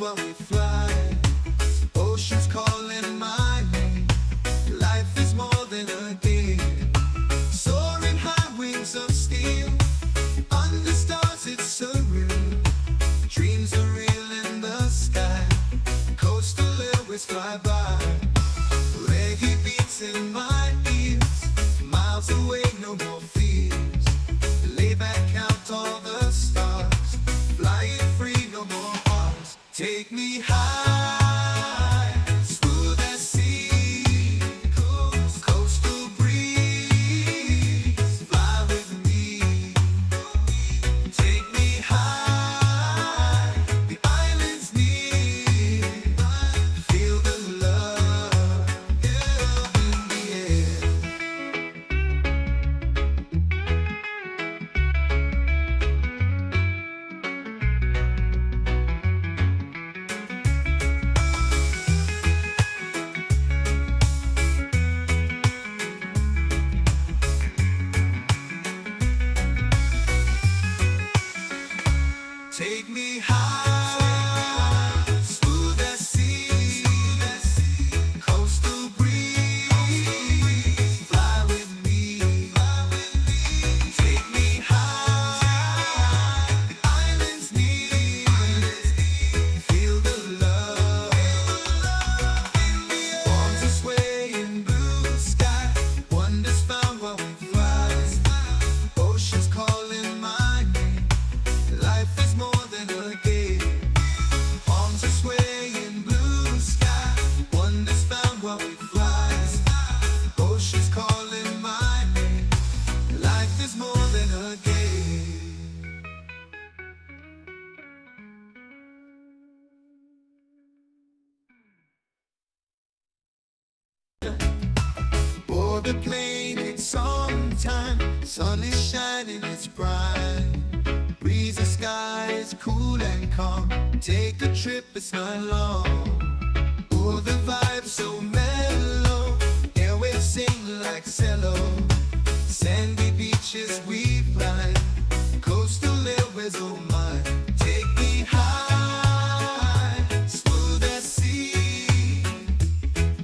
while we fly. Oceans calling my name. Life is more than a game. Soaring high, wings of steel. Under stars it's surreal. Dreams are real in the sky. Coastal airways fly by. Reggae beats in my ears. Miles away, no more fears. Lay back, count all the stars. Flying free, no more bars. Take me high, smooth as sea. Coastal breeze, fly with me. Take me high, the islands near. Feel the love in the air. Take me high, smooth as sea. Coastal breeze, fly with me. Take me high, the islands near. Feel the love in the air. Palms are swaying, blue sky. Wonders found while we fly. Oceans calling my name. Life is more than a game. Palms are swaying, blue sky. Wonders found while we fly. Oceans calling my name. Life is more than a game. Board the plane, it's summertime. Sun is shining, it's bright. Breezy skies, cool and calm. Take a trip, it's not long. Oh, the vibe so mellow. Airwaves sing like cello. Sandy beaches we fly. Coastal airways, oh my. Take me high, smooth as sea.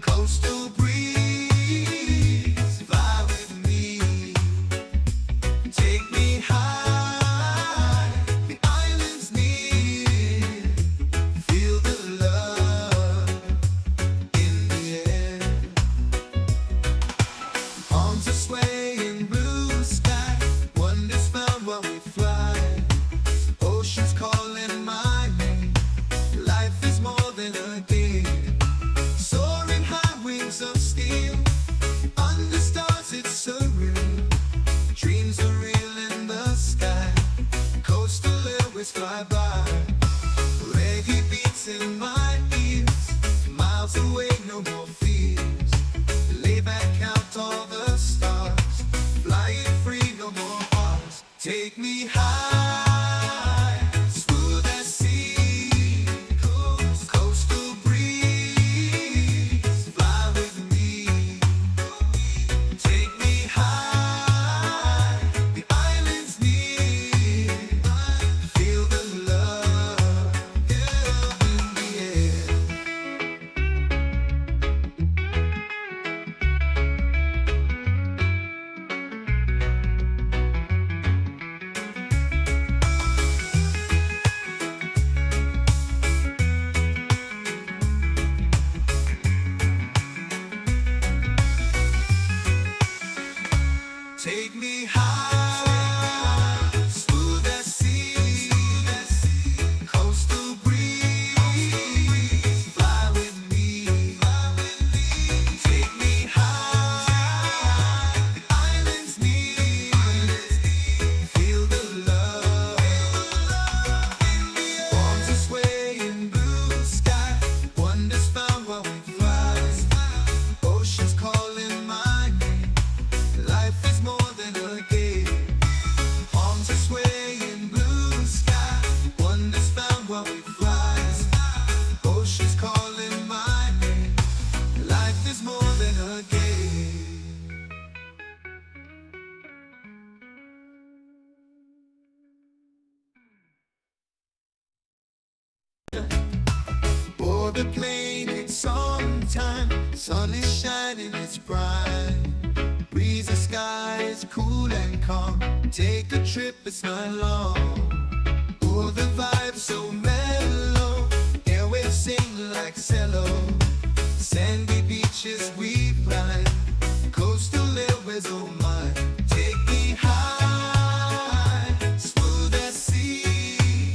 Coastal breeze, fly with me. Take me high, the islands near. Feel the love in the air. Palms are swaying, blue sky. Wonders found while we fly. Oceans the plane, it's on time. Sun is shining, it's bright. Breezy skies, cool and calm. Take a trip, it's not long. Oh, the vibe's so mellow. Airwaves sing like cello. Sandy beaches we ride. Coastal airways, oh my. Take me high, smooth as sea.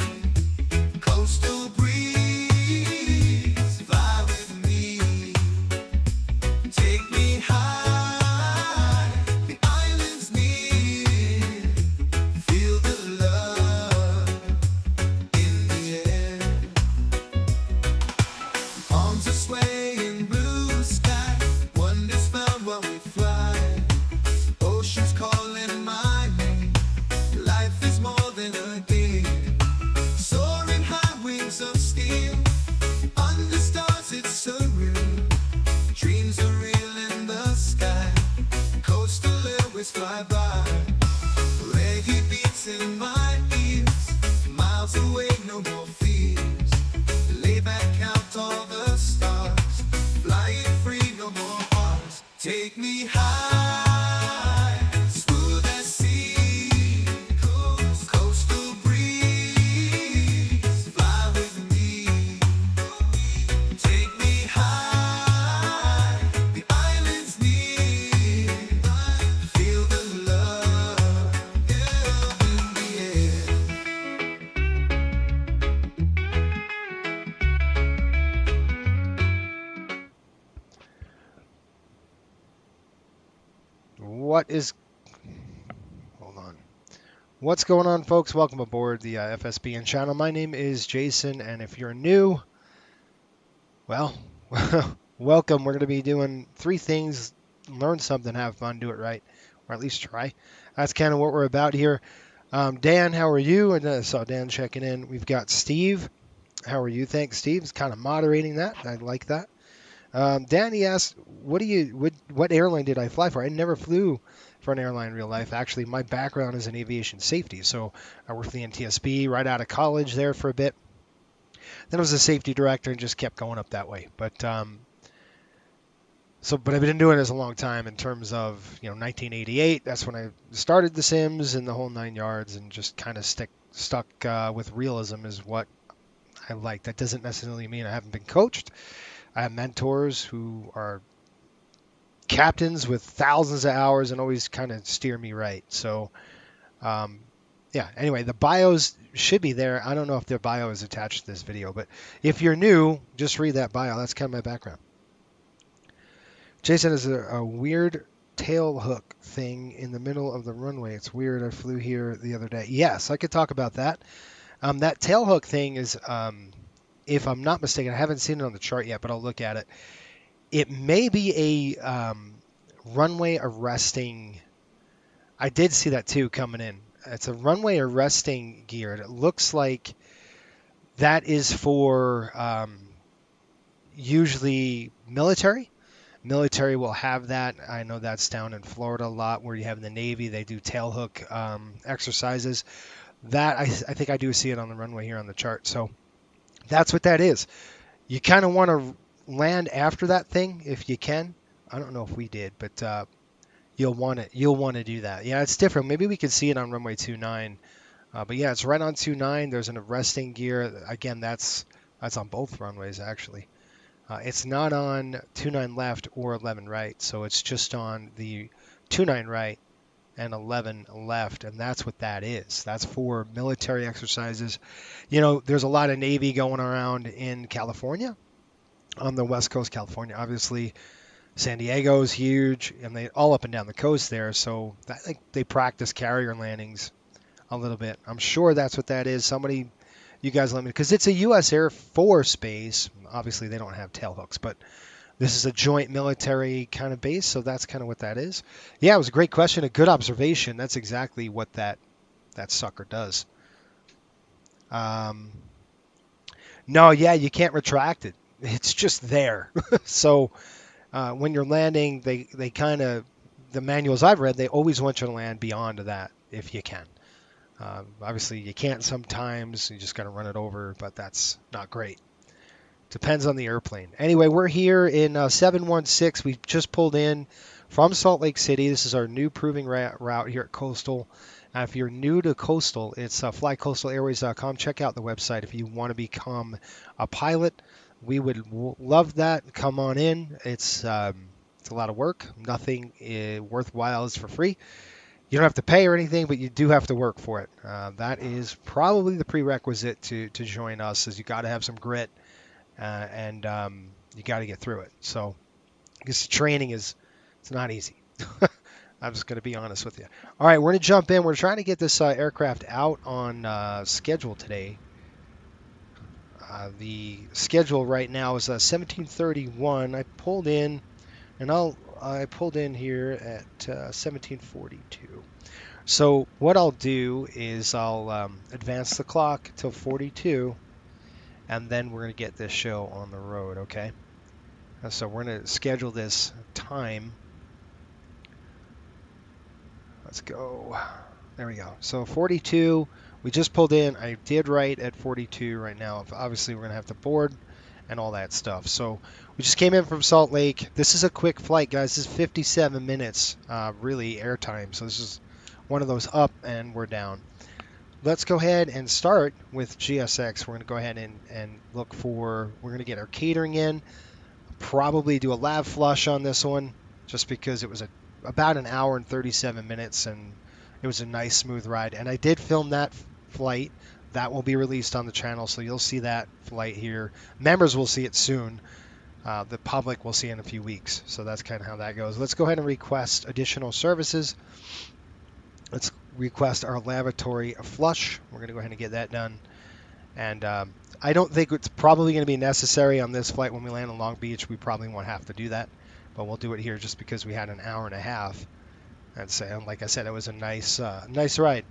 Coastal breeze, fly with me. Take me high, the island's near. Feel the love in the air. Palms are swaying, blue sky. Wonders found while we fly. Oceans calling my name. Life is more than a game. Soaring high, wings of steel. Under stars, it's surreal. Dreams are real in the sky. Coastal airways fly by. Reggae beats in my ears. Miles away, no more fears. Lay back, count all the stars. Flying free, no more bars. Take me high, smooth as sea. Coastal breeze, fly with me. Take me high, the island's near. Feel the love in the air. Hold on. What's going on, folks? Welcome aboard the FSBN channel. My name is Jason, and if you're new, well, welcome. We're going to be doing 3 things: learn something, have fun, do it right, or at least try. That's kind of what we're about here. Dan, how are you? And I saw Dan checking in. We've got Steve. How are you? Thanks, Steve. He's kind of moderating that. I like that. Danny asked, what airline did I fly for? I never flew for an airline in real life. Actually, my background is in aviation safety. So I worked for the NTSB right out of college there for a bit. Then I was a safety director and just kept going up that way. But I've been doing this a long time in terms of, 1988. That's when I started the sims and the whole 9 yards, and just kind of stuck with realism is what I like. That doesn't necessarily mean I haven't been coached. I have mentors who are captains with thousands of hours and always kind of steer me right. So, anyway, the bios should be there. I don't know if their bio is attached to this video, but if you're new, just read that bio. That's kind of my background. Jason, is a weird tail hook thing in the middle of the runway. It's weird. I flew here the other day. Yes, I could talk about that. That tail hook thing is... if I'm not mistaken, I haven't seen it on the chart yet, but I'll look at it. It may be a runway arresting. I did see that too coming in. It's a runway arresting gear. And it looks like that is for usually military. Military will have that. I know that's down in Florida a lot, where you have the Navy. They do tail hook exercises. That I think I do see it on the runway here on the chart. So that's what that is. You kind of want to land after that thing if you can. I don't know if we did, but you'll want to do that. Yeah, it's different. Maybe we could see it on runway 29. But yeah, it's right on 29. There's an arresting gear. Again, that's on both runways actually. It's not on 29 left or 11 right, so it's just on the 29 right and 11 left, and that's what that is. That's for military exercises. There's a lot of Navy going around in California, on the West Coast, California. Obviously, San Diego is huge, and they all up and down the coast there. So I think they practice carrier landings a little bit. I'm sure that's what that is. Somebody, you guys let me, because it's a U.S. Air Force base. Obviously, they don't have tail hooks, but this is a joint military kind of base, so that's kind of what that is. Yeah, it was a great question, a good observation. That's exactly what that sucker does. No, yeah, you can't retract it. It's just there. So when you're landing, they kind of, the manuals I've read, they always want you to land beyond that if you can. Obviously, you can't sometimes. You just got to run it over, but that's not great. Depends on the airplane. Anyway, we're here in 716. We just pulled in from Salt Lake City. This is our new proving route here at Coastal. If you're new to Coastal, it's flycoastalairways.com. Check out the website if you want to become a pilot. We would love that. Come on in. It's a lot of work. Nothing worthwhile is for free. You don't have to pay or anything, but you do have to work for it. That is probably the prerequisite to join us. Is you got to have some grit. And you got to get through it. So, because training it's not easy. I'm just going to be honest with you. All right, we're going to jump in. We're trying to get this aircraft out on schedule today. The schedule right now is 17:31. I pulled in, and I pulled in here at 17:42. So what I'll do is I'll advance the clock till 42. And then we're going to get this show on the road, okay? So we're going to schedule this time. Let's go. There we go. So 42, we just pulled in. I did right at 42 right now. Obviously, we're going to have to board and all that stuff. So we just came in from Salt Lake. This is a quick flight, guys. This is 57 minutes, really, airtime. So this is one of those up and we're down. Let's go ahead and start with GSX. We're going to go ahead and look for, we're going to get our catering in, probably do a lab flush on this one, just because it was about an hour and 37 minutes, and it was a nice smooth ride. And I did film that flight. That will be released on the channel, so you'll see that flight here. Members will see it soon. The public will see it in a few weeks. So that's kind of how that goes. Let's go ahead and request additional services. Let's request our lavatory flush. We're going to go ahead and get that done. And I don't think it's probably going to be necessary on this flight when we land in Long Beach. We probably won't have to do that. But we'll do it here just because we had an hour and a half. And like I said, it was a nice ride.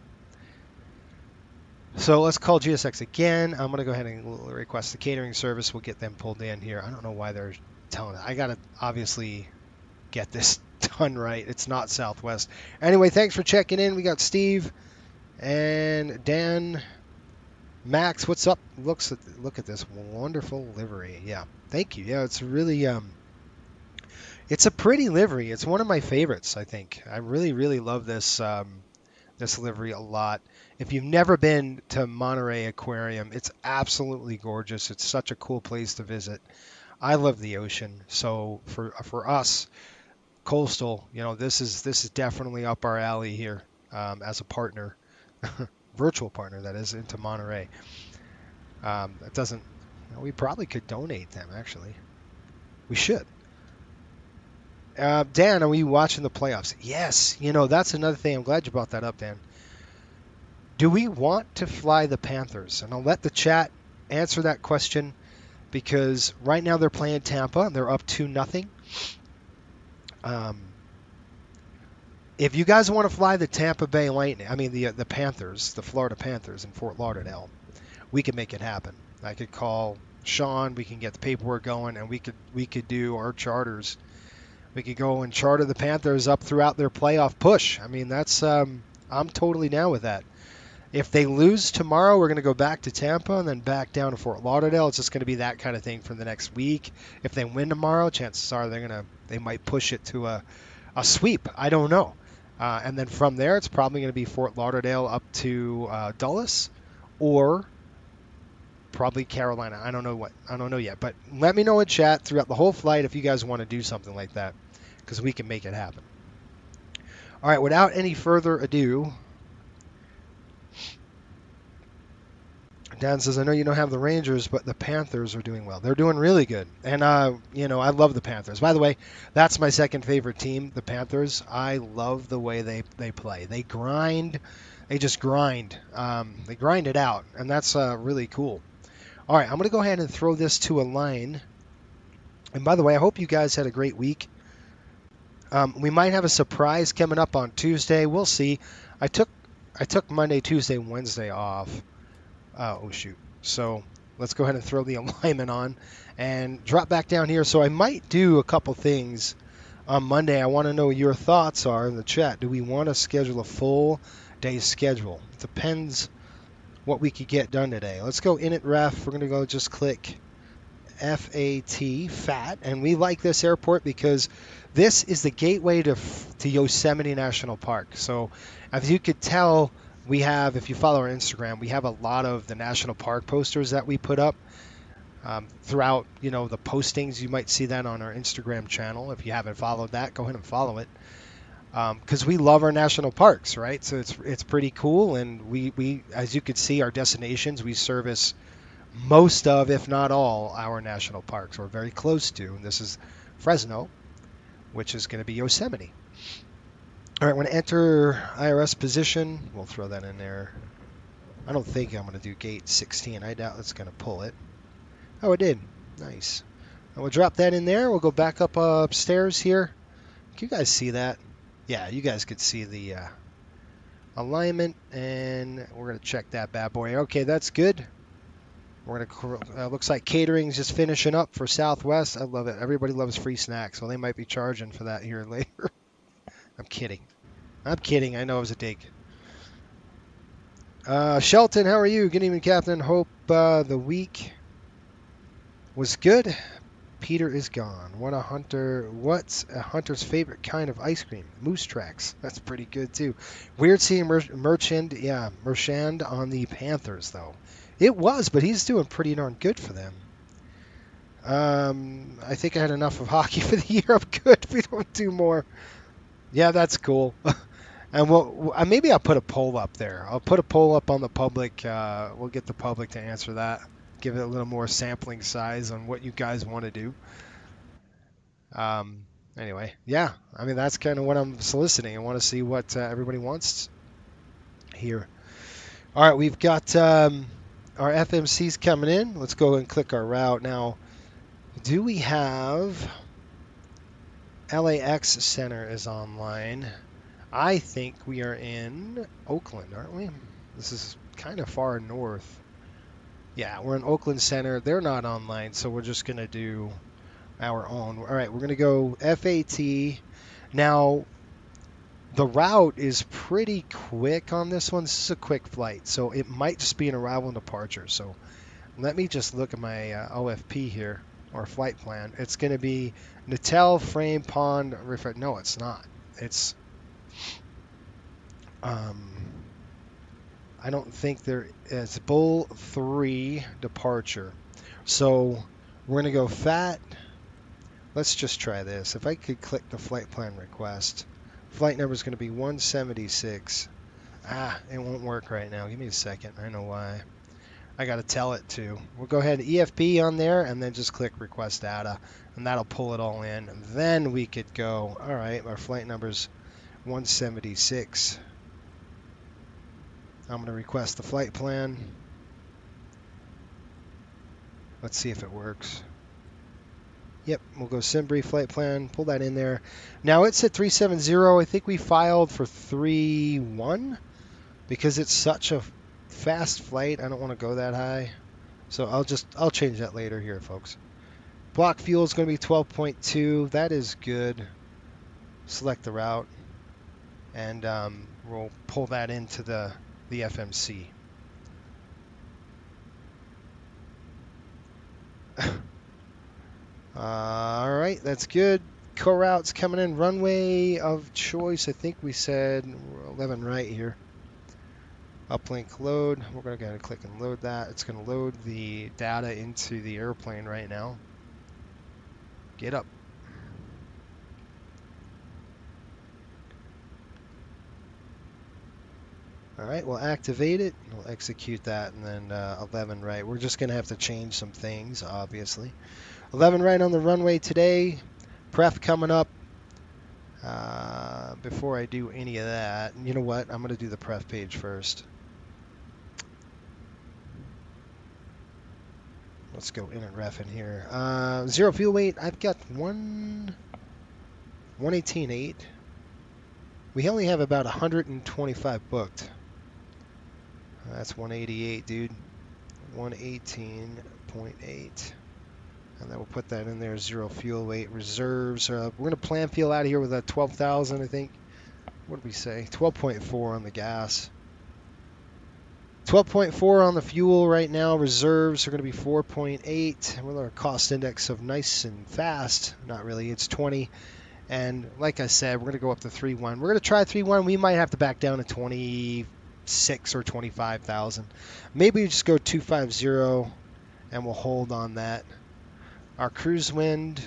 So let's call GSX again. I'm going to go ahead and request the catering service. We'll get them pulled in here. I don't know why they're telling us. I got to obviously get this done right. It's not Southwest. Anyway, thanks for checking in. We got Steve and Dan. Max, what's up? Look at this wonderful livery. Yeah, thank you. Yeah, it's really it's a pretty livery. It's one of my favorites, I think. I really love this this livery a lot. If you've never been to Monterey Aquarium, it's absolutely gorgeous. It's such a cool place to visit. I love the ocean, so for us, Coastal, this is definitely up our alley here as a partner, virtual partner that is, into Monterey. It doesn't. We probably could donate them. Actually, we should. Dan, are you watching the playoffs? Yes. That's another thing. I'm glad you brought that up, Dan. Do we want to fly the Panthers? And I'll let the chat answer that question, because right now they're playing Tampa. They're up 2-0. If you guys want to fly the Tampa Bay Lightning, I mean the Panthers, the Florida Panthers in Fort Lauderdale, we can make it happen. I could call Sean. We can get the paperwork going, and we could do our charters. We could go and charter the Panthers up throughout their playoff push. I mean, that's I'm totally down with that. If they lose tomorrow, we're going to go back to Tampa and then back down to Fort Lauderdale. It's just going to be that kind of thing for the next week. If they win tomorrow, chances are they might push it to a sweep. I don't know. And then from there, it's probably going to be Fort Lauderdale up to Dulles, or probably Carolina. I don't know yet. But let me know in chat throughout the whole flight if you guys want to do something like that, because we can make it happen. All right, without any further ado, Dan says, I know you don't have the Rangers, but the Panthers are doing well. They're doing really good. And, I love the Panthers. By the way, that's my second favorite team, the Panthers. I love the way they play. They grind. They just grind. They grind it out, and that's really cool. All right, I'm going to go ahead and throw this to a line. And by the way, I hope you guys had a great week. We might have a surprise coming up on Tuesday. We'll see. I took Monday, Tuesday, Wednesday off. Oh, shoot. So let's go ahead and throw the alignment on and drop back down here. So I might do a couple things on Monday. I want to know what your thoughts are in the chat. Do we want to schedule a full day schedule? It depends what we could get done today. Let's go init ref. We're going to go just click FAT, and we like this airport because this is the gateway to Yosemite National Park. So as you could tell, we have, if you follow our Instagram, we have a lot of the national park posters that we put up throughout, the postings. You might see that on our Instagram channel. If you haven't followed that, go ahead and follow it. Because we love our national parks, right? So it's pretty cool, and we as you can see, our destinations, we service most of, if not all, our national parks. We're very close to, and this is Fresno, which is going to be Yosemite. All right, we're going to enter IRS position. We'll throw that in there. I don't think I'm going to do gate 16. I doubt it's going to pull it. Oh, it did. Nice. And we'll drop that in there. We'll go back up upstairs here. Can you guys see that? Yeah, you guys could see the alignment, and we're going to check that bad boy. Okay, that's good. We're going to, looks like catering's just finishing up for Southwest. I love it. Everybody loves free snacks. Well, they might be charging for that here later. I'm kidding. I'm kidding. I know it was a dig. Shelton, how are you? Good evening, Captain. Hope the week was good. Peter is gone. What's a hunter's favorite kind of ice cream? Moose tracks. That's pretty good too. Weird seeing Merchant on the Panthers though. It was, but he's doing pretty darn good for them. I think I had enough of hockey for the year. I'm good if we don't do more. Yeah, that's cool. And maybe I'll put a poll up there. I'll put a poll up on the public. We'll get the public to answer that. Give it a little more sampling size on what you guys want to do. Anyway, yeah. I mean, that's kind of what I'm soliciting. I want to see what everybody wants here. All right, we've got our FMCs coming in. Let's go and click our route. Now, do we have LAX Center is online? I think we are in Oakland, aren't we? This is kind of far north. Yeah, we're in Oakland Center. They're not online, so we're just going to do our own. All right, we're going to go FAT. Now, the route is pretty quick on this one. This is a quick flight, so it might just be an arrival and departure. So let me just look at my OFP here, or flight plan. It's going to be Natal, Frame, Pond, River. No, it's not. It's I don't think there is. Bull 3 departure. So we're going to go FAT. Let's just try this. If I could click the flight plan request. Flight number is going to be 176. It won't work right now. Give me a second. I know why. I got to tell it to. We'll go ahead and EFB on there and then just click request data. And that'll pull it all in. And then we could go, all right, our flight number's 176. I'm going to request the flight plan. Let's see if it works. Yep, we'll go Embry flight plan, pull that in there. Now it's at 370. I think we filed for 31 because it's such a fast flight. I don't want to go that high. So I'll change that later here, folks. Block fuel is going to be 12.2. That is good. Select the route. And we'll pull that into the FMC. All right, that's good. Co-routes coming in. Runway of choice, I think we said 11 right here. Uplink load. We're going to go ahead and click and load that. It's going to load the data into the airplane right now. Get up. All right, we'll activate it. We'll execute that, and then 11 right. We're just going to have to change some things, obviously. 11 right on the runway today. Pref coming up. Before I do any of that, you know what? I'm going to do the pref page first. Let's go in and ref in here. Zero fuel weight. I've got 118.8. We only have about 125 booked. That's 188, dude. 118.8. And then we'll put that in there. Zero fuel weight reserves. We're going to plan fuel out of here with a 12,000, I think. What did we say? 12.4 on the gas. 12.4 on the fuel right now. Reserves are going to be 4.8 with our cost index of nice and fast. Not really, it's 20. And like I said, we're going to go up to 3.1. We're going to try 3.1. We might have to back down to 26 or 25,000. Maybe we just go 250 and we'll hold on that. Our cruise wind,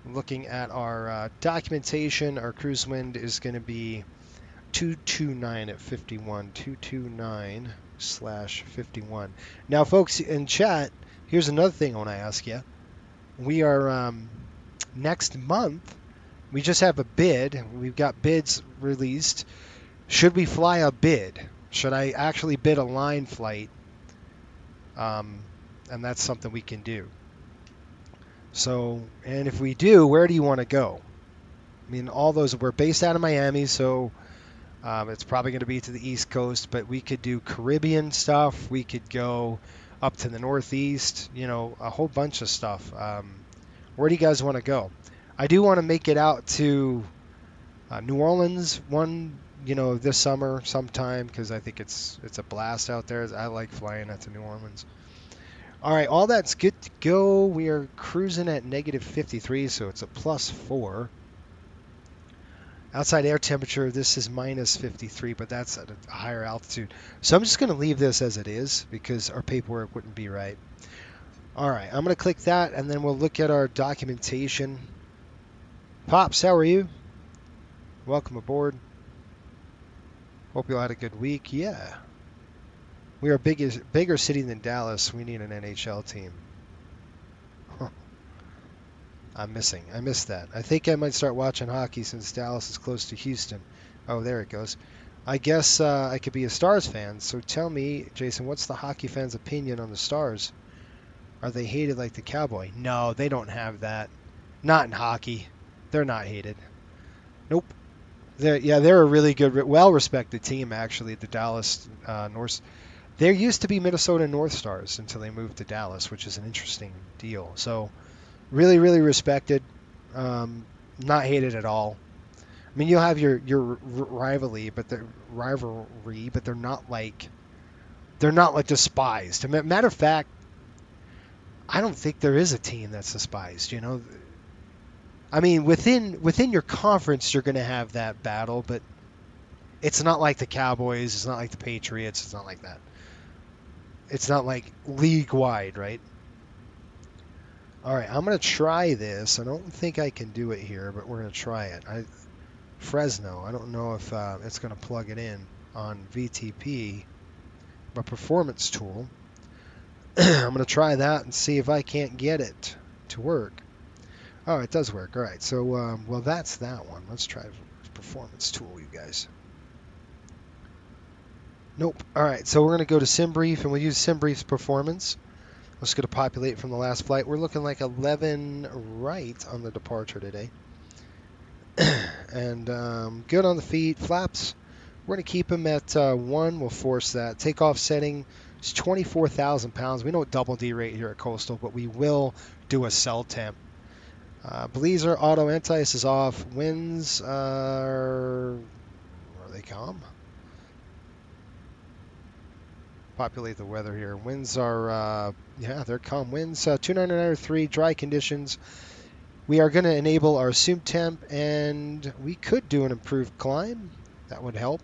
looking at our documentation, our cruise wind is going to be 229 at 51. 229/51. Now, folks in chat, here's another thing I want to ask you. We are next month. We just have a bid. We've got bids released. Should we fly a bid? Should I actually bid a line flight? And that's something we can do. So, and if we do, where do you want to go? I mean, all those, we're based out of Miami, so it's probably going to be to the East Coast, but we could do Caribbean stuff. We could go up to the Northeast, you know, a whole bunch of stuff. Where do you guys want to go? I do want to make it out to New Orleans this summer sometime, because I think it's a blast out there. I like flying out to New Orleans. All right, all that's good to go. We are cruising at -53, so it's a +4. Outside air temperature, this is -53, but that's at a higher altitude. So I'm just going to leave this as it is because our paperwork wouldn't be right. All right, I'm going to click that, and then we'll look at our documentation. Pops, how are you? Welcome aboard. Hope you all had a good week. Yeah. We are bigger city than Dallas. We need an NHL team. Huh. I miss that. I think I might start watching hockey since Dallas is close to Houston. Oh, there it goes. I guess I could be a Stars fan. So tell me, Jason, what's the hockey fans' opinion on the Stars? Are they hated like the Cowboy? No, they don't have that. Not in hockey. They're not hated. Nope. They're a really good, well-respected team, actually, the Dallas North. There used to be Minnesota North Stars until they moved to Dallas, which is an interesting deal. So really, really respected. Not hated at all. I mean, you'll have your rivalry, but they're not like despised. Matter of fact, I don't think there is a team that's despised. You know, I mean, within your conference, you're going to have that battle, but it's not like the Cowboys. It's not like the Patriots. It's not like that. It's not like league-wide, right? All right, I'm going to try this. I don't think I can do it here, but we're going to try it. Fresno, I don't know if it's going to plug it in on VTP, but performance tool. I'm going to try that and see if I can't get it to work. Oh, it does work. All right, so, well, that's that one. Let's try performance tool, you guys. Nope. All right, so we're going to go to SimBrief, and we'll use SimBrief's performance. Let's go to populate from the last flight. We're looking like 11 right on the departure today. And good on the feet. Flaps, we're going to keep them at 1. We'll force that. Takeoff setting is 24,000 pounds. We don't double D rate here at Coastal, but we will do a cell temp. Blazer auto anti-ice is off. Winds are they calm? Populate the weather here. Winds are, they're calm winds. 299.3, dry conditions. We are going to enable our assumed temp, and we could do an improved climb. That would help.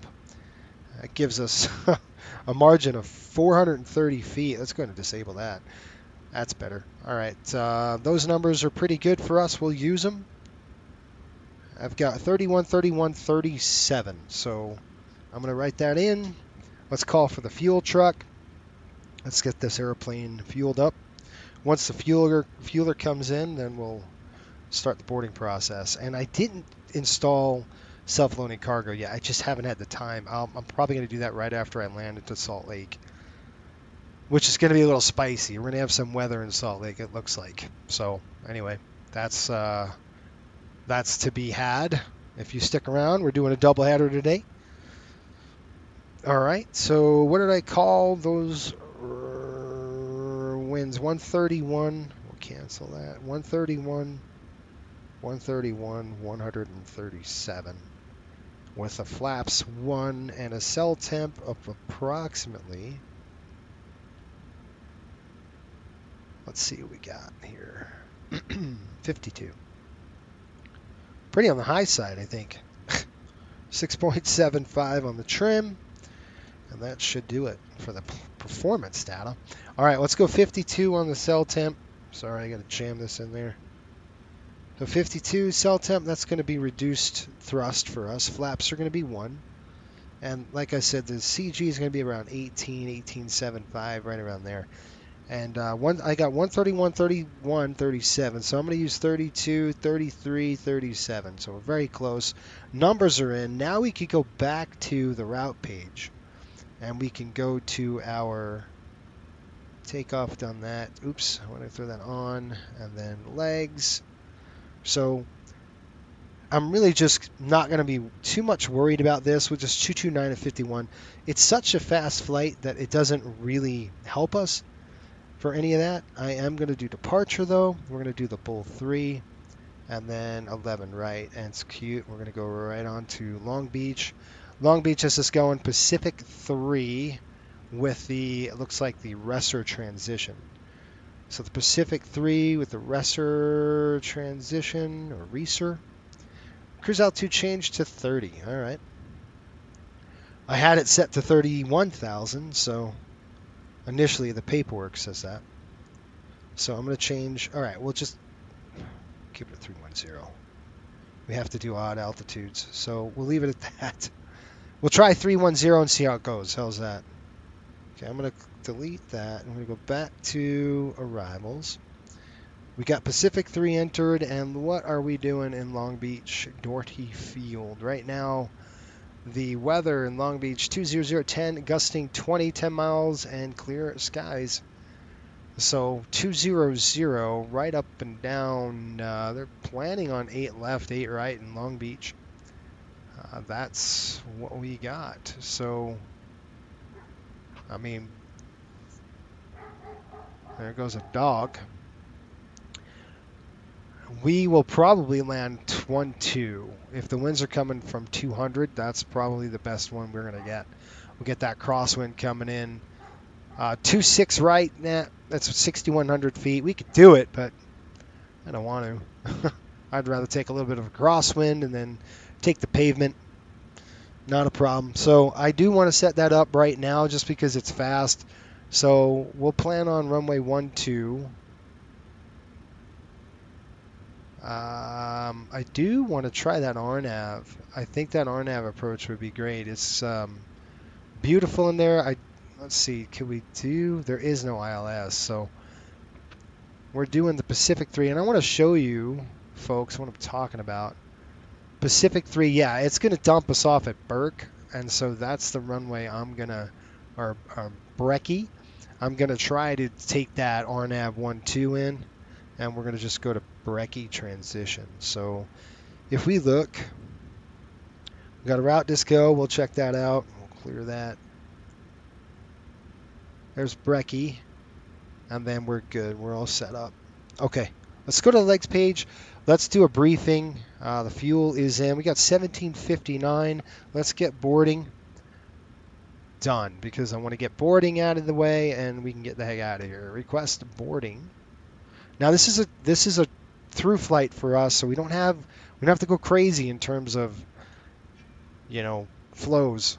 That gives us a margin of 430 feet. Let's go ahead and disable that. That's better. All right, those numbers are pretty good for us. We'll use them. I've got 31, 31, 37. So I'm going to write that in. Let's call for the fuel truck. Let's get this airplane fueled up. Once the fueler comes in, then we'll start the boarding process. And I didn't install self-loading cargo yet. I just haven't had the time. I'm probably going to do that right after I land into Salt Lake, which is going to be a little spicy. We're going to have some weather in Salt Lake, it looks like. So anyway, that's to be had. If you stick around, we're doing a doubleheader today. All right, so what did I call those winds? 131. We'll cancel that. 131, 131, 137. with a flaps 1 and a cell temp of approximately, let's see what we got here, 52. Pretty on the high side, I think. 6.75 on the trim, and that should do it for the performance data. All right, let's go 52 on the cell temp. Sorry, I got to jam this in there. So 52 cell temp, that's going to be reduced thrust for us. Flaps are going to be 1. And like I said, the CG is going to be around 18, 18.75, right around there. And I got 131, 31, 37. So I'm going to use 32, 33, 37. So we're very close. Numbers are in. Now we could go back to the route page. And we can go to our takeoff, done that. Oops, I want to throw that on. And then legs. So I'm really just not going to be too much worried about this with just 229 and 51. It's such a fast flight that it doesn't really help us for any of that. I am going to do departure though. We're going to do the bull 3 and then 11 right, and it's cute. We're going to go right on to Long Beach. Long Beach has us going Pacific 3 with the, it looks like the Resser transition. So the Pacific 3 with the Resser transition, or Reser. Cruise altitude changed to 30. All right. I had it set to 31,000, so initially the paperwork says that. So I'm going to change. All right, we'll just keep it at 310. We have to do odd altitudes, so we'll leave it at that. We'll try 310 and see how it goes. How's that? Okay, I'm going to delete that. I'm going to go back to arrivals. We got Pacific 3 entered, and what are we doing in Long Beach Doherty Field? Right now, the weather in Long Beach, 20010, gusting 20, 10 miles, and clear skies. So 200, right up and down. They're planning on 8 left, 8 right in Long Beach. That's what we got. So, I mean, there goes a dog. We will probably land 1-2. If the winds are coming from 200, that's probably the best one we're going to get. We'll get that crosswind coming in. 2-6 right, that's 6,100 feet. We could do it, but I don't want to. I'd rather take a little bit of a crosswind and then take the pavement. Not a problem. So I do want to set that up right now just because it's fast. So we'll plan on runway 12. I do want to try that RNAV. I think that RNAV approach would be great. It's beautiful in there. Let's see, can we do? There is no ILS, so we're doing the Pacific 3, and I want to show you, folks, what I'm talking about. Pacific 3, yeah, it's going to dump us off at Burke, and so that's the runway I'm going to, or Brecky. I'm going to try to take that RNAV 12 in, and we're going to just go to Brecky transition. So if we look, we've got a route disco. We'll check that out. We'll clear that. There's Brecky, and then we're good. We're all set up. Okay, let's go to the legs page. Let's do a briefing. The fuel is in. We got 1759. Let's get boarding done because I want to get boarding out of the way and we can get the heck out of here. Request boarding. Now this is a through flight for us, so we don't have to go crazy in terms of, you know, flows.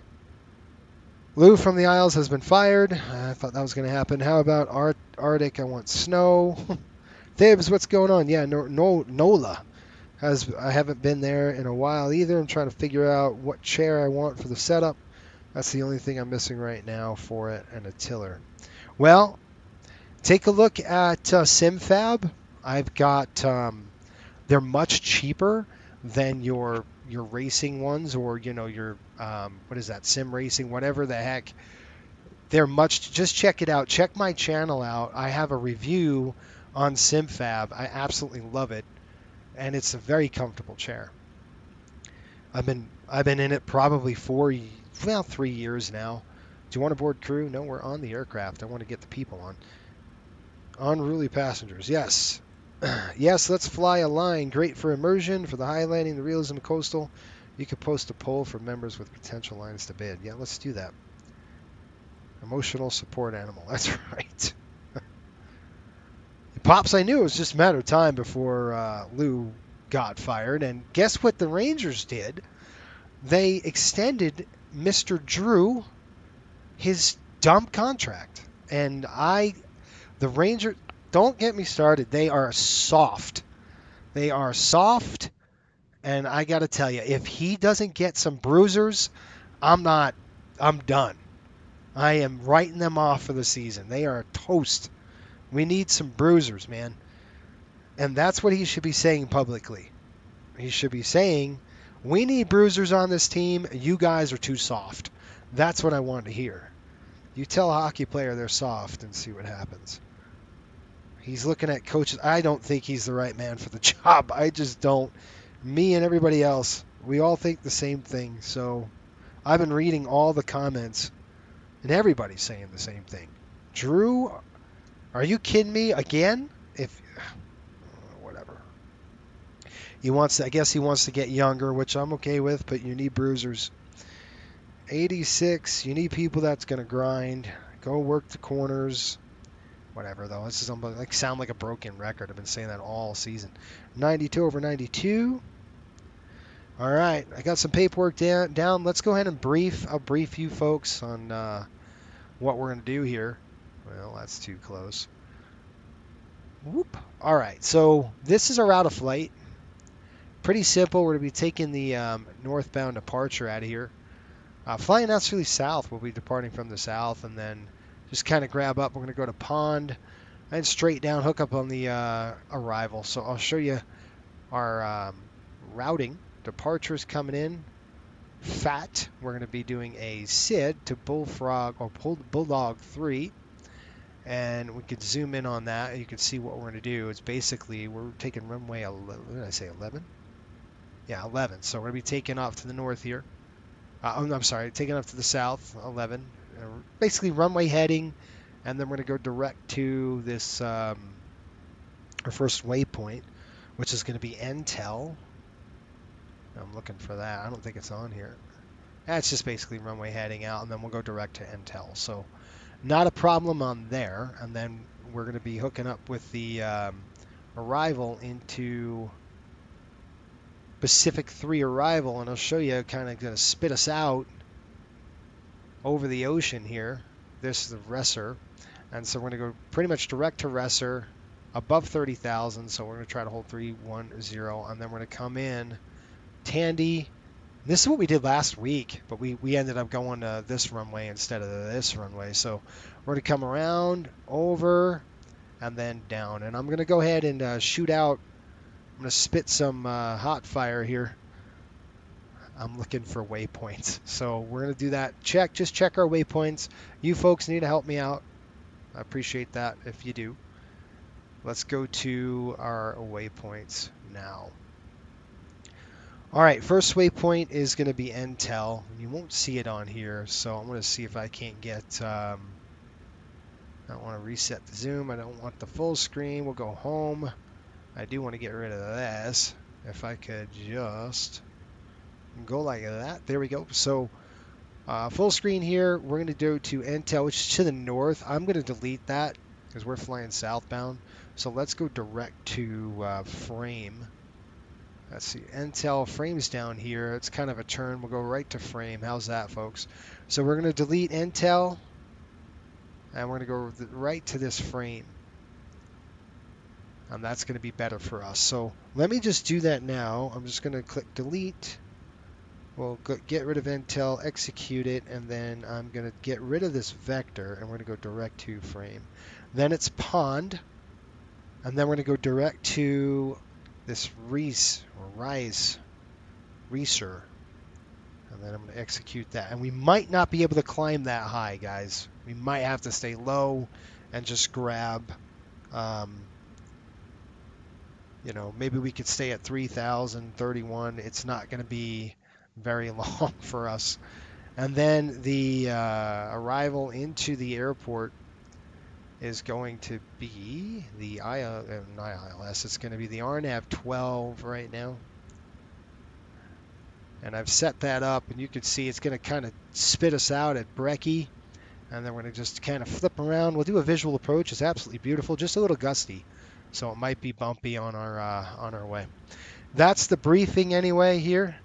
Lou from the Isles has been fired. I thought that was going to happen. How about Arctic? I want snow. Thibs, what's going on? Yeah, NOLA. I haven't been there in a while either. I'm trying to figure out what chair I want for the setup. That's the only thing I'm missing right now for it, and a tiller. Well, take a look at SimFab. I've got, they're much cheaper than your racing ones, or your what is that, sim racing, whatever the heck. They're much, just check it out, check my channel out. I have a review on SimFab. I absolutely love it, and it's a very comfortable chair. I've been in it probably 3 years now. Do you want to board crew? No, we're on the aircraft. I want to get the people on. Unruly passengers, yes. Yes, let's fly a line. Great for immersion, for the high landing, the realism of coastal. You could post a poll for members with potential lines to bid. Yeah, let's do that. Emotional support animal. That's right. Pops, I knew it was just a matter of time before Lou got fired. And guess what the Rangers did? They extended Mr. Drew his dump contract. And the Rangers, don't get me started. They are soft. They are soft. And I got to tell you, if he doesn't get some bruisers, I'm done. I am writing them off for the season. They are toast. We need some bruisers, man. And that's what he should be saying publicly. He should be saying, we need bruisers on this team. You guys are too soft. That's what I want to hear. You tell a hockey player they're soft and see what happens. He's looking at coaches. I don't think he's the right man for the job. I just don't. Me and everybody else, we all think the same thing. So I've been reading all the comments, and everybody's saying the same thing. Drew, are you kidding me again? Whatever. I guess he wants to get younger, which I'm okay with, but you need bruisers. 86, you need people that's going to grind. Go work the corners. Whatever, though. This is sound like a broken record. I've been saying that all season. 92 over 92. All right, I got some paperwork down. Let's go ahead and I'll brief you folks on what we're going to do here. Well, that's too close. Whoop. All right, so this is our route of flight. Pretty simple. We're going to be taking the northbound departure out of here. Flying naturally south, we'll be departing from the south, and then just kind of grab up. We're going to go to Pond and straight down, hook up on the arrival. So I'll show you our routing. Departures coming in. FAT, we're going to be doing a SID to Bulldog 3. And we could zoom in on that. You can see what we're going to do. It's basically, we're taking runway 11. What did I say, 11? Yeah, 11. So we're going to be taking off to the north here. I'm sorry, taking off to the south, 11. Basically runway heading, and then we're going to go direct to this, our first waypoint, which is going to be Intel. I'm looking for that. I don't think it's on here. That's just basically runway heading out, and then we'll go direct to Intel. So not a problem on there. And then we're going to be hooking up with the arrival into Pacific 3 arrival, and I'll show you kind of going to spit us out over the ocean here. This is the Resser, and so we're going to go pretty much direct to Resser above 30,000. So we're going to try to hold 310, and then we're going to come in Tandy. This is what we did last week, but we ended up going to this runway instead of this runway. So we're going to come around, over, and then down. And I'm going to go ahead and shoot out. I'm going to spit some hot fire here. I'm looking for waypoints. So we're going to do that. Just check our waypoints. You folks need to help me out. I appreciate that if you do. Let's go to our waypoints now. All right, first waypoint is going to be Intel. You won't see it on here, so I'm going to see if I can't get... I don't want to reset the zoom. I don't want the full screen. We'll go home. I do want to get rid of this. If I could just go like that. There we go. So full screen here. We're going to go to Intel, which is to the north. I'm going to delete that because we're flying southbound. So let's go direct to frame. Let's see, Intel frames down here. It's kind of a turn. We'll go right to frame. How's that, folks? So we're going to delete Intel, and we're going to go right to this frame. And that's going to be better for us. So let me just do that now. I'm just going to click delete. We'll get rid of Intel, execute it, and then I'm going to get rid of this vector, and we're going to go direct to frame. Then it's Pond, and then we're going to go direct to this Reeser, and then I'm going to execute that. And we might not be able to climb that high, guys. We might have to stay low and just grab, maybe we could stay at 3,031. It's not going to be very long for us. And then the arrival into the airport is going to be the not ILS. It's going to be the RNAV 12 right now. And I've set that up, and you can see it's going to kind of spit us out at brekkie. And then we're going to just kind of flip around. We'll do a visual approach. It's absolutely beautiful, just a little gusty. So it might be bumpy on our way. That's the briefing anyway here.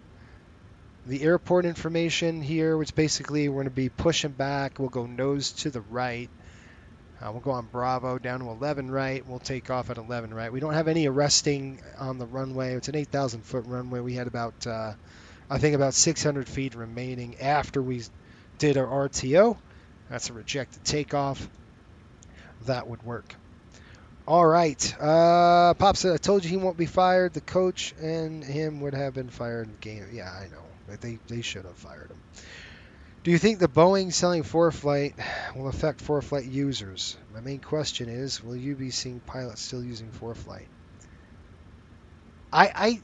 The airport information here, which basically we're going to be pushing back. We'll go nose to the right. We'll go on Bravo down to 11 right. We'll take off at 11 right. We don't have any arresting on the runway. It's an 8,000 foot runway. We had about, I think about 600 feet remaining after we did our RTO. That's a rejected takeoff. That would work. All right. Pop said, I told you he won't be fired. The coach and him would have been fired in the game. Yeah, I know. They should have fired him. Do you think the Boeing selling ForeFlight will affect ForeFlight users? My main question is, will you be seeing pilots still using ForeFlight? I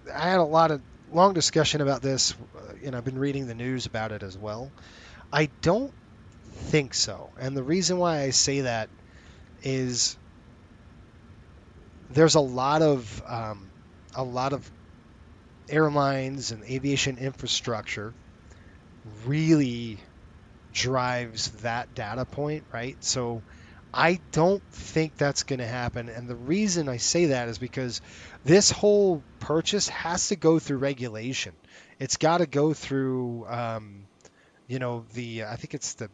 had a lot of long discussion about this, and I've been reading the news about it as well. I don't think so, and the reason why I say that is there's a lot of airlines and aviation infrastructure really drives that data point, right? So I don't think that's going to happen. And the reason I say that is because this whole purchase has to go through regulation. It's got to go through, I think it's the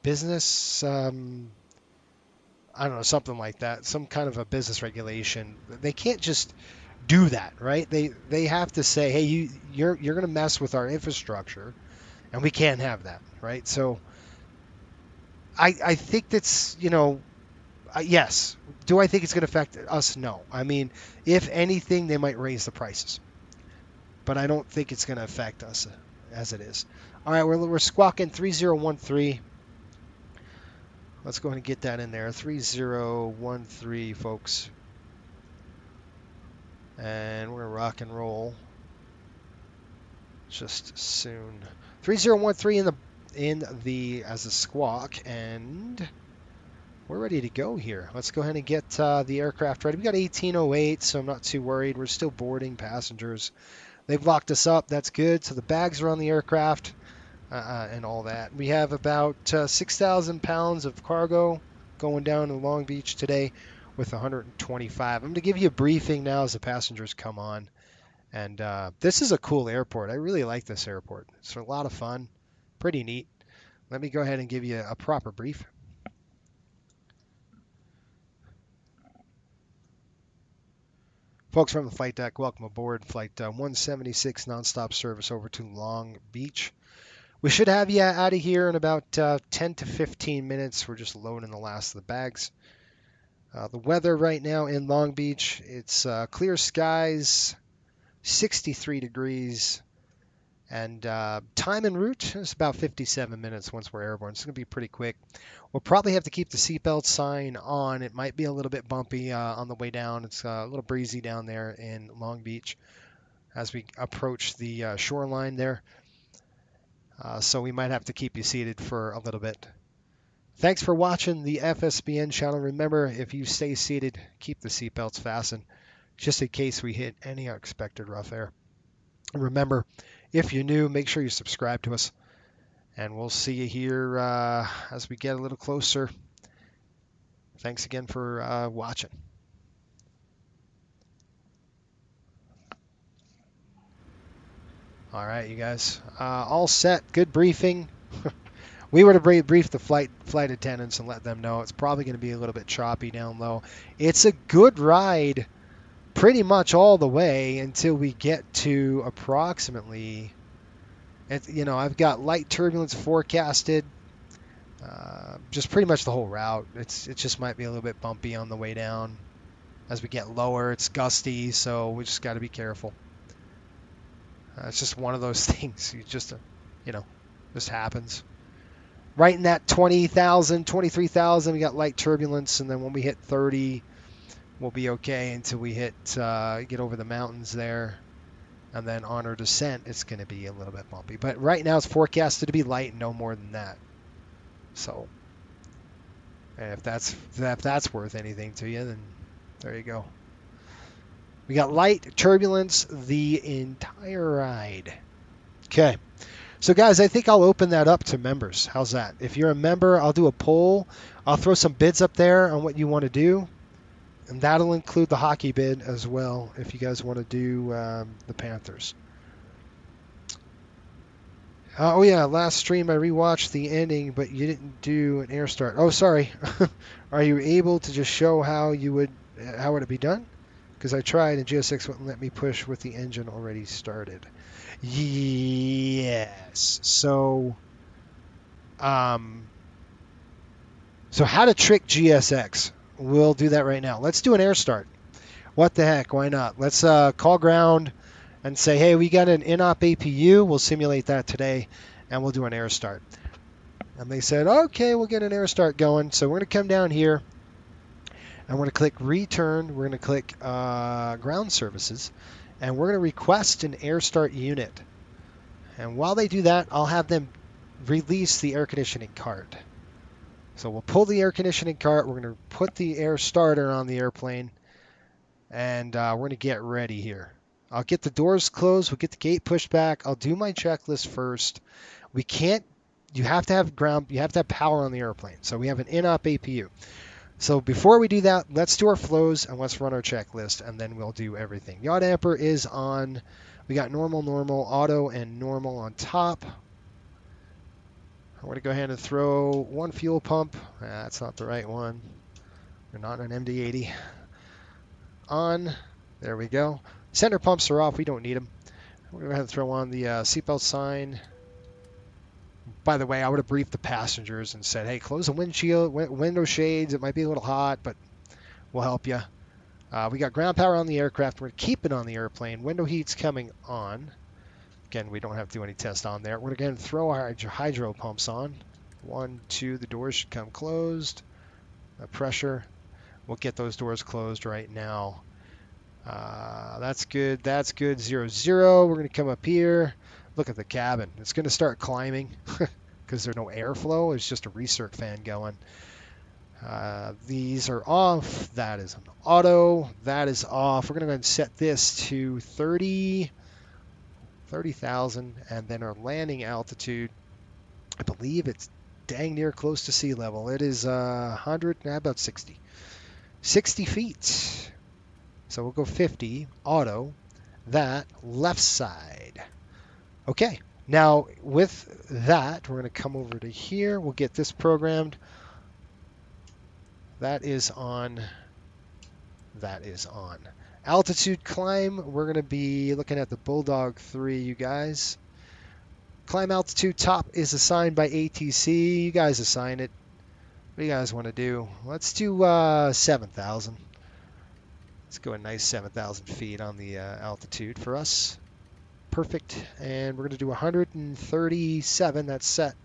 business, I don't know, something like that, some kind of a business regulation. They can't just do that, right? They have to say, hey, you're going to mess with our infrastructure, and we can't have that, right? So I think that's, yes. Do I think it's going to affect us? No. I mean, if anything, they might raise the prices, but I don't think it's going to affect us as it is. All right, we're squawking 3013. Let's go ahead and get that in there. 3013, folks. And we're going to rock and roll just soon. 3013 as a squawk, and we're ready to go here. Let's go ahead and get the aircraft ready. We got 1808, so I'm not too worried. We're still boarding passengers. They've locked us up. That's good. So the bags are on the aircraft and all that. We have about 6,000 pounds of cargo going down to Long Beach today with 125. I'm going to give you a briefing now as the passengers come on. And this is a cool airport. I really like this airport. It's a lot of fun. Pretty neat. Let me go ahead and give you a proper brief. Folks from the flight deck, welcome aboard Flight 176 nonstop service over to Long Beach. We should have you out of here in about 10 to 15 minutes. We're just loading the last of the bags. The weather right now in Long Beach, it's clear skies, 63 degrees, and time en route is about 57 minutes once we're airborne. It's going to be pretty quick. We'll probably have to keep the seatbelt sign on. It might be a little bit bumpy on the way down. It's a little breezy down there in Long Beach as we approach the shoreline there. So we might have to keep you seated for a little bit. Thanks for watching the FSBN channel. Remember, if you stay seated, keep the seatbelts fastened just in case we hit any unexpected rough air. Remember, if you're new, make sure you subscribe to us, and we'll see you here as we get a little closer. Thanks again for watching. All right, you guys, all set. Good briefing. We were to brief the flight attendants and let them know it's probably going to be a little bit choppy down low. It's a good ride pretty much all the way until we get to approximately, I've got light turbulence forecasted just pretty much the whole route. It just might be a little bit bumpy on the way down. As we get lower, it's gusty, so we just got to be careful. It's just one of those things. Just happens. Right in that 20,000, 23,000, we got light turbulence, and then when we hit 30, we'll be okay until we get over the mountains there, and then on our descent, it's going to be a little bit bumpy. But right now, it's forecasted to be light, no more than that. So, and if that's worth anything to you, then there you go. We got light turbulence the entire ride. Okay. So guys, I think I'll open that up to members. How's that? If you're a member, I'll do a poll. I'll throw some bids up there on what you want to do. And that'll include the hockey bid as well if you guys want to do the Panthers. Oh yeah, last stream I rewatched the ending, but you didn't do an air start. Oh, sorry. Are you able to just show how would it be done? Because I tried and GSX wouldn't let me push with the engine already started. Yes. So how to trick GSX? We'll do that right now. Let's do an air start. What the heck? Why not? Let's call ground and say, hey, we got an in-op APU. We'll simulate that today, and we'll do an air start. And they said, okay, we'll get an air start going. So we're going to come down here, and we're going to click return. We're going to click ground services, and we're going to request an air start unit. And while they do that, I'll have them release the air conditioning cart. So we'll pull the air conditioning cart. We're going to put the air starter on the airplane, and we're going to get ready here. I'll get the doors closed. We'll get the gate pushed back. I'll do my checklist first. You have to have power on the airplane. So we have an in-op APU. So before we do that, let's do our flows and let's run our checklist, and then we'll do everything. Yaw damper is on. We got normal, auto, and normal on top. I'm going to go ahead and throw one fuel pump. That's not the right one. We're not an MD-80. On. There we go. Center pumps are off. We don't need them. We're going to go ahead and throw on the seatbelt sign. By the way, I would have briefed the passengers and said, hey, close the windshield, window shades. It might be a little hot, but we'll help you. We got ground power on the aircraft. We're going to keep it on the airplane. Window heat's coming on. Again, we don't have to do any tests on there. We're going to throw our hydro pumps on. 1, 2, the doors should come closed. Pressure. We'll get those doors closed right now. That's good. That's good. 0, 0. We're going to come up here. Look at the cabin. It's going to start climbing because there's no airflow. It's just a recirc fan going. These are off. That is an auto. That is off. We're going to go ahead and set this to 30,000. And then our landing altitude, I believe it's dang near close to sea level. It is 100, about 60. 60 feet. So we'll go 50, auto, that, left side. Okay, now with that, we're going to come over to here. We'll get this programmed. That is on. That is on. Altitude climb, we're going to be looking at the Bulldog 3, you guys. Climb altitude top is assigned by ATC. You guys assign it. What do you guys want to do? Let's do 7,000. Let's go a nice 7,000 feet on the altitude for us. Perfect. And we're going to do 137. That's set.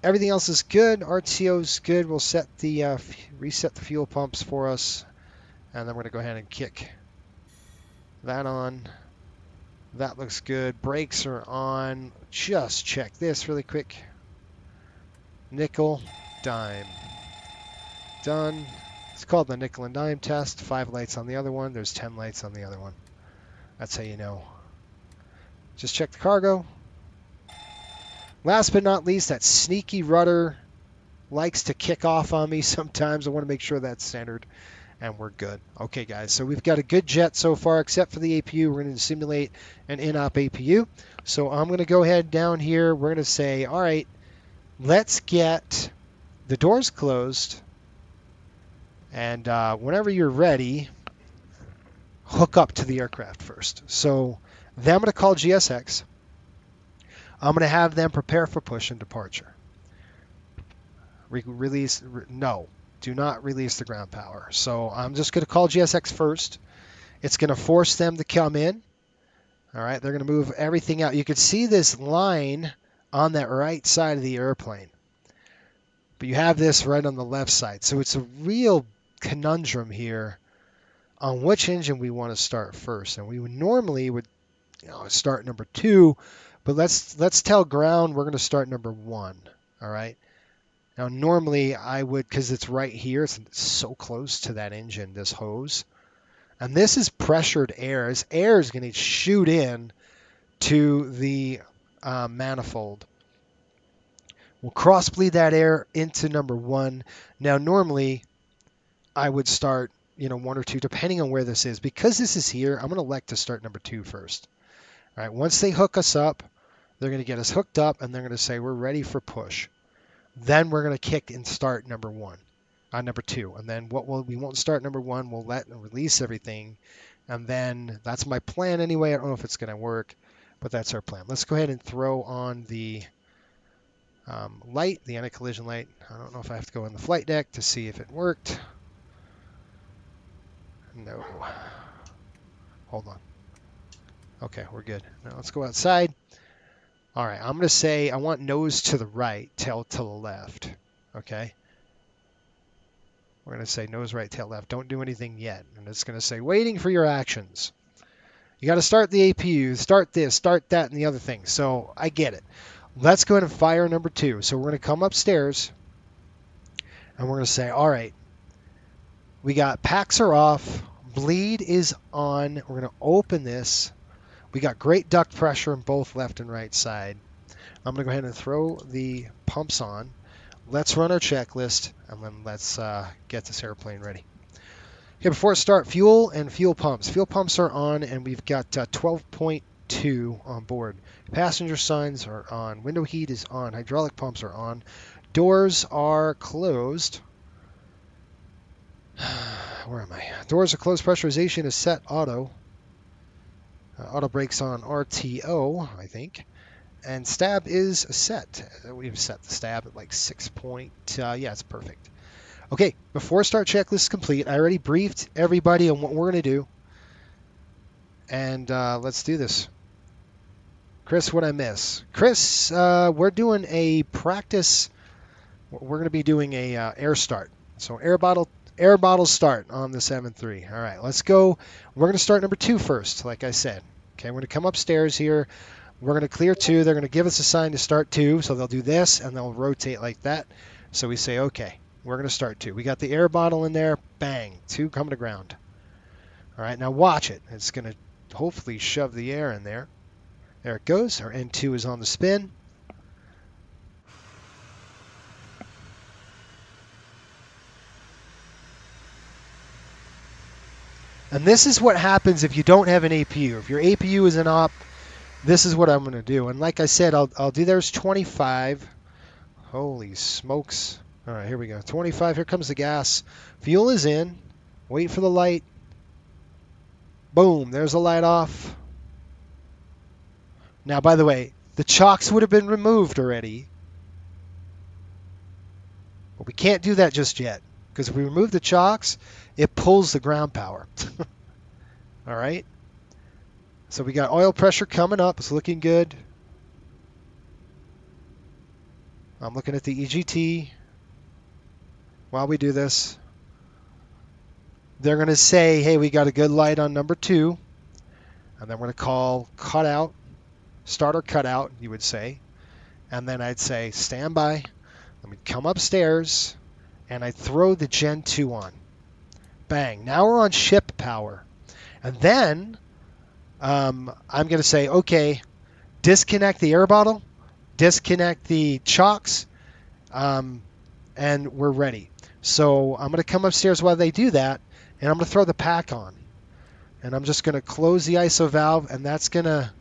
Everything else is good. RTO's good. We'll set the reset the fuel pumps for us. And then we're going to go ahead and kick that on. That looks good. Brakes are on. Just check this really quick. Nickel, dime. Done. It's called the nickel and dime test. 5 lights on the other one. There's 10 lights on the other one. That's how you know. Just check the cargo. Last but not least, that sneaky rudder likes to kick off on me sometimes. I want to make sure that's centered, and we're good. Okay, guys, so we've got a good jet so far, except for the APU. We're going to simulate an in-op APU. So I'm going to go ahead down here. We're going to say, all right, let's get the doors closed. And whenever you're ready, hook up to the aircraft first. So then I'm going to call GSX. I'm going to have them prepare for push and departure. No, do not release the ground power. So I'm just going to call GSX first. It's going to force them to come in. All right, they're going to move everything out. You can see this line on that right side of the airplane. But you have this right on the left side. So it's a real conundrum here on which engine we want to start first. And we would normally start number 2, but let's tell ground we're going to start number 1. All right. Now normally I would, because it's right here, it's so close to that engine, this hose. And this is pressured air. This air is going to shoot in to the manifold. We'll cross bleed that air into number 1. Now, normally, I would start, 1 or 2, depending on where this is. Because this is here, I'm going to elect to start number 2 first. All right, once they hook us up, they're going to get us hooked up, and they're going to say, we're ready for push. Then we're going to kick and start number 2. And then we won't start number 1. We'll let and release everything. And then that's my plan anyway. I don't know if it's going to work, but that's our plan. Let's go ahead and throw on the light, the anti-collision light. I don't know if I have to go on the flight deck to see if it worked. No. Hold on. Okay, we're good. Now let's go outside. All right, I'm going to say I want nose to the right, tail to the left. Okay. We're going to say nose right, tail left. Don't do anything yet. And it's going to say waiting for your actions. You got to start the APU, start this, start that, and the other thing. So I get it. Let's go ahead and fire number 2. So we're going to come upstairs, and we're going to say, all right, we got packs are off, bleed is on. We're going to open this. We got great duct pressure on both left and right side. I'm going to go ahead and throw the pumps on. Let's run our checklist, and then let's get this airplane ready. Okay, before I start, fuel and fuel pumps. Fuel pumps are on, and we've got 12.2 on board. Passenger signs are on. Window heat is on. Hydraulic pumps are on. Doors are closed. Where am I? Doors are closed. Pressurization is set auto. Auto brakes on RTO, I think. And stab is set. We've set the stab at like 6 point. Yeah, it's perfect. Okay, before start checklist complete, I already briefed everybody on what we're going to do. And let's do this. Chris, what'd I miss? Chris, we're doing a practice. We're going to be doing a air start. So air bottle start on the 7.3. All right, let's go. We're going to start number 2 first, like I said. Okay, we're going to come upstairs here. We're going to clear 2. They're going to give us a sign to start 2. So they'll do this, and they'll rotate like that. So we say, okay, we're going to start 2. We got the air bottle in there. Bang, 2 coming to ground. All right, now watch it. It's going to hopefully shove the air in there. There it goes. Our N2 is on the spin. And this is what happens if you don't have an APU. If your APU is an op, this is what I'm going to do. And like I said, I'll do there's 25. Holy smokes. All right, here we go. 25. Here comes the gas. Fuel is in. Wait for the light. Boom. There's the light off. Now, by the way, the chocks would have been removed already. But we can't do that just yet. Because if we remove the chocks, it pulls the ground power. All right. So we got oil pressure coming up. It's looking good. I'm looking at the EGT while we do this. They're going to say, hey, we got a good light on number 2. And then we're going to call cutout, starter cutout, you would say. And then I'd say, stand by. Let me come upstairs. And I throw the Gen 2 on. Bang. Now we're on ship power. And then I'm going to say, okay, disconnect the air bottle, disconnect the chocks, and we're ready. So I'm going to come upstairs while they do that, and I'm going to throw the pack on. And I'm just going to close the ISO valve, and that's going to,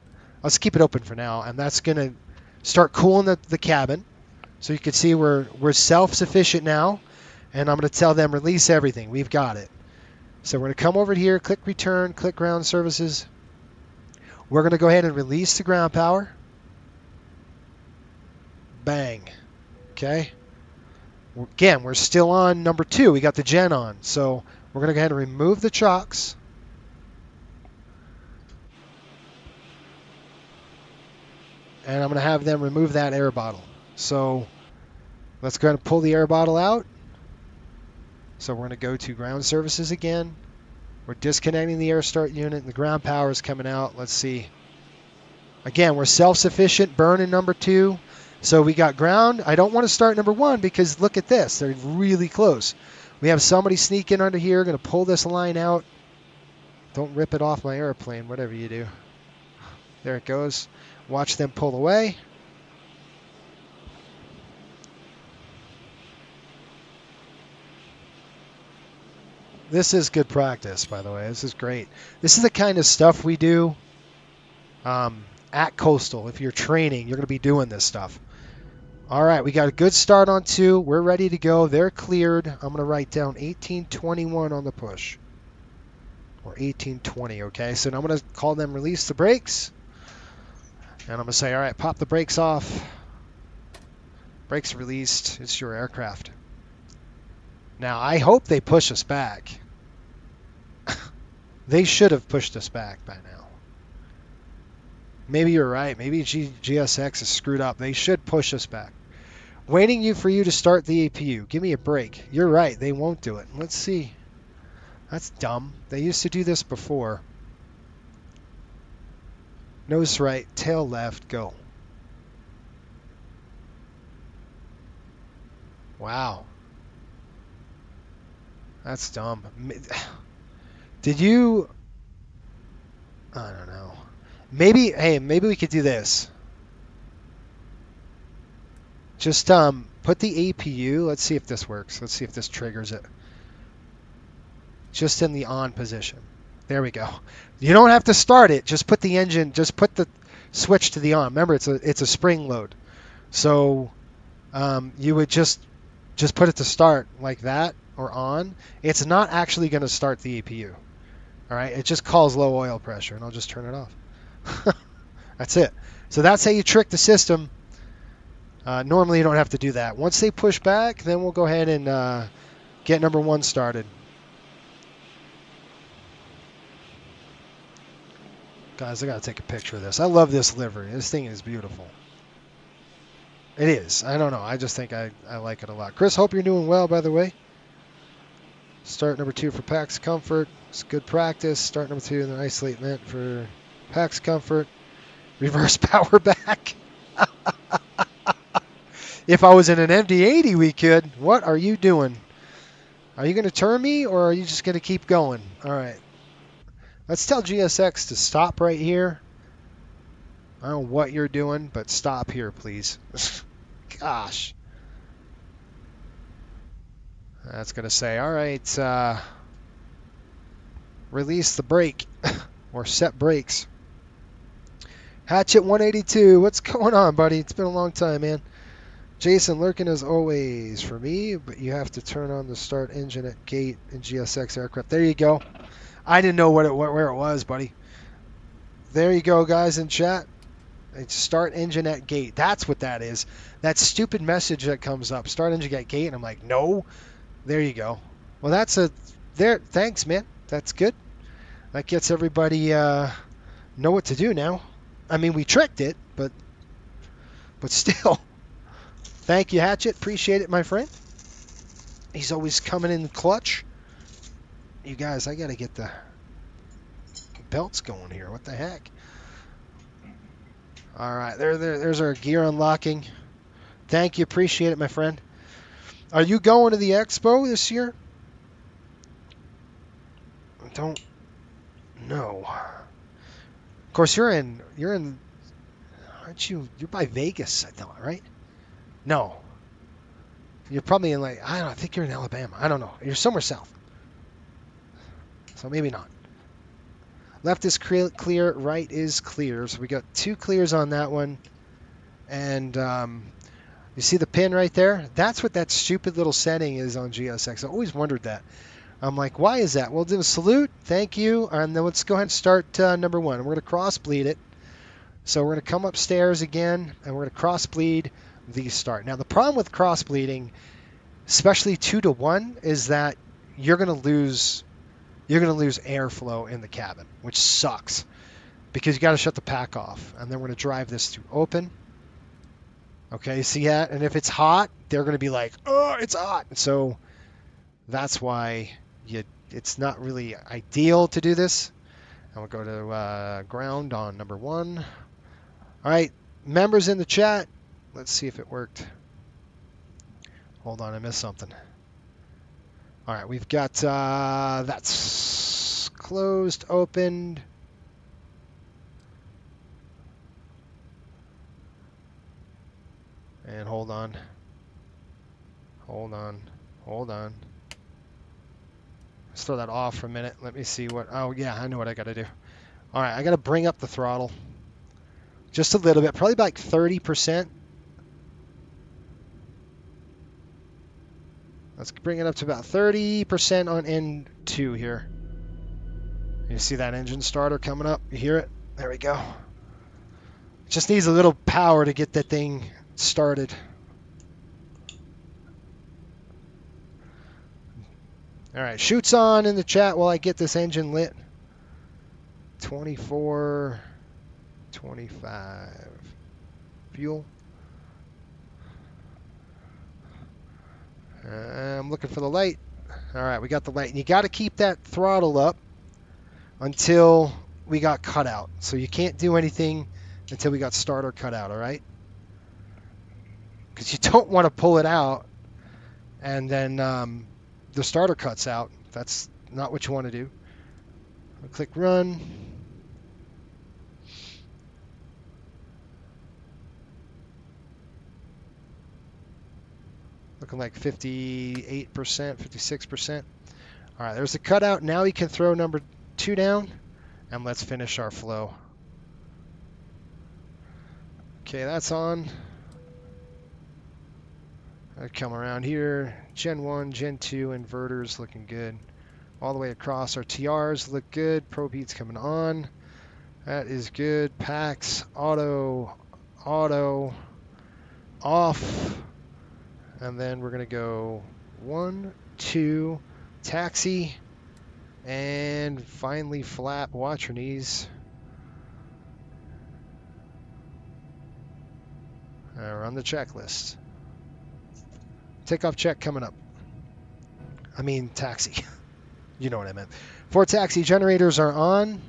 let's keep it open for now, and that's going to start cooling the cabin. So you can see we're self-sufficient now. And I'm going to tell them, release everything. We've got it. So we're going to come over here, click return, click ground services. We're going to go ahead and release the ground power. Bang. Okay. Again, we're still on number 2. We got the gen on. So we're going to go ahead and remove the chocks. And I'm going to have them remove that air bottle. So let's go ahead and pull the air bottle out. So we're going to go to ground services again. We're disconnecting the air start unit, and the ground power is coming out. Let's see. Again, we're self-sufficient, burn in number 2. So we got ground. I don't want to start number 1 because look at this. They're really close. We have somebody sneaking under here, going to pull this line out. Don't rip it off my airplane, whatever you do. There it goes. Watch them pull away. This is good practice, by the way. This is great. This is the kind of stuff we do at Coastal. If you're training, you're going to be doing this stuff. All right, we got a good start on 2. We're ready to go. They're cleared. I'm going to write down 1821 on the push. Or 1820, okay? So now I'm going to call them release the brakes. And I'm going to say, all right, pop the brakes off. Brakes released. It's your aircraft. Now, I hope they push us back. They should have pushed us back by now. Maybe you're right. Maybe GSX is screwed up. They should push us back. Waiting for you to start the APU. Give me a break. You're right. They won't do it. Let's see. That's dumb. They used to do this before. Nose right, tail left, go. Wow. That's dumb. Did you... I don't know. Maybe, hey, maybe we could do this. Just put the APU. Let's see if this works. Let's see if this triggers it. Just in the on position. There we go. You don't have to start it. Just put the engine, just put the switch to the on. Remember, it's a spring load. So you would just put it to start like that or on. It's not actually going to start the APU. All right, it just calls low oil pressure, and I'll just turn it off. That's it. So that's how you trick the system. Normally, you don't have to do that. Once they push back, then we'll go ahead and get number 1 started. Guys, I got to take a picture of this. I love this livery. This thing is beautiful. It is. I don't know. I just think I like it a lot. Chris, hope you're doing well, by the way. Start number 2 for PAX comfort. It's good practice. Start number 2 in the isolate vent for PAX comfort. Reverse power back. If I was in an MD-80, we could. What are you doing? Are you going to turn me, or are you just going to keep going? All right. Let's tell GSX to stop right here. I don't know what you're doing, but stop here, please. Gosh. That's going to say, all right, release the brake or set brakes. Hatchet 182, what's going on, buddy? It's been a long time, man. Jason, lurking as always for me, but you have to turn on the start engine at gate in GSX aircraft. There you go. I didn't know where it was, buddy. There you go, guys in chat. It's start engine at gate. That's what that is. That stupid message that comes up. Start engine at gate, and I'm like, no. There you go. Well, that's there. Thanks, man. That's good. That gets everybody know what to do now. I mean, we tricked it, but still. Thank you, Hatchet. Appreciate it, my friend. He's always coming in clutch. You guys, I got to get the belts going here. What the heck? All right, there's our gear unlocking. Thank you. Appreciate it, my friend. Are you going to the expo this year? I don't know. Of course, you're in, aren't you? You're by Vegas, I thought, right? No. You're probably in, like, I don't know, I think you're in Alabama. I don't know. You're somewhere south. So maybe not. Left is clear, right is clear. So we got 2 clears on that one. And you see the pin right there? That's what that stupid little setting is on GSX. I always wondered that. I'm like, why is that? Well, do a salute. Thank you. And then let's go ahead and start number 1. We're going to cross bleed it. So we're going to come upstairs again, and we're going to cross bleed the start. Now, the problem with cross bleeding, especially 2 to 1, is that you're going to lose airflow in the cabin, which sucks because you got to shut the pack off. And then we're going to drive this to open. Okay, see that? And if it's hot, they're going to be like, oh, it's hot. So that's why it's not really ideal to do this. And we'll go to ground on number 1. All right, members in the chat, let's see if it worked. Hold on, I missed something. All right, we've got that's closed, opened. And hold on. Hold on. Hold on. Let's throw that off for a minute. Let me see what... Oh, yeah, I know what I got to do. All right, I got to bring up the throttle. Just a little bit. Probably about like 30%. Let's bring it up to about 30% on N2 here. You see that engine starter coming up? You hear it? There we go. Just needs a little power to get that thing started. All right, shoots on in the chat while I get this engine lit. 24, 25. Fuel. I'm looking for the light. All right, we got the light. And you got to keep that throttle up until we got cut out. So you can't do anything until we got starter cut out, all right? Because you don't want to pull it out and then the starter cuts out. That's not what you want to do. I'll click run. Looking like 58%, 56%. All right, there's the cutout. Now we can throw number 2 down, and let's finish our flow. Okay, that's on. I come around here. Gen 1, Gen 2 inverters looking good. All the way across. Our TRs look good. Probe heat's coming on. That is good. Packs, auto, off. And then we're going to go 1, 2, taxi, and finally flap. Watch your knees. We're on the checklist. Takeoff check coming up. I mean taxi. You know what I meant. 4 taxi generators are on.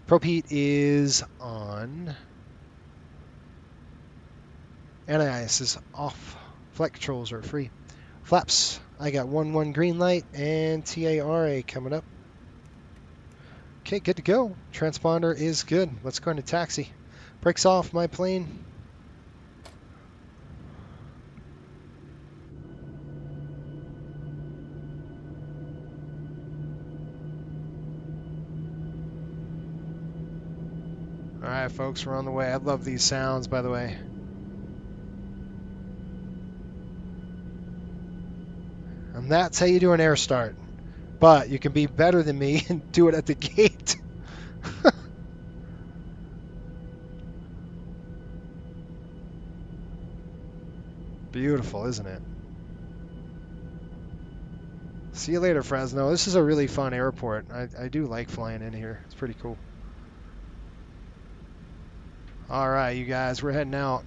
Probe heat is on. NIS is off. Flight controls are free. Flaps, I got 1-1 green light and TARA coming up. Okay, good to go. Transponder is good. Let's go into taxi. Brakes off my plane. All right, folks, we're on the way. I love these sounds, by the way. And that's how you do an air start. But you can be better than me and do it at the gate. Beautiful, isn't it? See you later, Fresno. This is a really fun airport. I do like flying in here. It's pretty cool. All right, you guys, we're heading out.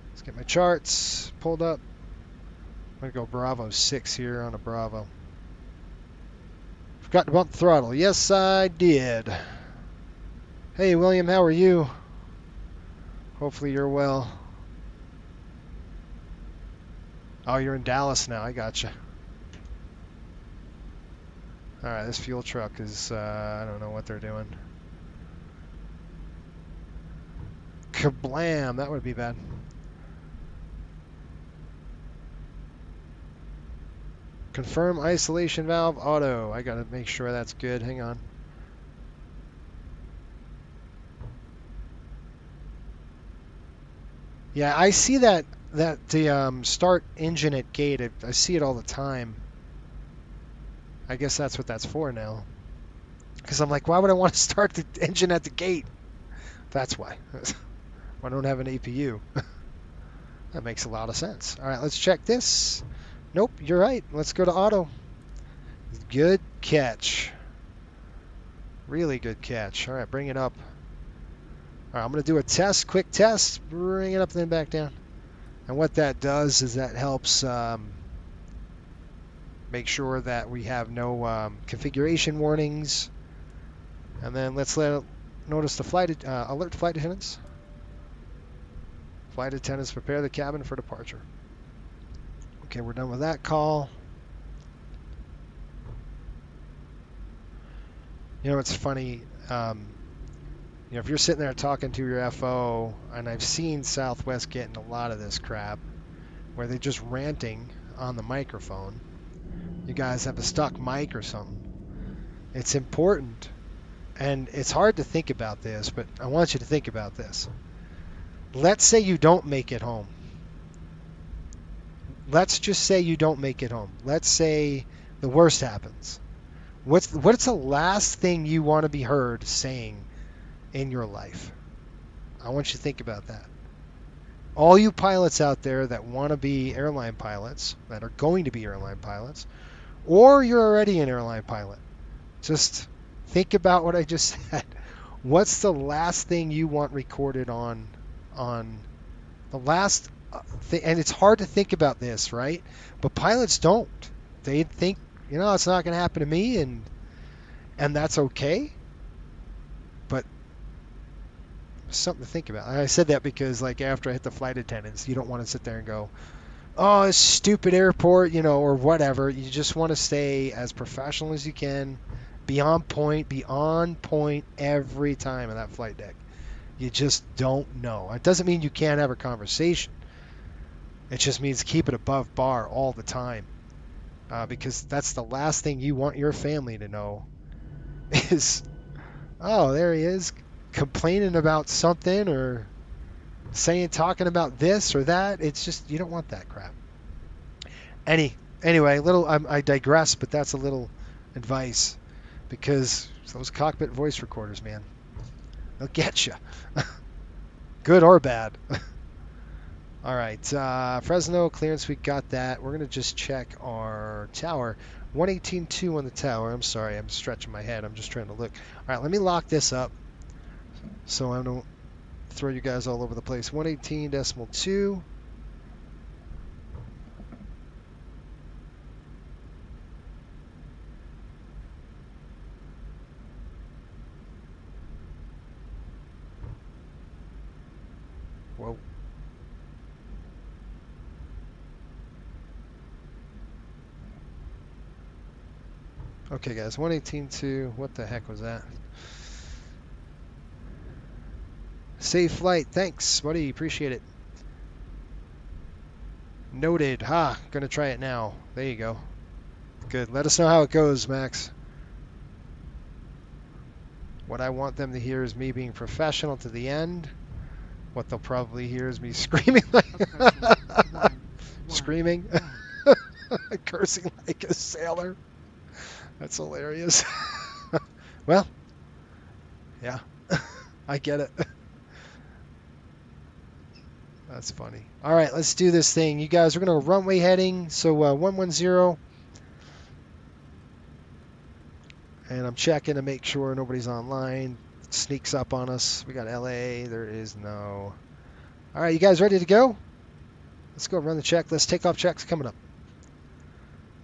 Let's get my charts pulled up. I'm going to go Bravo 6 here on a Bravo. Forgot to bump the throttle. Yes, I did. Hey, William, how are you? Hopefully you're well. Oh, you're in Dallas now. I gotcha. All right, this fuel truck is, I don't know what they're doing. Kablam! That would be bad. Confirm isolation valve auto. I gotta make sure that's good. Hang on. Yeah, I see that the start engine at gate. I see it all the time. I guess that's what that's for now. Because I'm like, why would I want to start the engine at the gate? That's why. I don't have an APU. That makes a lot of sense. All right, let's check this. Nope, you're right. Let's go to auto. Good catch. Really good catch. All right, bring it up. All right, I'm going to do a test, quick test. Bring it up, then back down. And what that does is that helps make sure that we have no configuration warnings. And then let's notice the flight alert flight attendants. Flight attendants, prepare the cabin for departure. Okay, we're done with that call. You know, it's funny. If you're sitting there talking to your FO, and I've seen Southwest get in a lot of this crap, where they're just ranting on the microphone. You guys have a stuck mic or something. It's important, and it's hard to think about this, but I want you to think about this. Let's say you don't make it home. Let's just say you don't make it home. Let's say the worst happens. What's the last thing you want to be heard saying in your life? I want you to think about that. All you pilots out there that want to be airline pilots, that are going to be airline pilots, or you're already an airline pilot, just think about what I just said. What's the last thing you want recorded on the last thing? And it's hard to think about this, right? But pilots don't. They think, it's not going to happen to me, and that's okay. But something to think about. And I said that because, like, after I hit the flight attendants, you don't want to sit there and go, oh, this stupid airport, or whatever. You just want to stay as professional as you can, be on point every time on that flight deck. You just don't know. It doesn't mean you can't have a conversation. It just means keep it above bar all the time, because that's the last thing you want your family to know is, oh, there he is complaining about something or talking about this or that. It's just, you don't want that crap. Anyway, I digress, but that's a little advice, because those cockpit voice recorders, man, they'll get you, good or bad. All right, Fresno clearance, we got that. We're gonna just check our tower. 118.2 on the tower. I'm sorry, I'm stretching my head. I'm just trying to look. All right, let me lock this up so I don't throw you guys all over the place. 118.2. Whoa. Okay, guys, 118.2. What the heck was that? Safe flight. Thanks, buddy. Appreciate it. Noted. Gonna try it now. There you go. Good. Let us know how it goes, Max. What I want them to hear is me being professional to the end. What they'll probably hear is me screaming screaming, cursing like a sailor. That's hilarious. Well, yeah, I get it. That's funny. All right, let's do this thing. You guys, we're going to runway heading. So 110. And I'm checking to make sure nobody's online. It sneaks up on us. We got LA. There is no. All right, you guys ready to go? Let's go run the checklist. Takeoff checks coming up.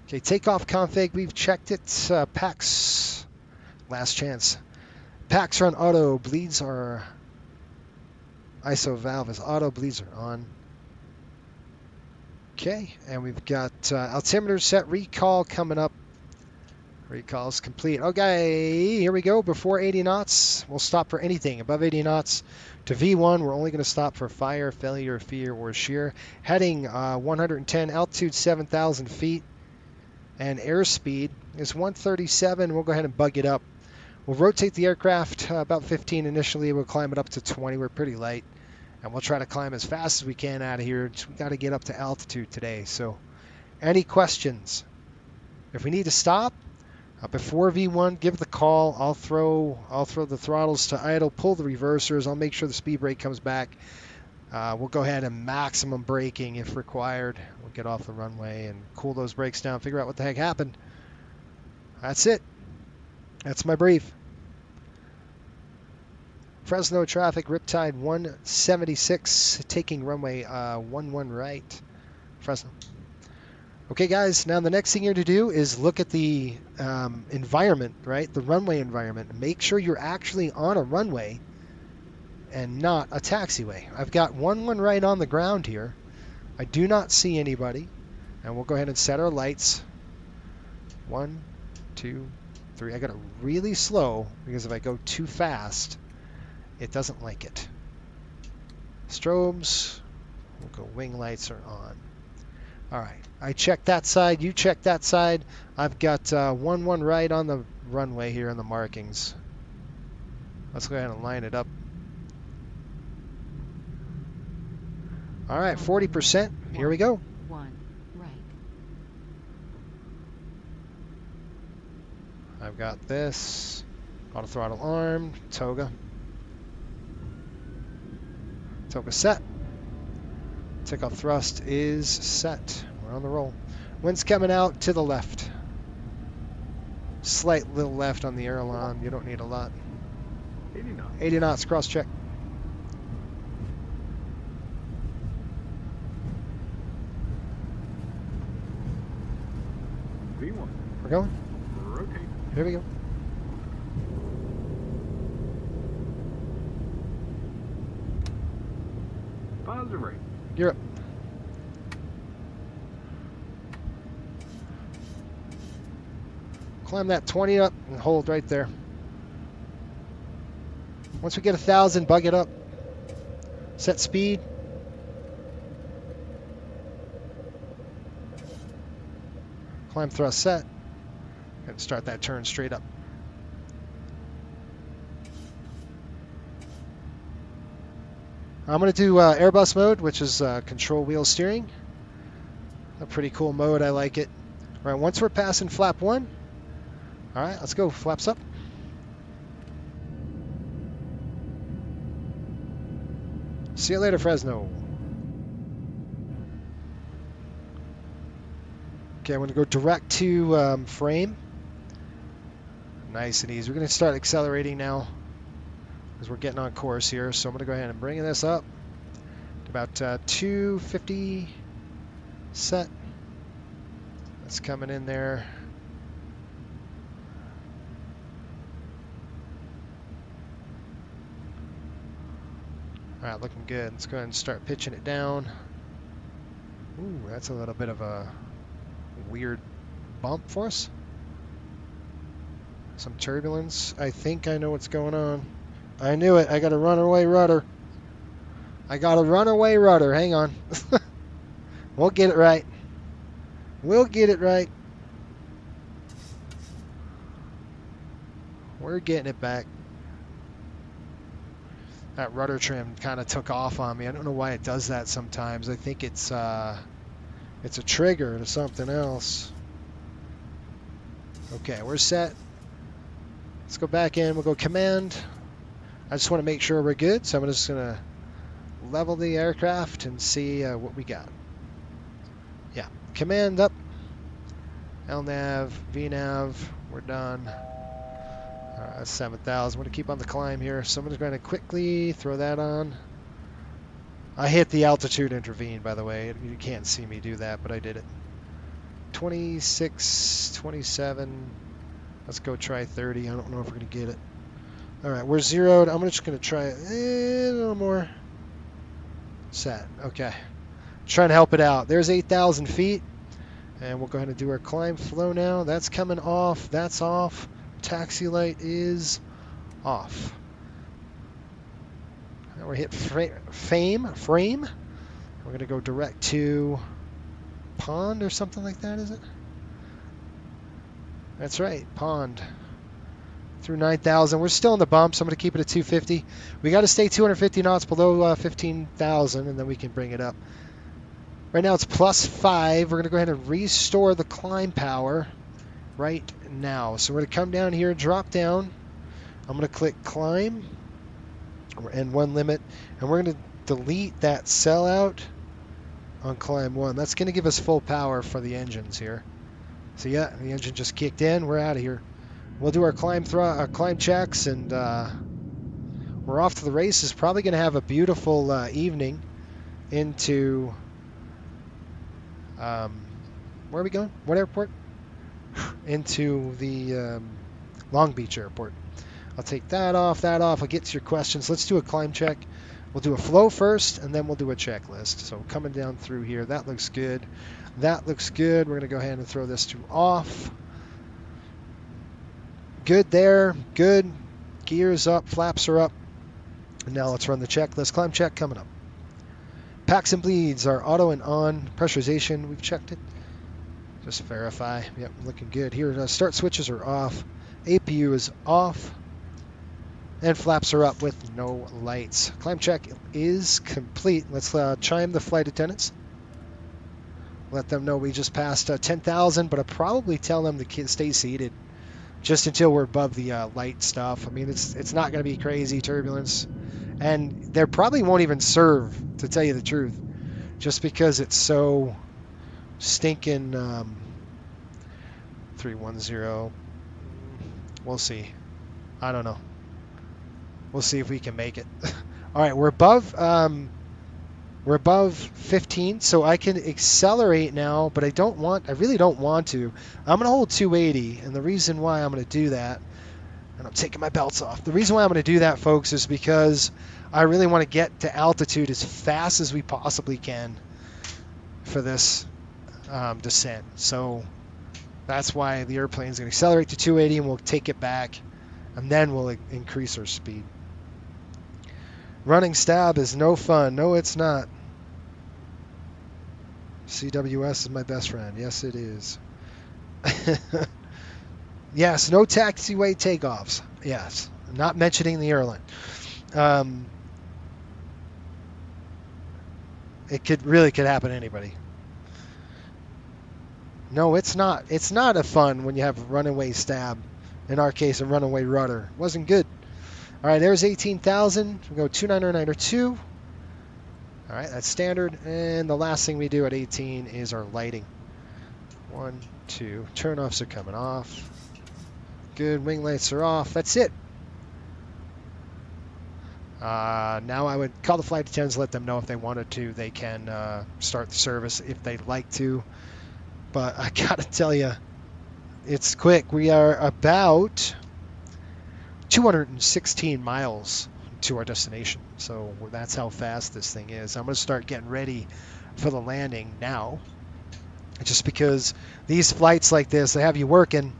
Okay, takeoff config. We've checked it. Packs. Last chance. Packs are on auto. Bleeds are ISO valve is auto. Bleeds are on. Okay, and we've got altimeter set. Recall coming up. Recall's complete. Okay, here we go. Before 80 knots, we'll stop for anything. Above 80 knots to V1, we're only going to stop for fire, failure, fear, or shear. Heading 110, altitude 7,000 feet, and airspeed is 137. We'll go ahead and bug it up. We'll rotate the aircraft about 15 initially. We'll climb it up to 20. We're pretty light, and we'll try to climb as fast as we can out of here. We got to get up to altitude today. So, any questions? If we need to stop before V1, give the call. I'll throw the throttles to idle, pull the reversers. I'll make sure the speed brake comes back. We'll go ahead and maximum braking if required. We'll get off the runway and cool those brakes down, figure out what the heck happened. That's it. That's my brief. Fresno traffic, Riptide 176, taking runway 11 right. Fresno. Okay, guys, now the next thing you're to do is look at the environment, right? The runway environment. Make sure you're actually on a runway and not a taxiway. I've got 11 right on the ground here. I do not see anybody. And we'll go ahead and set our lights. 1, 2, 3. I got it really slow because if I go too fast, it doesn't like it. Strobes. We'll go wing lights are on. All right. I checked that side. You check that side. I've got 1-1 right on the runway here on the markings. Let's go ahead and line it up. All right, 40%. Here we go. 1 right. I've got this. Auto throttle armed. Toga. Toga set. Takeoff thrust is set. We're on the roll. Wind's coming out to the left. Slight little left on the aileron. You don't need a lot. 80 knots. 80 knots, cross check. V1. We're going. Rotate. Here we go. Positive rate. You're up. Climb that 20 up and hold right there. Once we get 1,000, bug it up. Set speed. Climb thrust set. And start that turn straight up. I'm going to do Airbus mode, which is control wheel steering. A pretty cool mode. I like it. All right, once we're passing flap 1. All right, let's go. Flaps up. See you later, Fresno. Okay, I'm going to go direct to frame. Nice and easy. We're going to start accelerating now because we're getting on course here. So I'm going to go ahead and bring this up to about 250 set. That's coming in there. All right, looking good. Let's go ahead and start pitching it down. Ooh, that's a little bit of a weird bump for us. Some turbulence. I think I know what's going on. I knew it. I got a runaway rudder. I got a runaway rudder. Hang on. We'll get it right. We'll get it right. We're getting it back. That rudder trim kind of took off on me. I don't know why it does that sometimes. I think it's a trigger to something else. Okay, we're set. Let's go back in. We'll go command. I just want to make sure we're good, so I'm just going to level the aircraft and see what we got. Yeah, command up. LNAV, VNAV, we're done. That's 7,000. I'm going to keep on the climb here. So I'm just going to quickly throw that on. I hit the altitude intervene, by the way. You can't see me do that, but I did it. 26, 27. Let's go try 30. I don't know if we're going to get it. All right, we're zeroed. I'm just going to try a little more. Set. Okay. Trying to help it out. There's 8,000 feet. And we'll go ahead and do our climb flow now. That's coming off. That's off. Taxi light is off. Now we hit frame. We're going to go direct to pond or something like that, is it? That's right, pond. Through 9,000. We're still in the bumps. I'm going to keep it at 250. We got to stay 250 knots below 15,000, and then we can bring it up. Right now it's +5. We're going to go ahead and restore the climb power right now. So we're going to come down here, drop down. I'm going to click climb and 1 limit, and we're going to delete that sellout on climb 1. That's going to give us full power for the engines here. So yeah, the engine just kicked in. We're out of here. We'll do our climb checks, and we're off to the races. Probably going to have a beautiful evening into where are we going? What airport? Into the Long Beach airport. I'll take that off. I'll get to your questions. Let's do a climb check. We'll do a flow first, and then we'll do a checklist. So coming down through here, that looks good. That looks good. We're going to go ahead and throw this to off. good there. Good. Gears up, flaps are up. And now let's run the checklist. Climb check coming up. Packs and bleeds are auto and on. Pressurization, we've checked it. Just verify. Yep, looking good. Here, start switches are off. APU is off. And flaps are up with no lights. Climb check is complete. Let's chime the flight attendants. Let them know we just passed 10,000, but I'll probably tell them to stay seated just until we're above the light stuff. I mean, it's not going to be crazy turbulence. And they probably won't even serve, to tell you the truth, just because it's so stinking 310. We'll see. I don't know. We'll see if we can make it. All right, we're above 15, so I can accelerate now, but I really don't want to. I'm going to hold 280, and the reason why I'm going to do that, and I'm taking my belts off. The reason why I'm going to do that, folks, is because I really want to get to altitude as fast as we possibly can for this descent. So that's why the airplane is going to accelerate to 280, and we'll take it back, and then we'll increase our speed. Running stab is no fun. No, it's not. CWS is my best friend. Yes, it is. Yes, no taxiway takeoffs. Yes, not mentioning the airline. It could happen to anybody. No, it's not. It's not a fun when you have runaway stab. In our case, a runaway rudder. Wasn't good. All right, there's 18,000. We go 29902. All right, that's standard. And the last thing we do at 18 is our lighting. 1, 2. Turnoffs are coming off. Good. Wing lights are off. That's it. Now I would call the flight attendants, let them know if they wanted to. They can start the service if they'd like to. But I got to tell you, it's quick. We are about 216 miles to our destination. So that's how fast this thing is. I'm going to start getting ready for the landing now. Just because these flights like this, they have you working.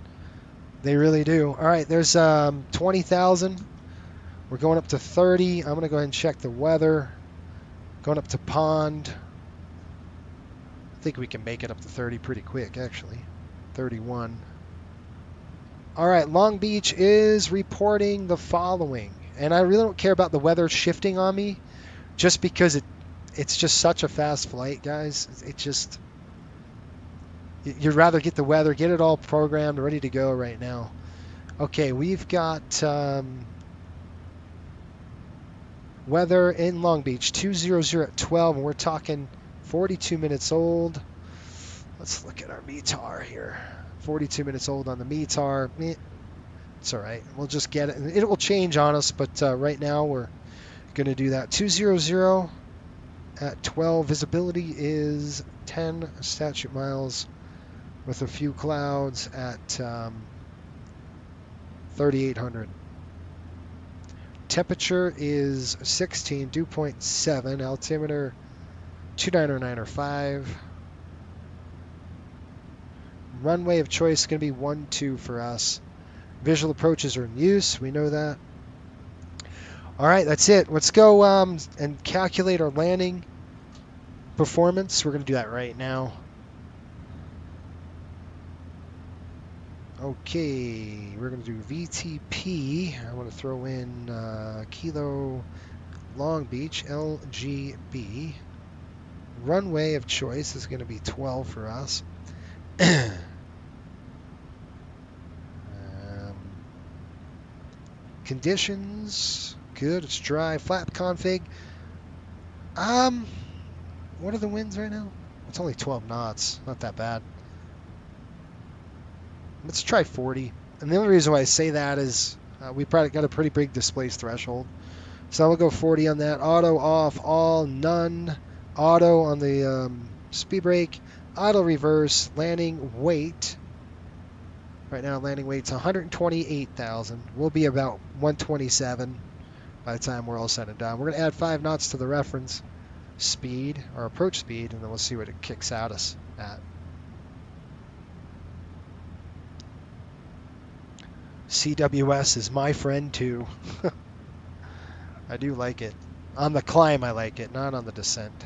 They really do. All right, there's 20,000. We're going up to 30. I'm going to go ahead and check the weather. Going up to pond. I think we can make it up to 30 pretty quick, actually. 31. All right, Long Beach is reporting the following. And I really don't care about the weather shifting on me, just because it's just such a fast flight, guys. It just, you'd rather get the weather, get it all programmed, ready to go right now. Okay, we've got weather in Long Beach, 200 at 12, and we're talking 42 minutes old. Let's look at our METAR here. 42 minutes old on the METAR. It's all right. We'll just get it. It will change on us, but right now we're going to do that. 200 at 12. Visibility is 10 statute miles with a few clouds at 3,800. Temperature is 16, dew point 7. Altimeter 29905. Runway of choice is going to be 12 for us. Visual approaches are in use. We know that. All right, that's it. Let's go and calculate our landing performance. We're going to do that right now. Okay, we're going to do VTP. I want to throw in Kilo Long Beach, LGB. Runway of choice is going to be 12 for us. Conditions, good, it's dry. Flap config. What are the winds right now? It's only 12 knots, not that bad. Let's try 40. And the only reason why I say that is we probably got a pretty big displaced threshold. So we'll go 40 on that. Auto off, all, none. Auto on the speed brake. Auto reverse, landing weight. Right now, landing weight's 128,000. We'll be about 127 by the time we're all said and done. We're going to add 5 knots to the reference speed, or approach speed, and then we'll see what it kicks out us at. CWS is my friend too. I do like it. On the climb I like it, not on the descent.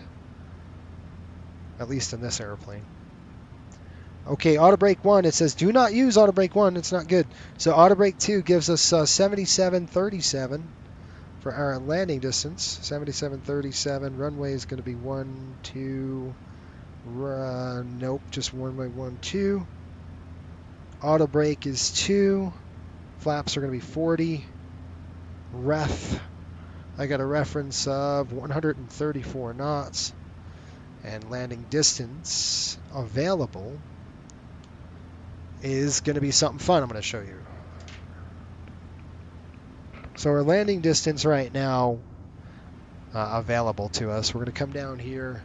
At least in this airplane. Okay, auto brake 1, it says do not use auto brake 1, it's not good. So auto brake 2 gives us 77.37 for our landing distance. 77.37, runway is going to be 1, 2, nope, just runway 1, 2. Auto brake is 2, flaps are going to be 40. Ref, I got a reference of 134 knots. And landing distance available is going to be something fun I'm going to show you. So our landing distance right now available to us, we're going to come down here.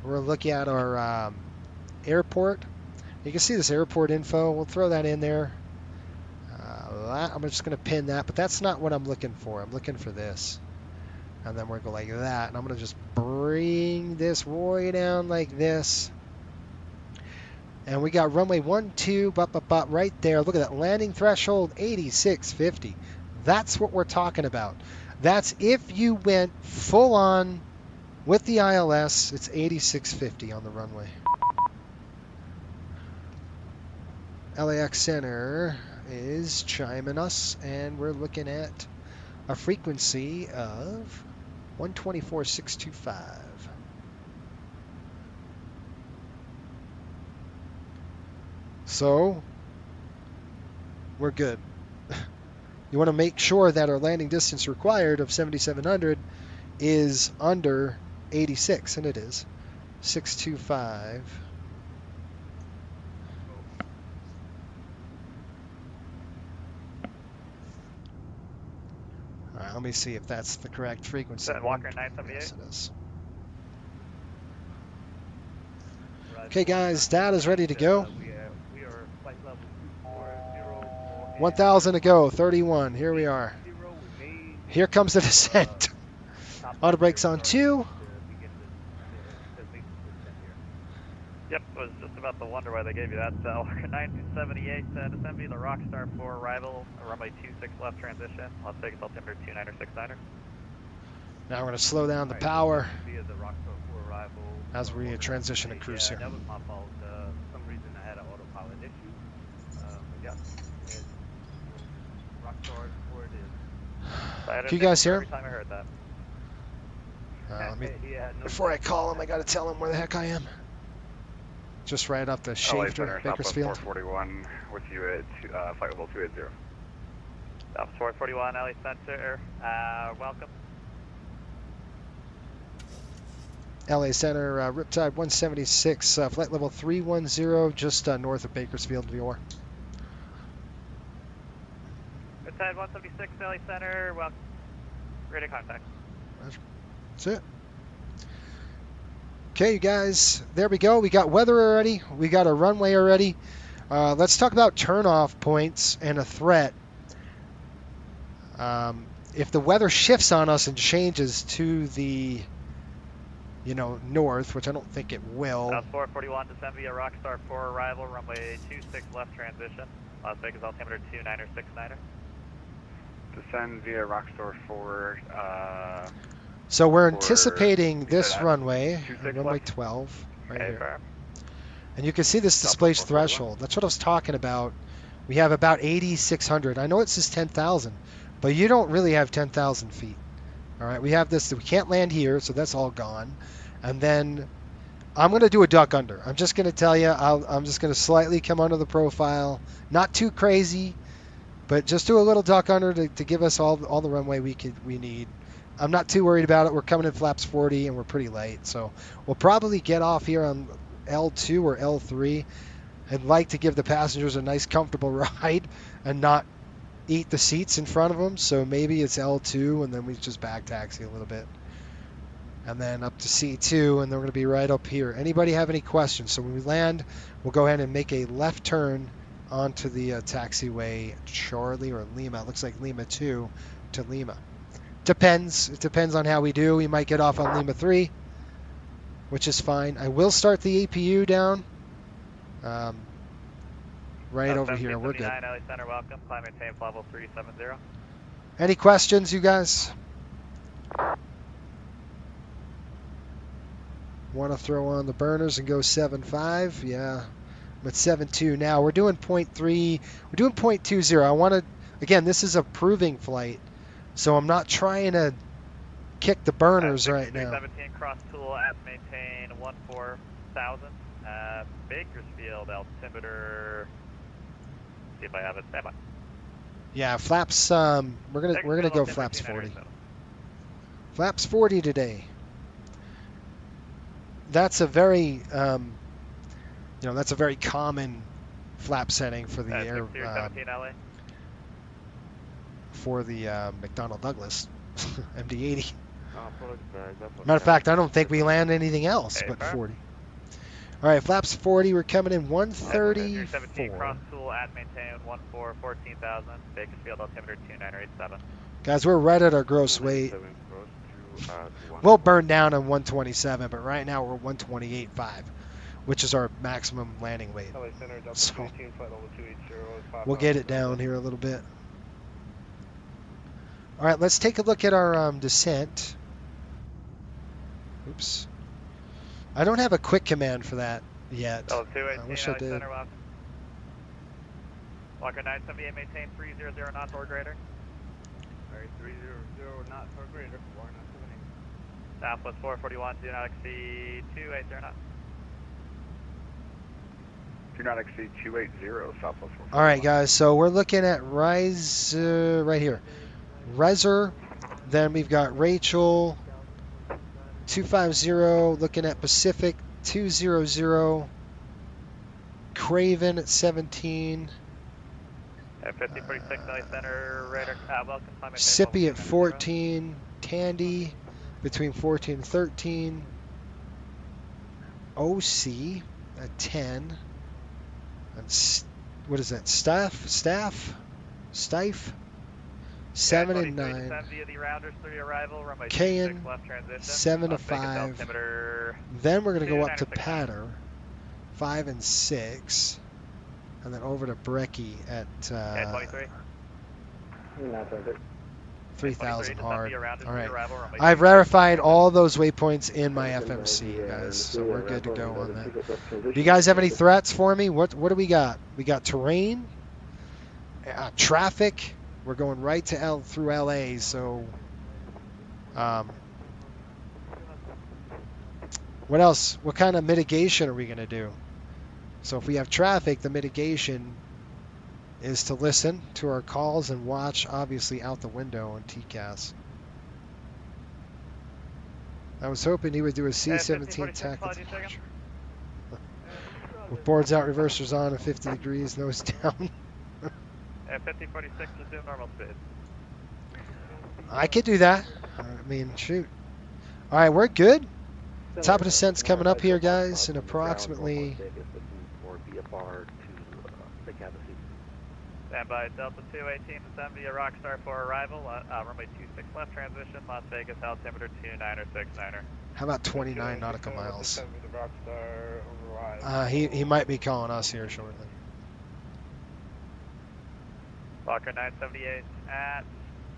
We're going to look at our airport. You can see this airport info. We'll throw that in there. I'm just going to pin that, but that's not what I'm looking for. I'm looking for this. And then we're going to go like that. And I'm going to just bring this way down like this. And we got runway 12, right there. Look at that landing threshold, 8650. That's what we're talking about. That's if you went full on with the ILS, it's 8650 on the runway. LAX Center is chiming us, and we're looking at a frequency of 124.625. So we're good. You want to make sure that our landing distance required of 7,700 is under 86, and it is 625. All right, let me see if that's the correct frequency. Walker 978. Yes, it is. Okay, guys, data's ready to go. We are flight level 240. 1,000 to go, 31. Here we are. Here comes the descent. Auto brakes on 2. Yep, I was just about to wonder why they gave you that. So, Walker 978, descend via the Rockstar 4 arrival, runway 26 left transition. Las Vegas altimeter 2969er. Now we're going to slow down the power Via the Rockstar 4 arrival. as we transition to cruise here. That was my fault. For some reason I had an autopilot issue. Yeah, Rockstar 4 it is. Can you guys hear Every him? time I heard that. Let me, Yeah, no before I call him, I got to tell him where the heck I am. Just right up the Schaefer, Bakersfield. 441 with you at flight level 280. South 441 LA Center, welcome. LA Center, Riptide 176, flight level 310, just north of Bakersfield, VR. Riptide 176 LA Center, welcome. Ready to contact. That's it. Okay, you guys, there we go. We got weather already. We got a runway already. Let's talk about turnoff points and a threat. If the weather shifts on us and changes to the, north, which I don't think it will. South 441, descend via Rockstar 4 arrival, runway 26 left transition. Las Vegas altimeter 2969er. Descend via Rockstar 4. So we're anticipating this that? runway, 26 runway left? 12, right Okay, here. firm. And you can see this displays threshold. That's what I was talking about. We have about 8,600. I know it says 10,000, but you don't really have 10,000 feet. All right, we have this. We can't land here, so that's all gone. And then I'm going to do a duck under. I'm just going to tell you, I'm just going to slightly come under the profile. Not too crazy, but just do a little duck under to give us all the runway we need. I'm not too worried about it. We're coming in flaps 40 and we're pretty light, so we'll probably get off here on L2 or L3. I'd like to give the passengers a nice comfortable ride and not eat the seats in front of them, so maybe it's L2 and then we just back taxi a little bit. And then up to C2, and then we're going to be right up here. Anybody have any questions? So when we land, we'll go ahead and make a left turn onto the taxiway Charlie or Lima. It looks like Lima 2 to Lima. Depends. It depends on how we do. We might get off on Lima 3, which is fine. I will start the APU down. right over here. We're good. 79 LA Center, welcome. Climb maintain level 370. Any questions, you guys? Want to throw on the burners and go 7.5? Yeah, I'm at 7.2 now. We're doing 0.3. We're doing 0.20. I want to, again, this is a proving flight, so I'm not trying to kick the burners right now. 17 cross tool at maintain 14,000. Bakersfield altimeter. See if I have it. Stand by. Yeah, flaps. We're gonna go flaps 40. Flaps 40 today. That's a very that's a very common flap setting for the air 17 LA. for the McDonnell Douglas MD-80. Matter of fact, I don't think we land anything else but 40. All right, flaps 40. We're coming in 17 134. cross tool at maintain 14,000. Bakersfield altimeter 2987. Guys, we're right at our gross weight. We'll burn down on 127, but right now we're 128.5, which is our maximum landing weight. So we'll get it down here a little bit. All right, let's take a look at our descent. Oops. I don't have a quick command for that yet. I wish I did. Walker 978, maintain 300 knots or greater. Alright, 300 knots or greater. Walker 978. Southwest 441, do not exceed 280 knots. Do not exceed 280 Southwest 441. All right, guys, so we're looking at Rise right here. Reser, then we've got Rachel, 250, looking at Pacific, 200, Craven at 17. At 5046 LA Center, radar, welcome. Climb maintain Sippy at 14,000. 14, Tandy between 14 and 13, OC at 10, and what is that, Stife, 7 and 9, Kayan, 7 to 5, then we're going to go up to Patter, 5 and 6, and then over to Brecky at 3,000 hard. All right. I've verified all those waypoints in my FMC, guys, so we're good to go on that. Do you guys have any threats for me? What do we got? We got terrain, traffic. We're going right to through LA, so what else? What kind of mitigation are we going to do? So if we have traffic, the mitigation is to listen to our calls and watch, obviously, out the window on TCAS. I was hoping he would do a C-17 tackle departure. With boards out, reversers on at 50 degrees, nose down. At 5046, resume normal speed. I could do that. I mean, shoot. All right, we're good. Top of descent's coming up here, guys, in approximately... Stand by Delta 218 to via Rockstar for arrival. Runway 26 left transition, Las Vegas altimeter 2969er. How about 29 nautical miles? He might be calling us here shortly. Walker 978 at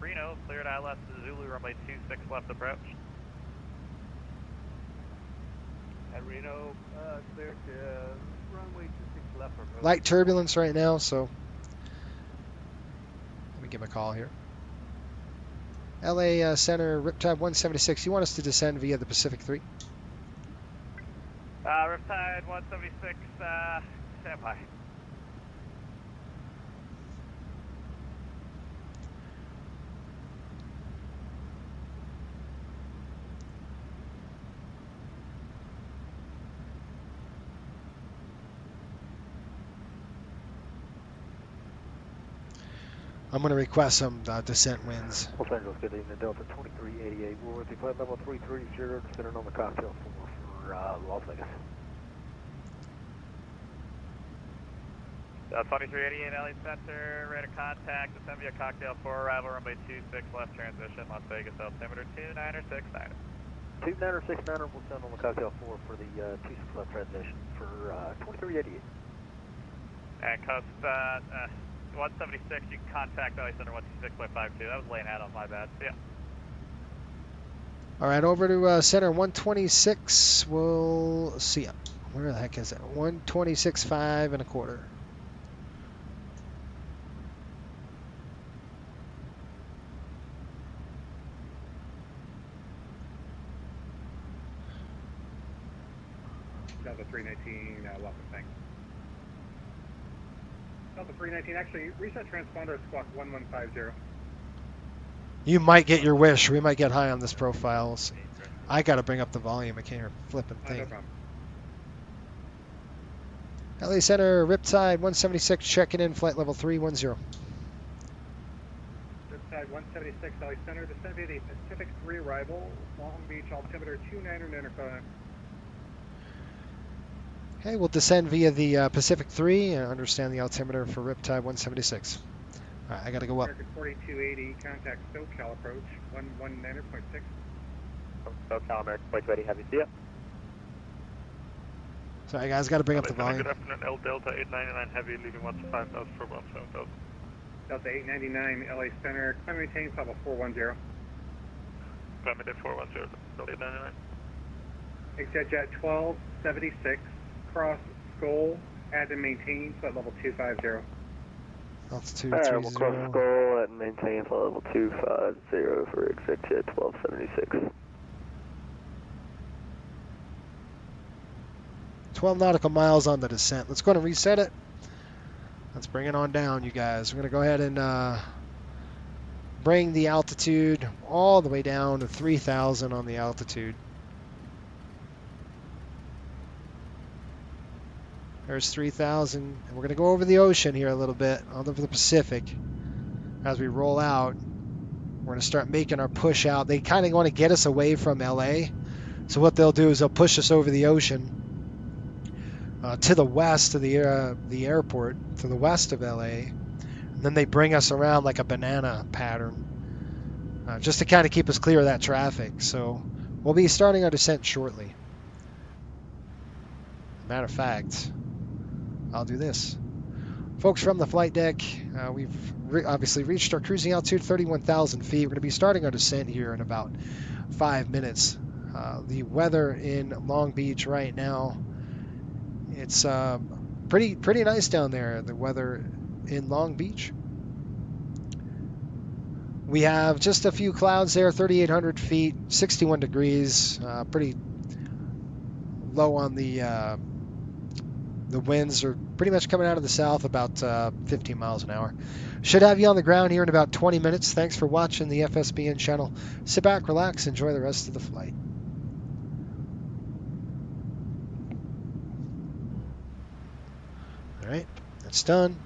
Reno, cleared ILS to Zulu, runway 26 left approach. At Reno, cleared to runway 26 left approach. Light turbulence right now, so let me give him a call here. LA Center, Riptide 176. You want us to descend via the Pacific 3? Riptide 176, stand by. I'm going to request some descent winds. Los Angeles, good evening, Delta 2388. We're with you, flight level 330, descending on the cocktail for Las Vegas. 2388 LA Center, radar contact, descend via cocktail for arrival, runway 26 left transition, Las Vegas altimeter 2969. 2969, we'll send on the cocktail for the 26 left transition for 2388. And coast 176, you can contact LA Center 126.52. That was laying out on my bad. See ya. All right, over to center 126. We'll see ya. Where the heck is it? 126.5 and a quarter. Delta 319, welcome, thanks. Delta 319, actually, reset transponder at squawk 1150. You might get your wish. We might get high on this profile. I got to bring up the volume. I can't hear a flipping No thing. problem. LA Center, Riptide 176, checking in, flight level 310. Riptide 176, LA Center, descend via the Pacific 3 arrival, Long Beach, altimeter 2995. Okay, we'll descend via the Pacific 3 and understand the altimeter for Riptide 176. All right, I got to go up. American 4280, contact SoCal approach, 119.6. SoCal, American 4280, have you see it? Sorry, guys, got to bring up the volume. Good afternoon, L Delta 899 Heavy, leaving 150 for 17000. Delta 899, LA Center, climb and maintain level 410. Climb maintain 410, Delta 899. Exit jet 1276, cross Skull, add and maintain flight level 250. Altitude Alright, we'll 30. cross Skull and maintain flight level 250 for exit jet 1276. 12 nautical miles on the descent. Let's go ahead and reset it. Let's bring it on down, you guys. We're going to go ahead and bring the altitude all the way down to 3,000 on the altitude. There's 3,000. And we're going to go over the ocean here a little bit, over the Pacific. As we roll out, we're going to start making our push out. They kind of want to get us away from LA. So what they'll do is they'll push us over the ocean to the west of the airport, to the west of LA. And then they bring us around like a banana pattern, just to kind of keep us clear of that traffic. So we'll be starting our descent shortly. Matter of fact, I'll do this. Folks from the flight deck, we've obviously reached our cruising altitude, 31,000 feet. We're going to be starting our descent here in about 5 minutes. The weather in Long Beach right now, it's pretty nice down there, the weather in Long Beach. We have just a few clouds there, 3,800 feet, 61 degrees, pretty low on the winds are pretty much coming out of the south, about 15 miles an hour. Should have you on the ground here in about 20 minutes. Thanks for watching the FSBN channel. Sit back, relax, enjoy the rest of the flight. All right, that's done.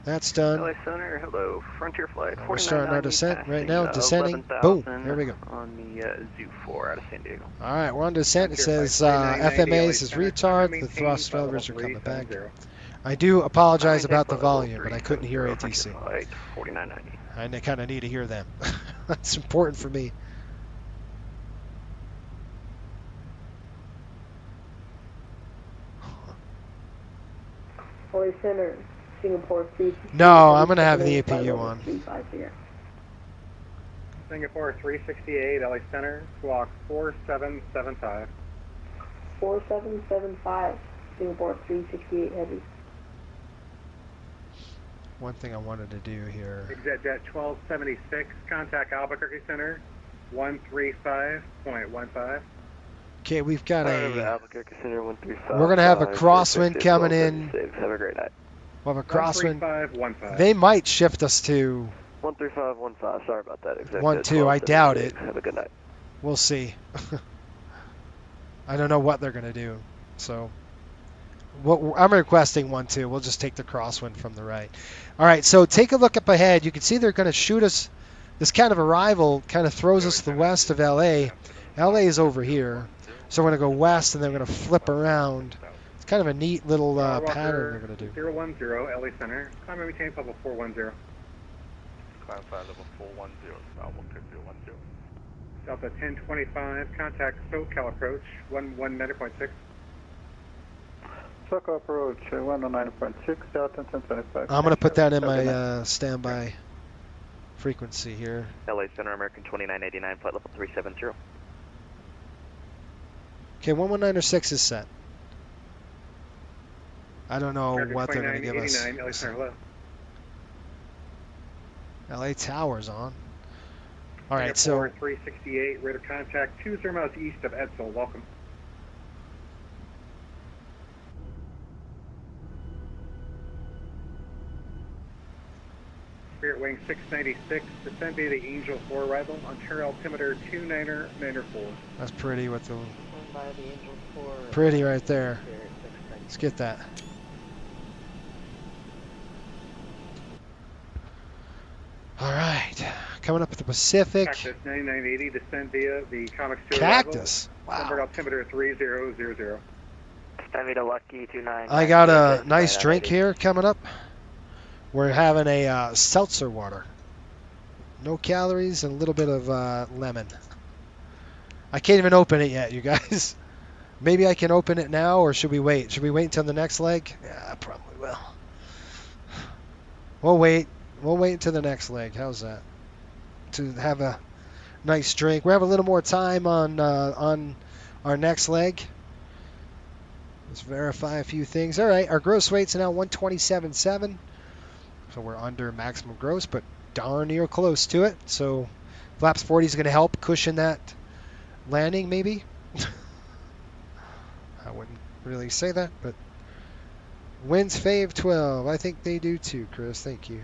That's done. LA Center, hello, Frontier Flight. We're starting our descent right now. Descending. Descending. Boom. There we go. On the Zoo 4 out of San Diego. All right, we're on descent. It says Frontier Flight FMA says 390, retard. The thrust relevers are coming back. I do apologize about the volume, but I couldn't hear ATC. Flight 4990. I kind of need to hear them. That's important for me. LA Center, Singapore 3. No, I'm going to have the APU on. 350. Singapore 368, LA Center, squawk 4775. 4775, Singapore 368 heavy. One thing I wanted to do here. Exit jet 1276, contact Albuquerque Center, 135.15. Okay, we've got Albuquerque Center 135. we're going to have a crosswind coming in. Have a great night. We'll have a crosswind. 135.15. They might shift us to 13515. Sorry about that. Exactly. 1-2. I doubt it. Have a good night. We'll see. I don't know what they're going to do. So I'm requesting 1-2. We'll just take the crosswind from the right. All right, so take a look up ahead. You can see they're going to shoot us. This kind of arrival kind of throws us to the west of LA. LA is over here. So we're going to go west, and then we're going to flip around. It's kind of a neat little pattern they're going to do. 010, LA Center, climb and maintain level 410. Climb flight level 410, Albuquerque 010. Delta 1025, contact SoCal approach, 119.6. Osaka approach 109.6, Delta 1025. I'm going to put that in my standby frequency here. LA Center, American 2989, flight level 370. Okay, 11906 is set. I don't know American what they're going to give us. 2989, LA Center left. LA Tower's on. All right, Singapore so 368, radar contact 20 miles east of Edsel. Welcome. Spirit Wing 696, descend via the Angel 4 arrival, Ontario altimeter 2994. that's pretty with the By the Angel 4. pretty right there. Spirit 696. Let's get that. All right, coming up at the Pacific. Cactus 9980, descend via the Comics 2 Cactus. arrival, Convert Wow. altimeter 3000. Descend via Lucky 29. I got a nice drink here coming up. We're having a seltzer water. No calories and a little bit of lemon. I can't even open it yet, you guys. Maybe I can open it now, or should we wait? Should we wait until the next leg? Yeah, I probably will. We'll wait. We'll wait until the next leg. How's that? To have a nice drink. We have a little more time on our next leg. Let's verify a few things. All right, our gross weight's now 127.7. So we're under maximum gross, but darn near close to it. So flaps 40 is going to help cushion that landing, maybe. I wouldn't really say that, but winds fave 12. I think they do too, Chris. Thank you.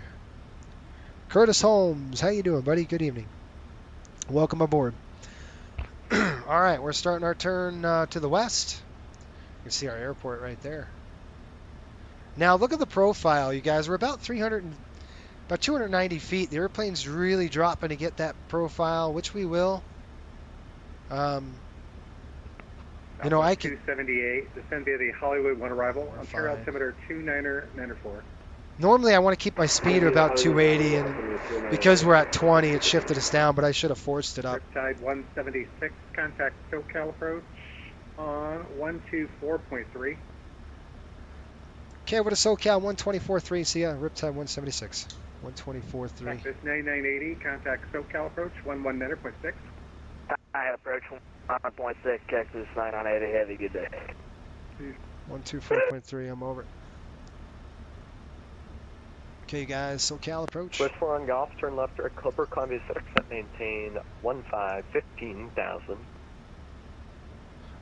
Curtis Holmes, how you doing, buddy? Good evening. Welcome aboard. All right, we're starting our turn to the west. You can see our airport right there. Now look at the profile, you guys. We're about 290 feet. The airplane's really dropping to get that profile, which we will. You know, I can. 278, descend via the Hollywood 1 arrival, Ontario 5. altimeter 2994. Normally I want to keep my speed at about 280, and because we're at 20, it shifted us down, but I should have forced it up. Riptide 176, contact SoCal approach on 124.3. Okay, with a SoCal 124.3, see ya, Riptide 176, 124.3. Cactus 9980, contact SoCal approach 119.6. I approach 1.6, Cactus 998, heavy, good day. 124.3, I'm over. Okay, guys, SoCal approach. West 4 on Golf, turn left at Clipper, Columbia Center, maintain 15,000.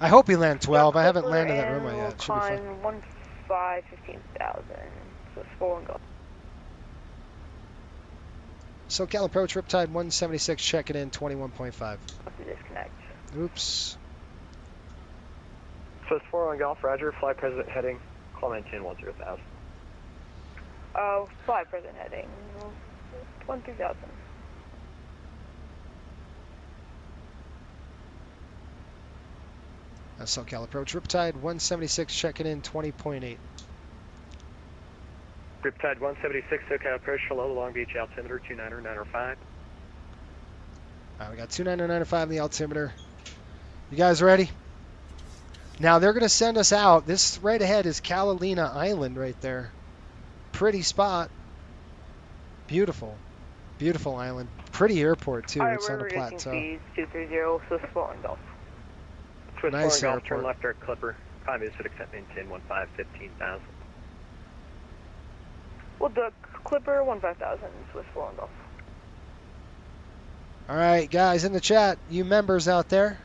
I hope he land 12. I haven't landed that runway yet. Should be fun. 15,000. So it's 4 and go. SoCal approach, Riptide 176, check it in, 21.5. Have to disconnect. Oops. West 4 on Golf, Roger, fly president heading, call maintain 10,000. Fly present heading. 13,000. That's SoCal approach, Riptide 176, check it in, 20.8. Riptide 176, SoCal approach, below Long Beach altimeter 29905. All right, we got 299.5 in the altimeter. You guys ready? Now they're going to send us out. This right ahead is Catalina Island right there. Pretty spot. Beautiful. Beautiful island. Pretty airport too. It's on a plateau. Speeds 230, Swiss 4 and Golf. Swiss Nice 4 on Golf, turn airport. left at Clipper, Columbia Center, maintain 15,000. Well, the Clipper 15,000, Swiss 4 and Golf. All right, guys in the chat, you members out there,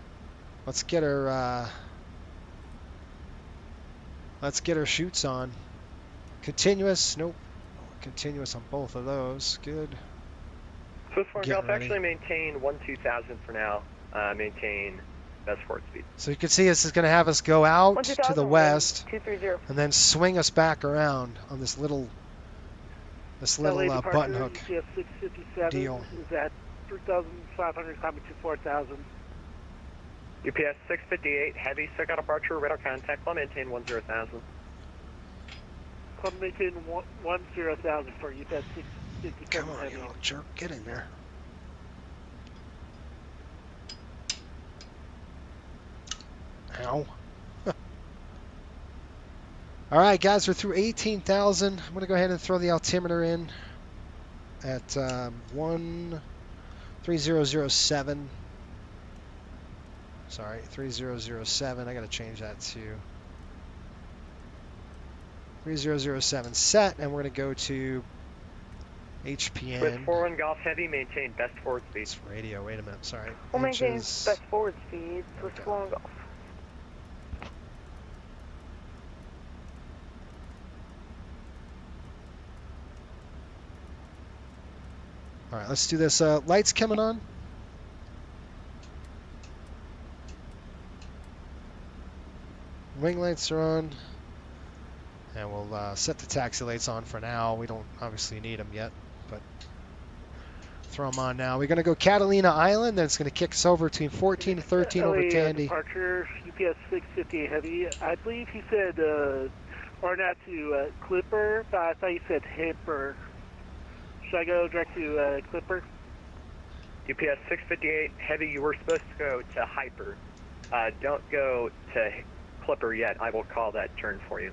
let's get our shoots on. Continuous, nope. Continuous on both of those. Good. Swiss 4 on Getting Golf, ready. actually maintain 12,000 for now. Maintain best forward speed. So you can see this is going to have us go out 12,000, to the west 230. and then swing us back around on this little button hook UPS 657 deal. is at 3,500, climbing to 4,000. UPS 658, heavy, SoCal departure, radar contact, call maintain 10,000. Club maintain 10,000 for UPS 657 Come on, heavy. you little jerk. Get in there. Ow. All All right, guys, we're through 18,000. I'm going to go ahead and throw the altimeter in at 3007. Sorry, 3007. I got to change that to 3007 set, and we're going to go to HPN. With 41 Golf Heavy, maintain best forward speed. It's radio. Wait a minute. Sorry. We'll maintain Inches. best forward speed with Okay. 41 Golf. All right, let's do this. Lights coming on. Wing lights are on. And we'll set the taxi lights on for now. We don't obviously need them yet, but throw them on now. We're going to go Catalina Island. Then it's going to kick us over between 14 and 13 over Tandy. Departure, UPS 650 Heavy. I believe he said, or not to Clipper, but I thought he said Hipper. Should I go direct to Clipper? UPS 658 Heavy, you were supposed to go to Hyper. Don't go to Clipper yet. I will call that turn for you.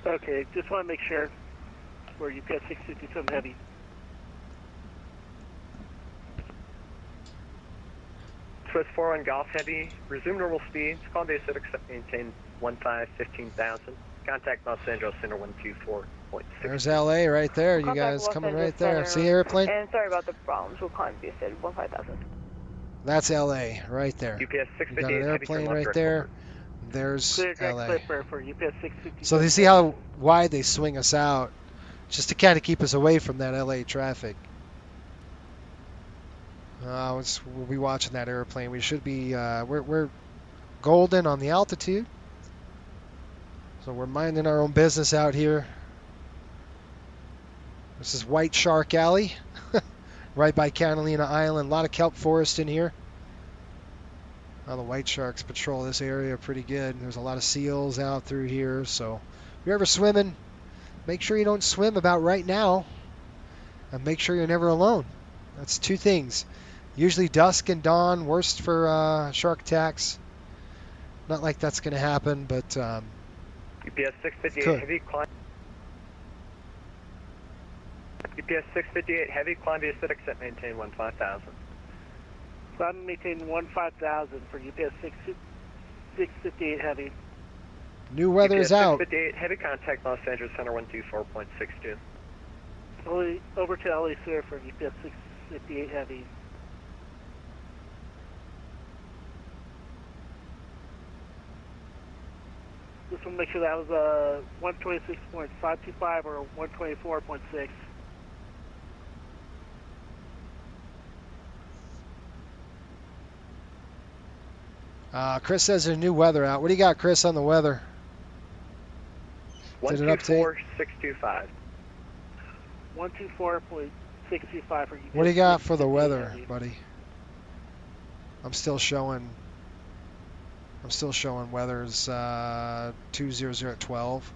Okay, just want to make sure. We're UPS 657 Heavy. Swiss 41 Golf Heavy, resume normal speeds. Columbia Civic maintain 15,000. Contact Los Angeles Center 124.6. There's LA right there. You Contact guys Los coming Angeles right there. Center. See the airplane? And sorry about the problems. We'll climb via said 15,000. That's LA right there. UPS You got 658 an Heavy, airplane turn left right direct there. over. There's Clear direct LA. Clipper for UPS 657. So you see how wide they swing us out, just to kind of keep us away from that LA traffic. We'll be watching that airplane. We should be. We're golden on the altitude, so we're minding our own business out here. This is White Shark Alley, right by Catalina Island. A lot of kelp forest in here. The white sharks patrol this area pretty good. There's a lot of seals out through here, so if you're ever swimming, make sure you don't swim about right now, and make sure you're never alone. That's two things. Usually dusk and dawn, worst for shark attacks. Not like that's going to happen, but UPS 658 could. Heavy, UPS 658 Heavy, Columbia Civic set maintain 15,000. So I'm maintaining 15,000 for UPS 658 Heavy. new weather UPS is out. 658 Heavy, contact Los Angeles Center 124.62. Over to LA Sir for UPS 658 Heavy. Just want to make sure that was 126.525 or 124.6. Chris says there's new weather out. What do you got, Chris, on the weather? Did it update? 124.625. 124.625 for UPS. What do you got for the 658 weather, Heavy. buddy? I'm still showing weather's 200 at 12.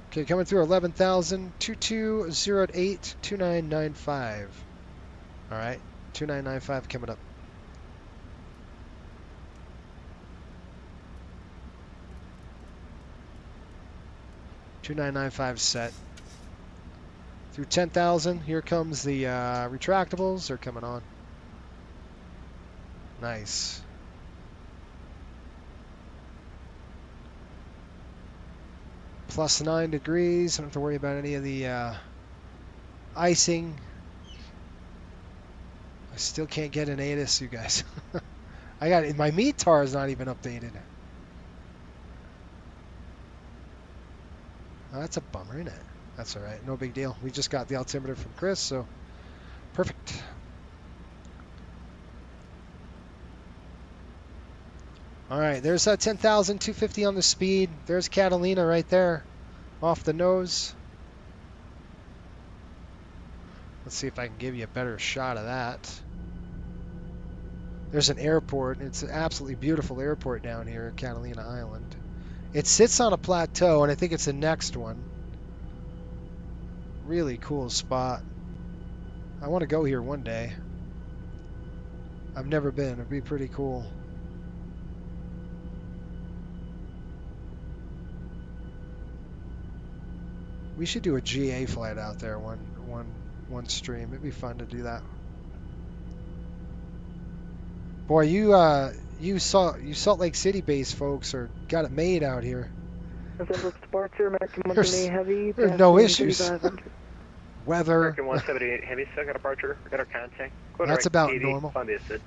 Okay, coming through 11,000, 220 at 8, 2995. All right, 2995 coming up. $2995 set. Through 10,000, here comes the retractables. They're coming on. Nice. Plus 9 degrees. Don't have to worry about any of the icing. I still can't get an ATIS, you guys. I got it. My METAR is not even updated. Oh, that's a bummer, isn't it? That's all right. No big deal. We just got the altimeter from Chris, so perfect. All right, there's 10,250 on the speed. There's Catalina right there, off the nose. Let's see if I can give you a better shot of that. There's an airport. It's an absolutely beautiful airport down here at Catalina Island. It sits on a plateau, and I think it's the next one. Really cool spot. I want to go here one day. I've never been. It'd be pretty cool. We should do a GA flight out there one stream. It'd be fun to do that. Boy, you Salt Lake City based folks got it made out here. November departure, American There's- 178 Heavy. there's no passing issues. 3500. Weather. American 178 Heavy, still got departure. We got our contact. That's about normal. Columbia Sid.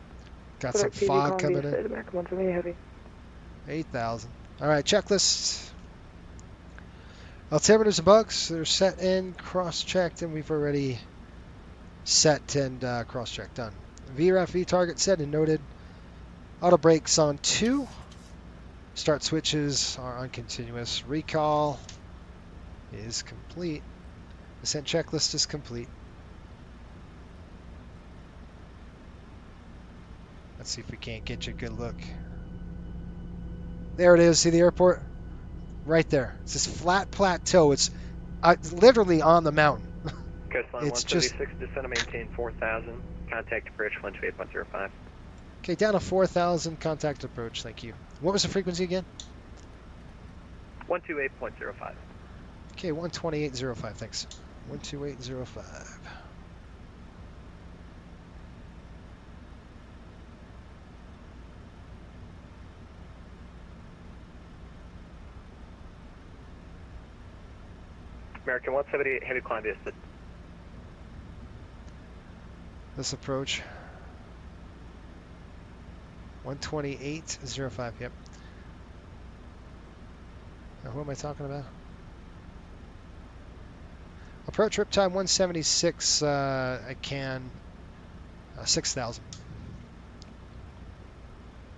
Got some fog coming in. American 178 Heavy. 8,000. All right, checklist. Altimeters and bugs, they're set and cross-checked, and we've already set and cross-checked. Done. VRF target set and noted. Auto brakes on 2. Start switches are on continuous. Recall is complete. Descent checklist is complete. Let's see if we can't get you a good look. There it is. See the airport? Right there. It's this flat plateau. It's literally on the mountain. Coastline It's just 176, descend and maintain 4,000. Contact approach 128.05. okay. Down to 4,000. Contact approach. Thank you. What was the frequency again? 128.05. Okay, 128.05. Thanks. 128.05. American 178 Heavy, Columbia Sid. This approach. 128.05. Yep. Now, who am I talking about? Approach Riptide 176. I can 6,000.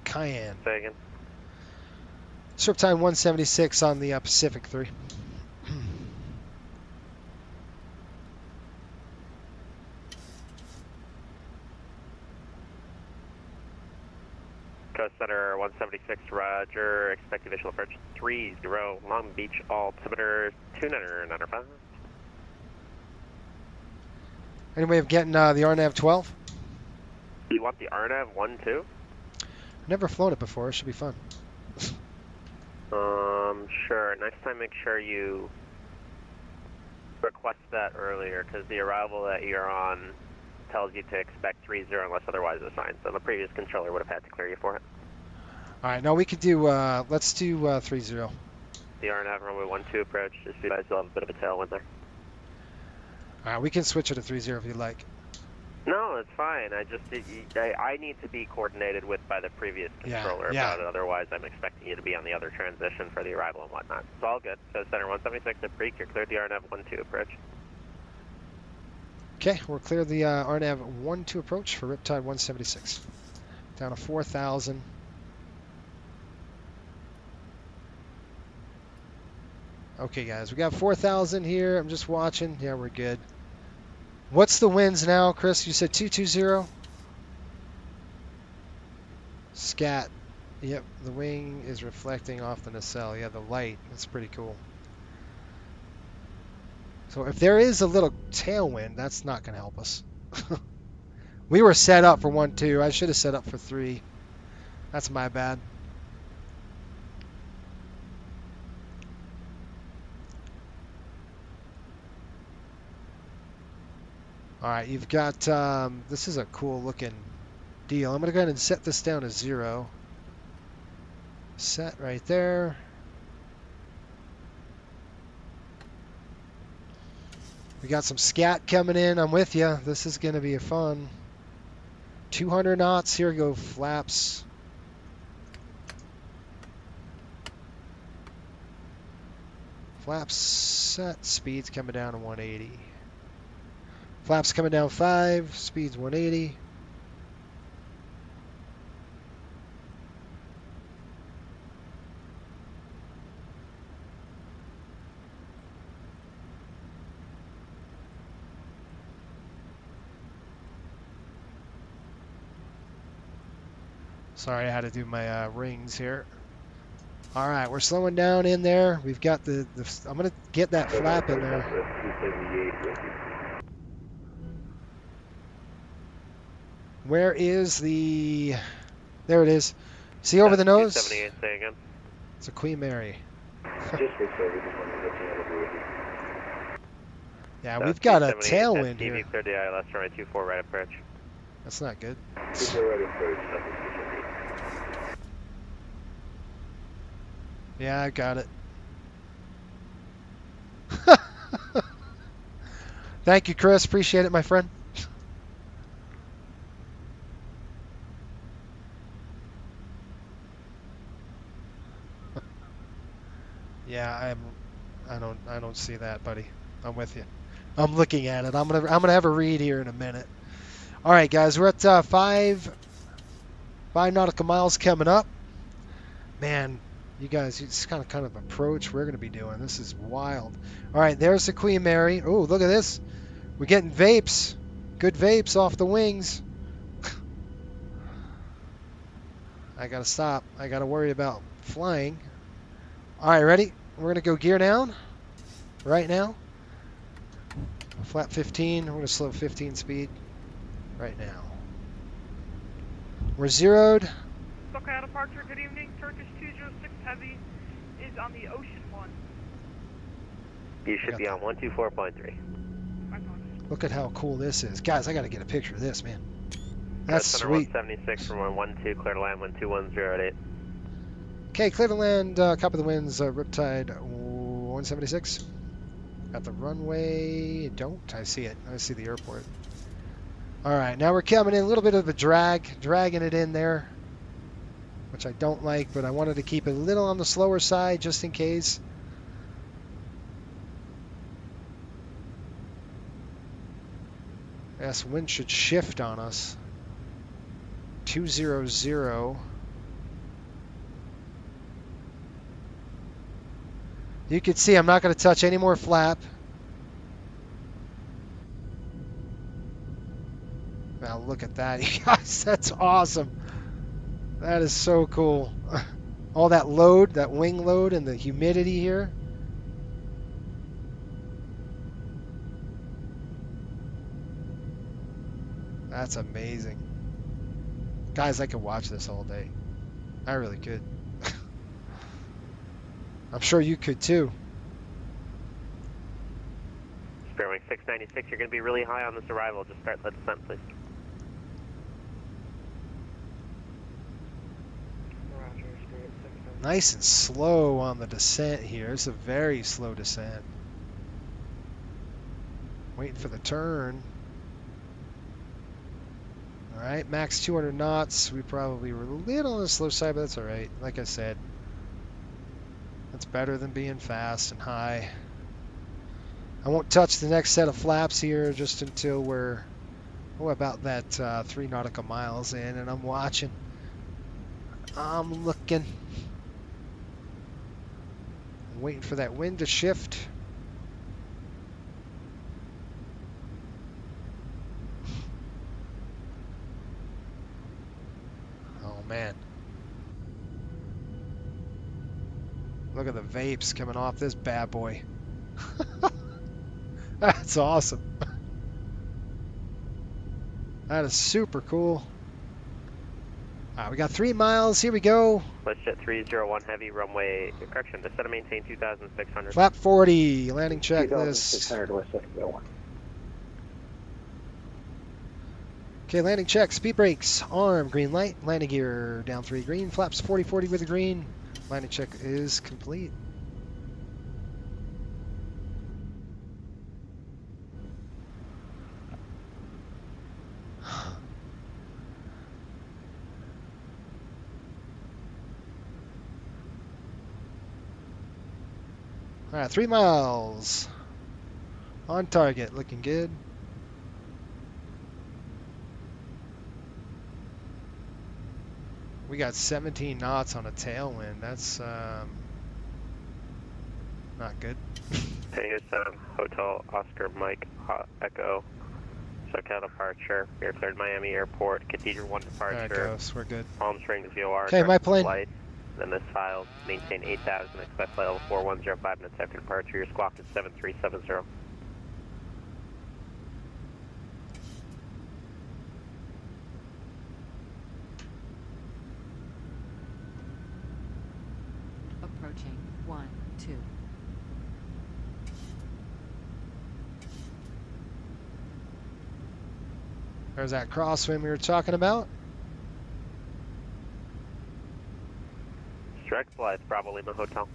Cayenne. Say again. Riptide 176 on the Pacific 3. Coast Center 176, roger. Expected visual approach 30, Long Beach, altimeter 295. Any way of getting the RNAV 12? You want the RNAV 1-2? Never flown it before. It should be fun. Sure. Next time, make sure you request that earlier, because the arrival that you're on tells you to expect 30 unless otherwise assigned. So the previous controller would have had to clear you for it. All right. No, we could do. Let's do 30. The RNAV runway 12 approach. Just so you guys will have a bit of a tailwind there. All right. We can switch it to 30 if you like. No, it's fine. I need to be coordinated with by the previous controller about it. Otherwise, I'm expecting you to be on the other transition for the arrival and whatnot. It's all good. So Center 176 at Break, you're cleared the RNAV 12 approach. Okay, we're clear the RNAV 12 approach for Riptide 176. Down to 4,000. Okay, guys, we got 4,000 here. I'm just watching. Yeah, we're good. What's the winds now, Chris? You said 220? Scat. Yep, the wing is reflecting off the nacelle. Yeah, the light. That's pretty cool. So if there is a little tailwind, that's not going to help us. We were set up for 1-2. I should have set up for 3. That's my bad. All right, you've got, this is a cool looking deal. I'm going to go ahead and set this down to 0. Set right there. We got some scat coming in. I'm with you. This is going to be a fun. 200 knots. Here we go, flaps. Flaps set. Speed's coming down to 180. Flaps coming down 5. Speed's 180. Sorry, I had to do my rings here. All right, we're slowing down in there. We've got the I'm going to get that flap in there. Where is the... There it is. See over the nose? 278, say again. It's a Queen Mary. Yeah, we've got a tailwind here. Clear the ILS, runway 24, right approach. That's not good. Yeah, I got it. Thank you, Chris. Appreciate it, my friend. Yeah, I don't see that, buddy. I'm with you. I'm looking at it. I'm gonna have a read here in a minute. All right, guys, we're at 5 nautical miles coming up. Man, you guys, it's kind of approach we're gonna be doing. This is wild. All right, there's the Queen Mary. Oh, look at this. We're getting vapes. Good vapes off the wings. I gotta stop. I gotta worry about flying. All right, ready? We're gonna go gear down right now. Flap 15. We're gonna slow 15 speed right now. We're zeroed. Sokaya departure, good evening. Turkish 206 Heavy is on the Ocean 1. You should be on 124.3. Look at how cool this is. Guys, I gotta get a picture of this, man. That's sweet. 176 from 112, clear to land 12108. Okay, clear to land, copy the winds, Riptide 176. Got the runway, I see it. I see the airport. All right, now we're coming in a little bit of a dragging it in there, which I don't like, but I wanted to keep it a little on the slower side just in case. Yes, wind should shift on us. 200. You can see I'm not going to touch any more flap. Now look at that, you guys. That's awesome. That is so cool. All that load, that wing load, and the humidity here. That's amazing. Guys, I could watch this all day. I really could. I'm sure you could too. Spearwing 696, you're going to be really high on this arrival. Just start the descent, please. Nice and slow on the descent here. It's a very slow descent. Waiting for the turn. All right, max 200 knots. We probably were a little on the slow side, but that's all right. Like I said, that's better than being fast and high. I won't touch the next set of flaps here just until we're about that 3 nautical miles in, and I'm watching. I'm looking. I'm waiting for that wind to shift. Man, look at the vapes coming off this bad boy. That's awesome. That is super cool. All right, we got 3 miles. Here we go. Let's jet 301 heavy, runway, correction, descend and maintain 2,600. Flap 40, landing checklist. 2,600 west 1. Okay, landing check, speed brakes, arm, green light, landing gear, down 3 green, flaps 40-40 with the green. Landing check is complete. All right, 3 miles. On target, looking good. We got 17 knots on a tailwind. That's not good. Tango 7, Hotel Oscar Mike Echo. SoCal departure. You're cleared Miami Airport. Cathedral 1 departure. There it goes. We're good. Palm Springs VOR. Okay, my plane. Flight. Then this file. Maintain 8,000. Expect flight level 4105 minutes after departure. Your squawk is 7370. There's that crosswind we were talking about. Direct flights, Bravo Lima Hotel.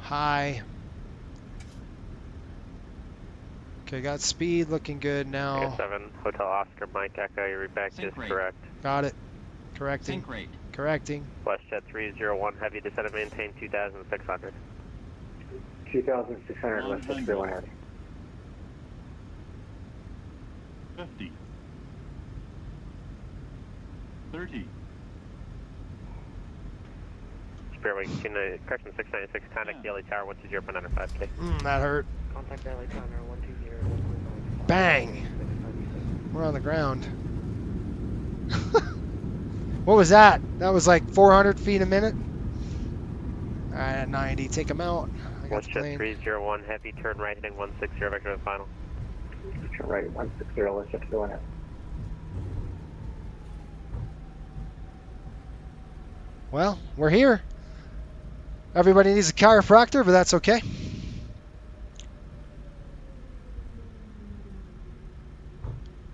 High. Okay, got speed looking good now. 7, Hotel Oscar, Mike Echo, your reback is correct. Got it. Correcting. Sync rate. Correcting. WestJet 301, heavy descent and maintain 2,600. 2,600, WestJet 301 heavy. 50. 30. Spearwing, correction 696, contact Daily Tower 120.95K. That hurt. Contact Daily Tower 120. Bang! We're on the ground. What was that? That was like 400 feet a minute? Alright, at 90, take him out. I got the WestJet plane. 301, heavy, turn right, heading 160, vector to the final. Turn right, 160, WestJet 301 heavy. Well, we're here. Everybody needs a chiropractor, but that's okay.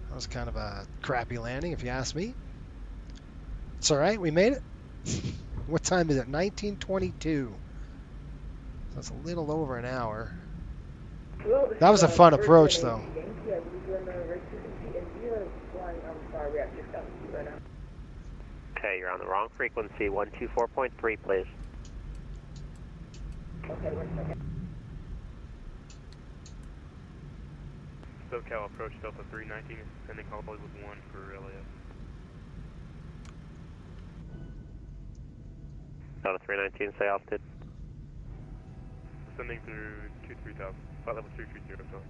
That was kind of a crappy landing, if you ask me. It's all right. We made it. What time is it? 19:22. So it's a little over an hour. That was a fun approach, though. Okay, you're on the wrong frequency, 124.3, please. Okay, 1 second. SoCal approach Delta 319, sending Hollywood 1 for LAS. Delta 319, say altitude. Sending through 23,000, flight level 330, sorry.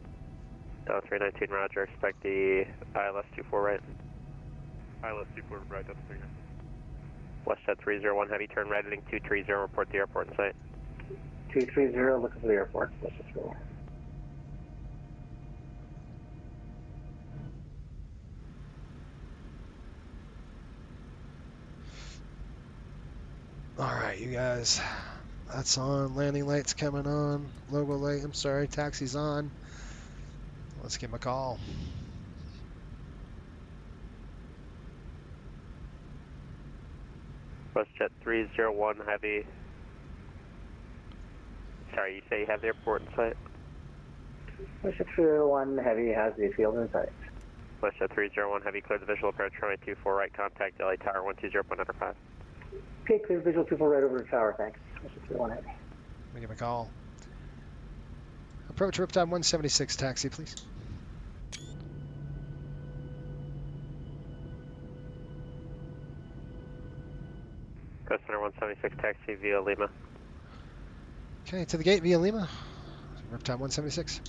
Delta 319, roger, expect the ILS 24 right. ILS 24 right, Delta 319. WestJet 301, heavy, turn right, heading 230, report the airport in sight. 230, looking for the airport, WestJet 301. Alright, you guys. That's on. Landing light's coming on. Logo light, I'm sorry. Taxi's on. Let's give him a call. WestJet 301, heavy. Sorry, you say you have the airport in sight? WestJet 301 heavy has the field in sight. WestJet 301, heavy, clear the visual approach, runway 24 right, contact LA Tower 120.95. Okay, clear visual 24 right over the tower, thanks. WestJet 301 heavy. Let me give him a call. Approach Riptide 176, taxi, please. Coast Center 176, taxi via Lima. Okay, to the gate via Lima. Riptide 176.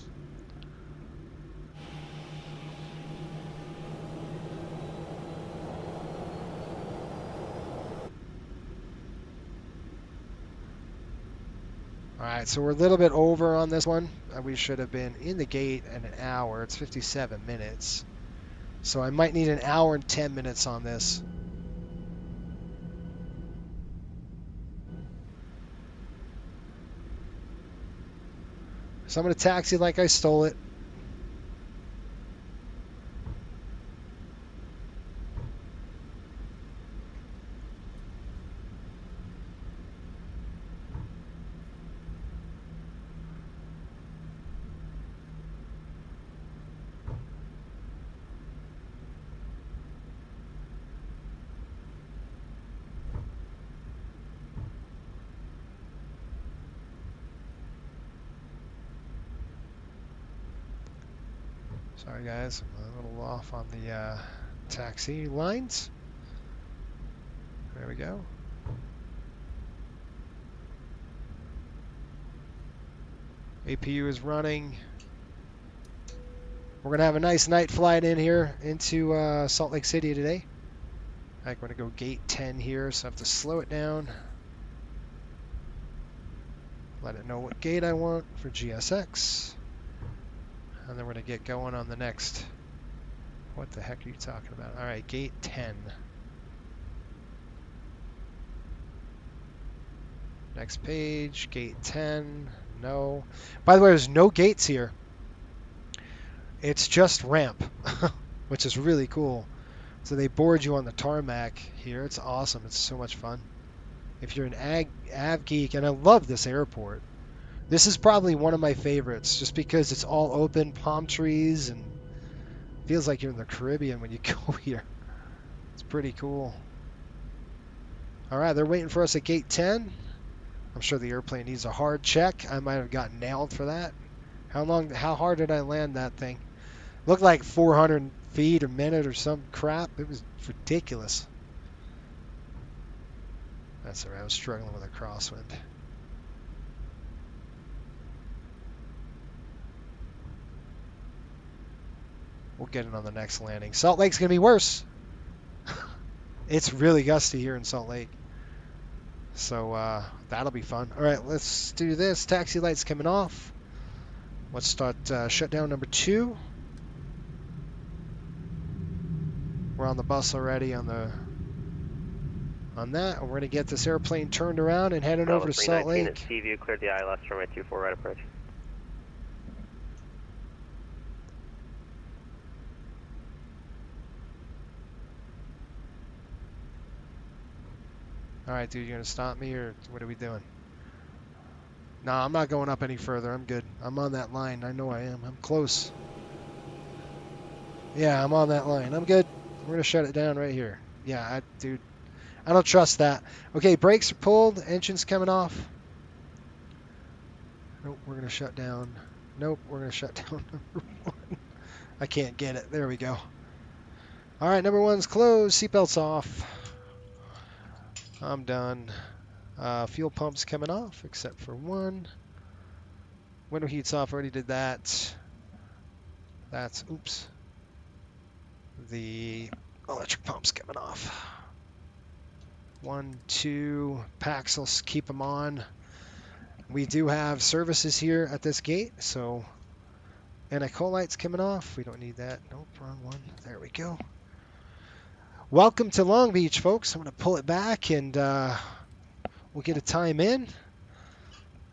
Alright, so we're a little bit over on this one. We should have been in the gate in an hour. It's 57 minutes. So I might need an hour and 10 minutes on this. So I'm going to taxi like I stole it. Sorry guys, I'm a little off on the taxi lines. There we go. APU is running. We're going to have a nice night flight in here into Salt Lake City today. I'm going to go gate 10 here, so I have to slow it down. Let it know what gate I want for GSX. And then we're going to get going on the next. What the heck are you talking about? All right, gate 10. Next page, gate 10. No. By the way, there's no gates here. It's just ramp, which is really cool. So they board you on the tarmac here. It's awesome. It's so much fun. If you're an av geek, and I love this airport. This is probably one of my favorites, just because it's all open, palm trees, and feels like you're in the Caribbean when you go here. It's pretty cool. All right, they're waiting for us at gate 10. I'm sure the airplane needs a hard check. I might have gotten nailed for that. How hard did I land that thing? Looked like 400 feet a minute or some crap. It was ridiculous. That's all right. I was struggling with a crosswind. We'll get it on the next landing. Salt Lake's going to be worse. It's really gusty here in Salt Lake. So that'll be fun. All right, let's do this. Taxi lights coming off. Let's start shutdown number 2. We're on the bus already on that. And we're going to get this airplane turned around and heading over to Salt Lake. At Seaview, cleared the ILS runway 24 right approach. All right, dude, you going to stop me or what are we doing? No, I'm not going up any further. I'm good. I'm on that line. I know I am. I'm close. Yeah, I'm on that line. I'm good. We're going to shut it down right here. Yeah, dude, I don't trust that. Okay, brakes are pulled. Engine's coming off. Nope, we're going to shut down. Nope, we're going to shut down number 1. I can't get it. There we go. All right, number 1's closed. Seatbelts off. I'm done. Fuel pump's coming off, except for one. Window heat's off. Already did that. That's, oops. The electric pump's coming off. 1, 2. Packs, let's keep them on. We do have services here at this gate, so. And a coal light's coming off. We don't need that. Nope, wrong one. There we go. Welcome to Long Beach, folks. I'm going to pull it back and we'll get a time in.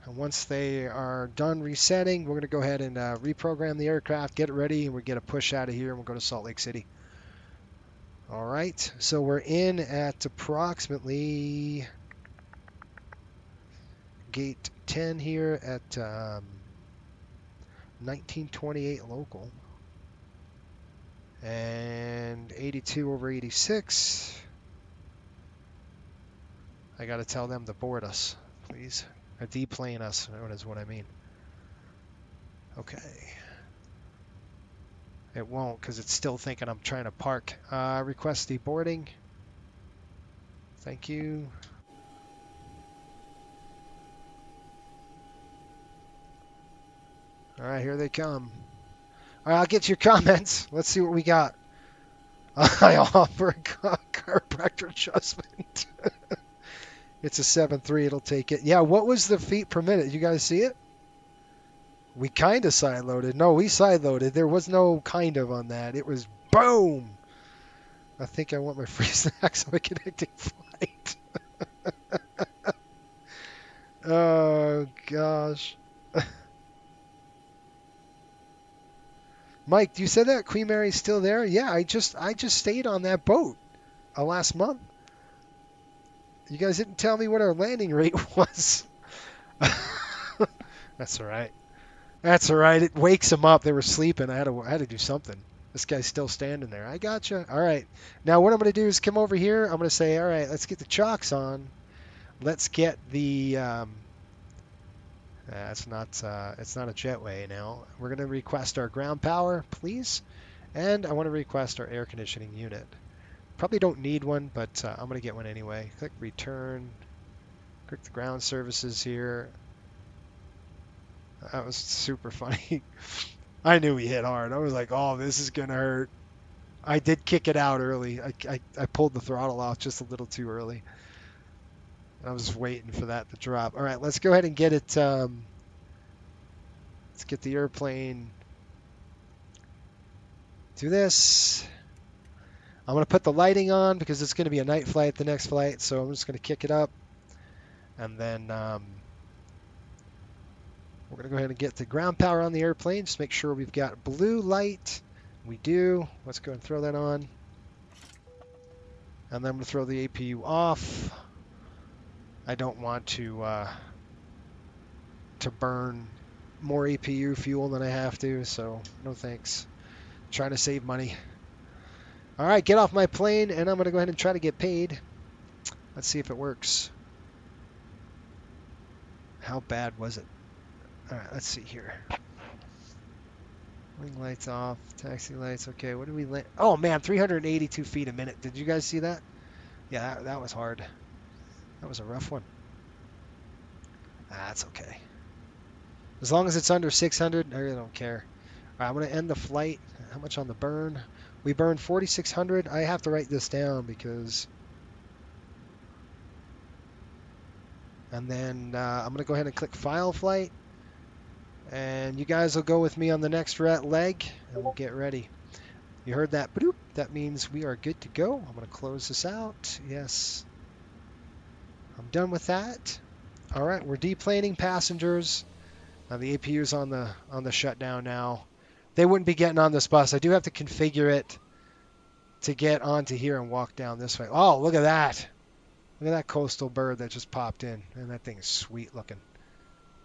And once they are done resetting, we're going to go ahead and reprogram the aircraft, get it ready, and we'll get a push out of here, and we'll go to Salt Lake City. All right, so we're in at approximately gate 10 here at 1928 local. And 82 over 86. I got to tell them to board us, please. Or deplane us, is what I mean. Okay. It won't because it's still thinking I'm trying to park. Request deboarding. Thank you. All right, here they come. All right, I'll get your comments. Let's see what we got. I offer a chiropractor adjustment. It's a 7.3. It'll take it. Yeah, what was the feet per minute? You guys see it? We kind of side-loaded. No, we side-loaded. There was no kind of on that. It was boom. I think I want my free snacks on a connecting flight. Oh, gosh. Mike, you said that Queen Mary's still there? Yeah, I just stayed on that boat last month. You guys didn't tell me what our landing rate was. That's all right. That's all right. It wakes them up. They were sleeping. I had to do something. This guy's still standing there. I gotcha. All right. Now what I'm going to do is come over here. I'm going to say, all right, let's get the chocks on. Let's get the. It's not a jetway now. We're going to request our ground power, please. And I want to request our air conditioning unit. Probably don't need one, but I'm going to get one anyway. Click return. Click the ground services here. That was super funny. I knew he hit hard. I was like, oh, this is going to hurt. I did kick it out early. I pulled the throttle off just a little too early. I was waiting for that to drop. All right, let's go ahead and get it. Let's get the airplane. Do this. I'm going to put the lighting on because it's going to be a night flight, the next flight. So I'm just going to kick it up. And then we're going to go ahead and get the ground power on the airplane. Just make sure we've got blue light. We do. Let's go and throw that on. And then I'm going to throw the APU off. I don't want to burn more APU fuel than I have to, so no thanks. Trying to save money. All right, get off my plane, and I'm going to go ahead and try to get paid. Let's see if it works. How bad was it? All right, let's see here. Wing lights off, taxi lights. Okay, what do we land? Oh man, 382 feet a minute. Did you guys see that? Yeah, that was hard. That was a rough one. That's okay. As long as it's under 600, I really don't care. All right, I'm going to end the flight. How much on the burn? We burned 4,600. I have to write this down because... And then I'm going to go ahead and click File Flight. And you guys will go with me on the next leg, and we'll get ready. You heard that? Bloop. That means we are good to go. I'm going to close this out. Yes. I'm done with that. All right, we're deplaning passengers. The APU's on the shutdown now. They wouldn't be getting on this bus. I do have to configure it to get onto here and walk down this way. Oh, look at that. Look at that coastal bird that just popped in. And that thing is sweet looking.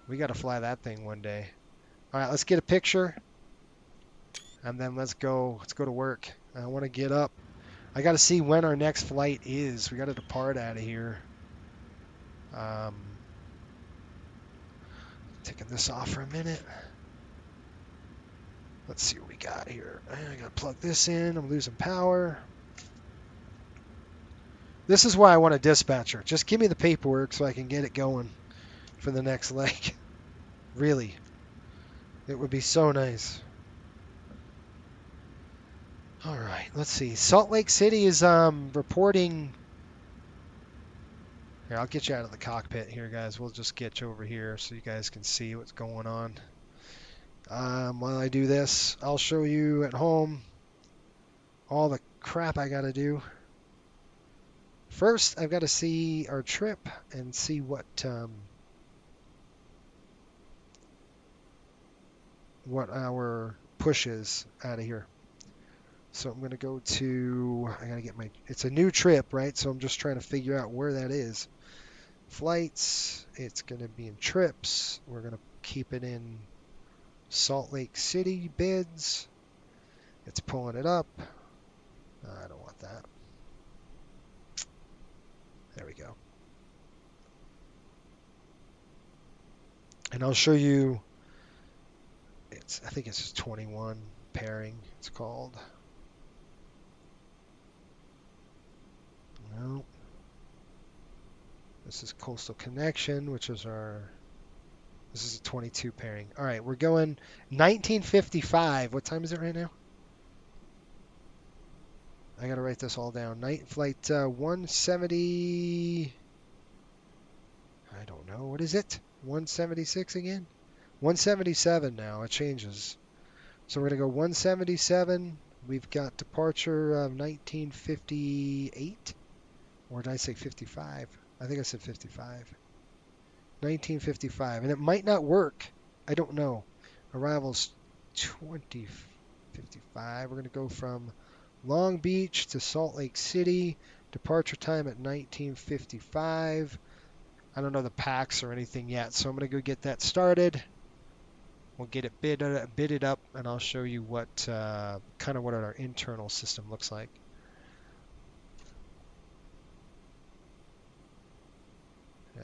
We got to fly that thing one day. All right, let's get a picture. And then let's go to work. I want to get up. I got to see when our next flight is. We got to depart out of here. Taking this off for a minute. Let's see what we got here. I got to plug this in. I'm losing power. This is why I want a dispatcher. Just give me the paperwork so I can get it going for the next leg. Really. It would be so nice. All right, let's see. Salt Lake City is reporting. Here, I'll get you out of the cockpit here, guys. We'll just get you over here so you guys can see what's going on. While I do this, I'll show you at home all the crap I got to do. First, I've got to see our trip and see what our push is out of here. So I'm going to go to, I got to get my, it's a new trip, right? So I'm just trying to figure out where that is. Flights, it's going to be in trips. We're going to keep it in Salt Lake City bids. It's pulling it up. I don't want that. There we go. And I'll show you, I think it's 21 pairing, it's called. No. This is Coastal Connection, which is this is a 22 pairing. All right, we're going 1955. What time is it right now? I got to write this all down. Flight 170. I don't know. What is it? 176 again? 177 now. It changes. So we're going to go 177. We've got departure of 1958. Or did I say 55? I think I said 55. 1955. And it might not work. I don't know. Arrival's 2055. We're going to go from Long Beach to Salt Lake City. Departure time at 1955. I don't know the packs or anything yet, so I'm going to go get that started. We'll get it bidded up, and I'll show you what kind of what our internal system looks like.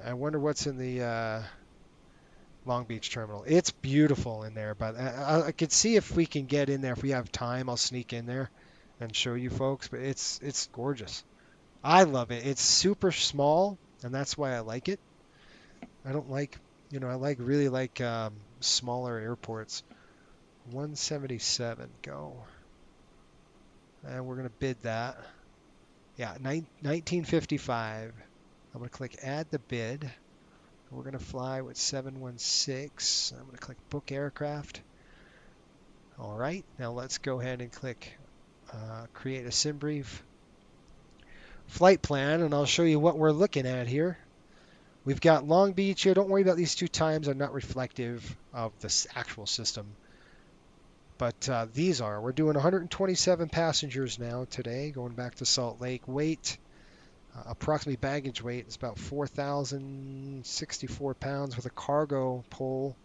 I wonder what's in the Long Beach terminal. It's beautiful in there, but I could see if we can get in there. If we have time, I'll sneak in there and show you folks, but it's gorgeous. I love it. It's super small, and that's why I like it. I don't like, I really like smaller airports. 177, go. And we're going to bid that. Yeah, 1955. I'm going to click add the bid. We're going to fly with 716. I'm going to click book aircraft. All right, now let's go ahead and click create a SimBrief flight plan, and I'll show you what we're looking at here. We've got Long Beach here. Don't worry about these 2 times. Are not reflective of the actual system. But these are. We're doing 127 passengers now today, going back to Salt Lake. Weight, approximately baggage weight, is about 4,064 pounds with a cargo pull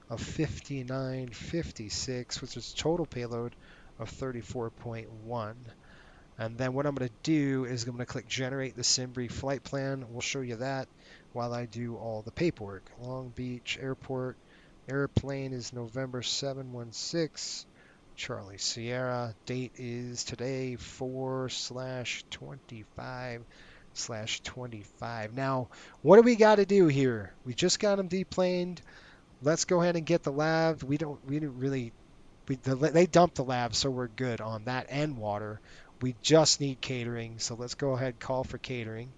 of 5956, which is total payload of 34.1. And then what I'm going to do is I'm going to click Generate the Embry flight plan. We'll show you that while I do all the paperwork. Long Beach Airport. Airplane is November 716. Charlie Sierra. Date is today 4/25/25. Now, what do we got to do here? We just got them deplaned. Let's go ahead and get the lab. We didn't really. They dumped the lab, so we're good on that and water. We just need catering, so let's go ahead and call for catering.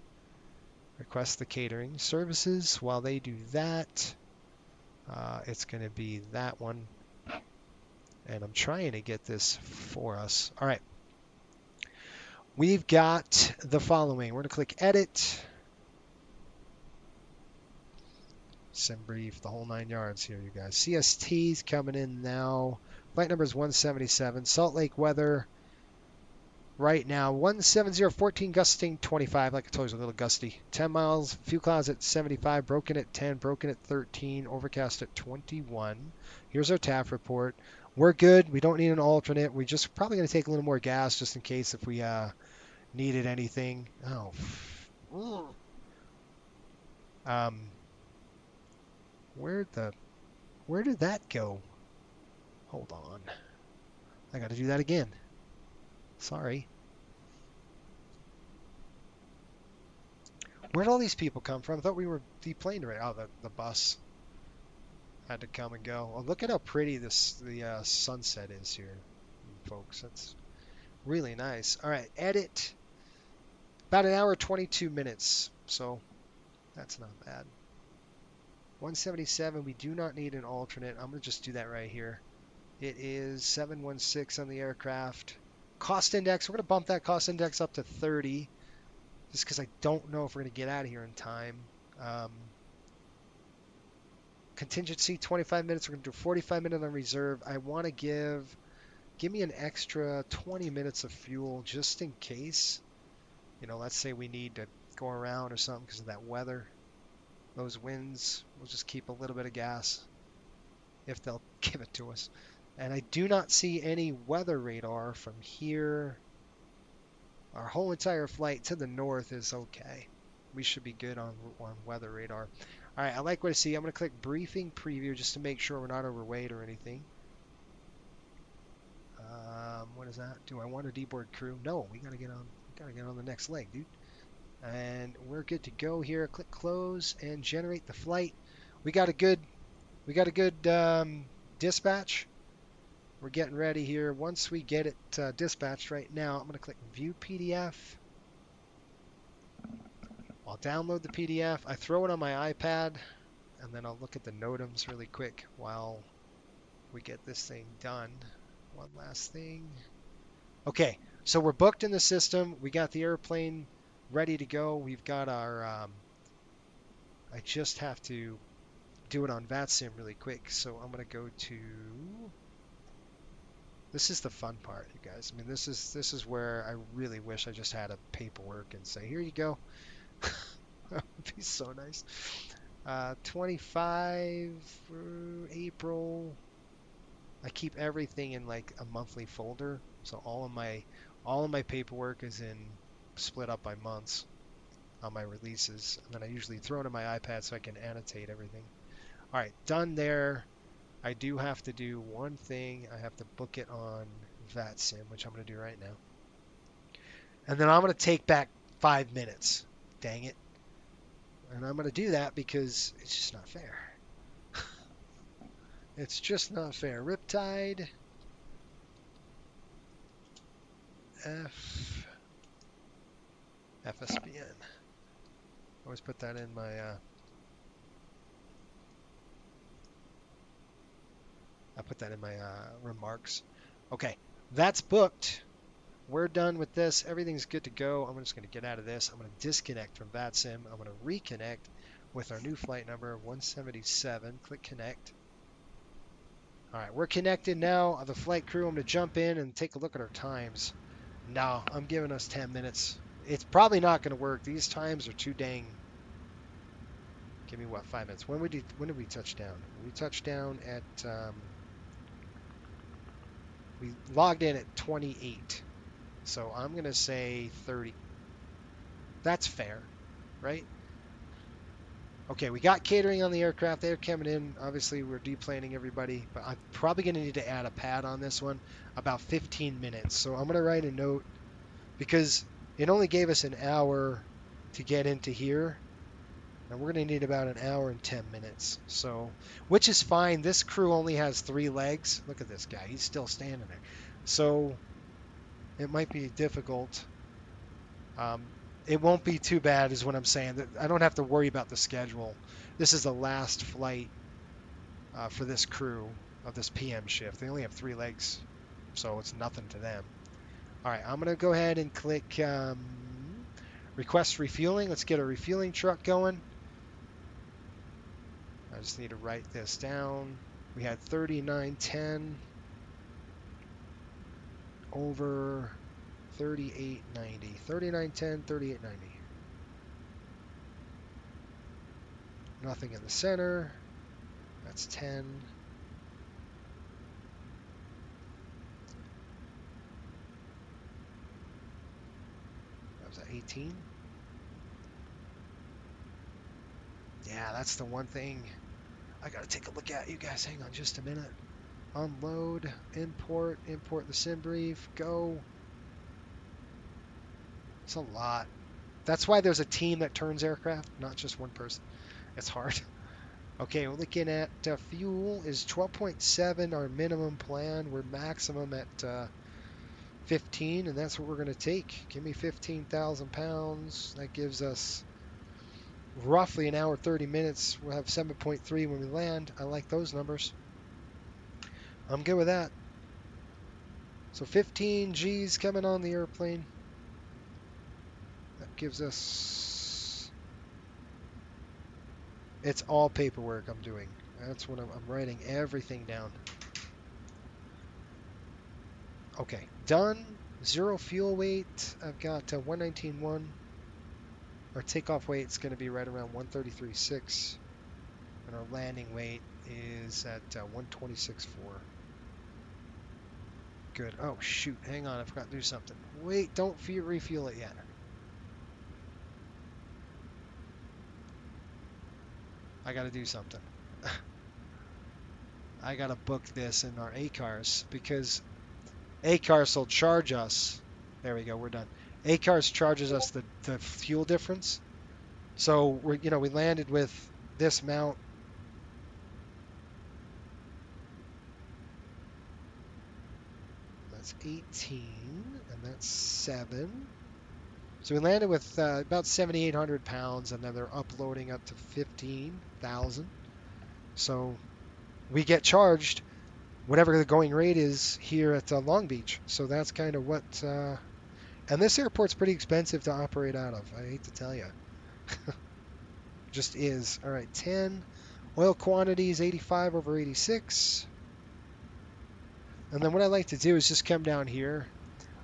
Request the catering services. While they do that, it's going to be that one. And I'm trying to get this for us. All right. We've got the following. We're going to click Edit. Embry, the whole 9 yards here, you guys. CST's coming in now. Flight number is 177. Salt Lake weather. Right now, 170, 14, gusting 25. Like I told you, a little gusty. 10 miles, few clouds at 75, broken at 10, broken at 13, overcast at 21. Here's our TAF report. We're good. We don't need an alternate. We're just probably going to take a little more gas just in case if we needed anything. Oh. Where did that go? Hold on. I got to do that again. Sorry. Where'd all these people come from? I thought we were deplaned already. Oh, the bus had to come and go. Well, look at how pretty the sunset is here, folks. That's really nice. All right, edit. About an hour, 22 minutes. So that's not bad. 177. We do not need an alternate. I'm going to just do that right here. It is 716 on the aircraft. Cost index, we're going to bump that cost index up to 30 just because I don't know if we're going to get out of here in time. Contingency, 25 minutes. We're going to do 45 minutes on reserve. I want to give me an extra 20 minutes of fuel just in case. You know, let's say we need to go around or something because of that weather. Those winds, we'll just keep a little bit of gas if they'll give it to us. And I do not see any weather radar from here. Our whole entire flight to the north is okay. We should be good on weather radar. All right, I like what I see. I'm going to click Briefing Preview just to make sure we're not overweight or anything. What is that? Do I want a deboard crew? No, we got to get on. We got to get on the next leg, dude. And we're good to go here. Click Close and generate the flight. We got a good dispatch. We're getting ready here. Once we get it dispatched right now, I'm going to click View PDF. I'll download the PDF. I throw it on my iPad, and then I'll look at the NOTAMs really quick while we get this thing done. One last thing. Okay, so we're booked in the system. We got the airplane ready to go. We've got our... I just have to do it on VATSIM really quick. So I'm going to go to... This is the fun part, you guys. I mean, this is where I really wish I just had a paperwork and say, here you go. That would be so nice. 25 April. I keep everything in like a monthly folder, so all of my paperwork is split up by months on my releases, and then I usually throw it in my iPad so I can annotate everything. All right, done there. I do have to do one thing. I have to book it on VATSIM, which I'm going to do right now. And then I'm going to take back 5 minutes. Dang it. And I'm going to do that because it's just not fair. It's just not fair. Riptide. FSBN. Always put that in my... I put that in my remarks. Okay, that's booked. We're done with this. Everything's good to go. I'm just going to get out of this. I'm going to disconnect from VATSIM. I'm going to reconnect. with our new flight number 177. Click connect. All right, we're connected now. The flight crew, I'm going to jump in and take a look at our times. No, I'm giving us 10 minutes. It's probably not going to work. These times are too dang. Give me what, 5 minutes? When did we touch down? We touched down at we logged in at 28. So I'm going to say 30. That's fair, right? Okay, we got catering on the aircraft. They're coming in. Obviously, we're deplaning everybody, but I'm probably going to need to add a pad on this one, about 15 minutes. So I'm going to write a note because it only gave us an hour to get into here. And we're going to need about an hour and 10 minutes. So, which is fine. This crew only has 3 legs. Look at this guy. He's still standing there. So it might be difficult. It won't be too bad is what I'm saying. I don't have to worry about the schedule. This is the last flight for this crew of this PM shift. They only have 3 legs, so it's nothing to them. All right, I'm going to go ahead and click request refueling. Let's get a refueling truck going. I just need to write this down. We had 3910 over 3890. 3910, 3890. Nothing in the center. That's 10. That was at 18. Yeah, that's the one thing I gotta take a look at. You guys hang on just a minute. Unload, import the sim brief, go. It's a lot. That's why there's a team that turns aircraft, not just one person. It's hard. Okay, we're looking at fuel is 12.7, our minimum plan. We're maximum at 15, and that's what we're going to take. Give me 15,000 pounds. That gives us roughly an hour, 30 minutes. We'll have 7.3 when we land. I like those numbers. I'm good with that. So 15 G's coming on the airplane. That gives us... It's all paperwork I'm doing. That's what I'm writing everything down. Okay, done. 0 fuel weight. I've got 119.1. Our takeoff weight is going to be right around 133.6. And our landing weight is at 126.4. Good. Oh, shoot. Hang on. I forgot to do something. Wait, don't refuel it yet. I got to do something. I got to book this in our ACARS because ACARS will charge us. There we go. We're done. ACARS charges us the fuel difference. So we landed with this amount. That's 18, and that's 7. So we landed with about 7,800 pounds, and then they're uploading up to 15,000. So we get charged whatever the going rate is here at Long Beach. So that's kind of what... and this airport's pretty expensive to operate out of. I hate to tell you. Just is. All right, 10. Oil quantities, 85 over 86. And then what I like to do is just come down here.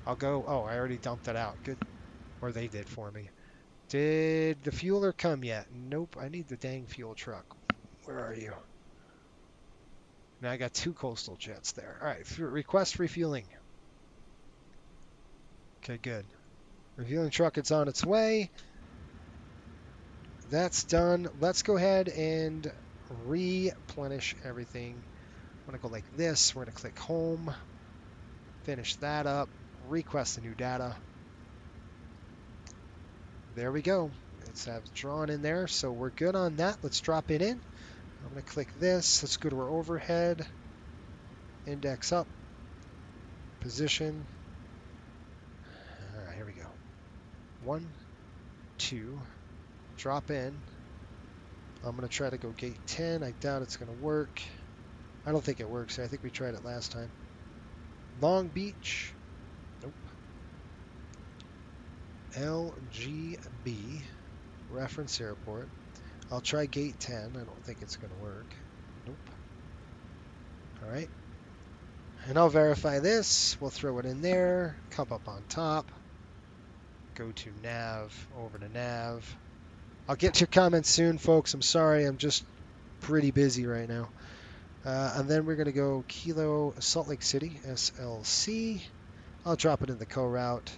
I'll go... Oh, I already dumped that out. Good. Or they did for me. Did the fueler come yet? Nope. I need the dang fuel truck. Where are you? Now I got 2 coastal jets there. All right. Request refueling. Okay, good. Refueling truck, it's on its way. That's done. Let's go ahead and replenish everything. I'm going to go like this. We're going to click home. Finish that up. Request the new data. There we go. It's drawn in there, so we're good on that. Let's drop it in. I'm going to click this. Let's go to our overhead. Index up. Position. All right, here we go. 1, 2. Drop in. I'm going to try to go gate 10. I doubt it's going to work. I don't think it works. I think we tried it last time. Long Beach. Nope. LGB. Reference airport. I'll try gate 10. I don't think it's going to work. Nope. All right. And I'll verify this. We'll throw it in there. Come up on top. Go to nav. Over to nav. I'll get to your comments soon, folks. I'm sorry. I'm just pretty busy right now. And then we're going to go Kilo Salt Lake City, SLC. I'll drop it in the co-route.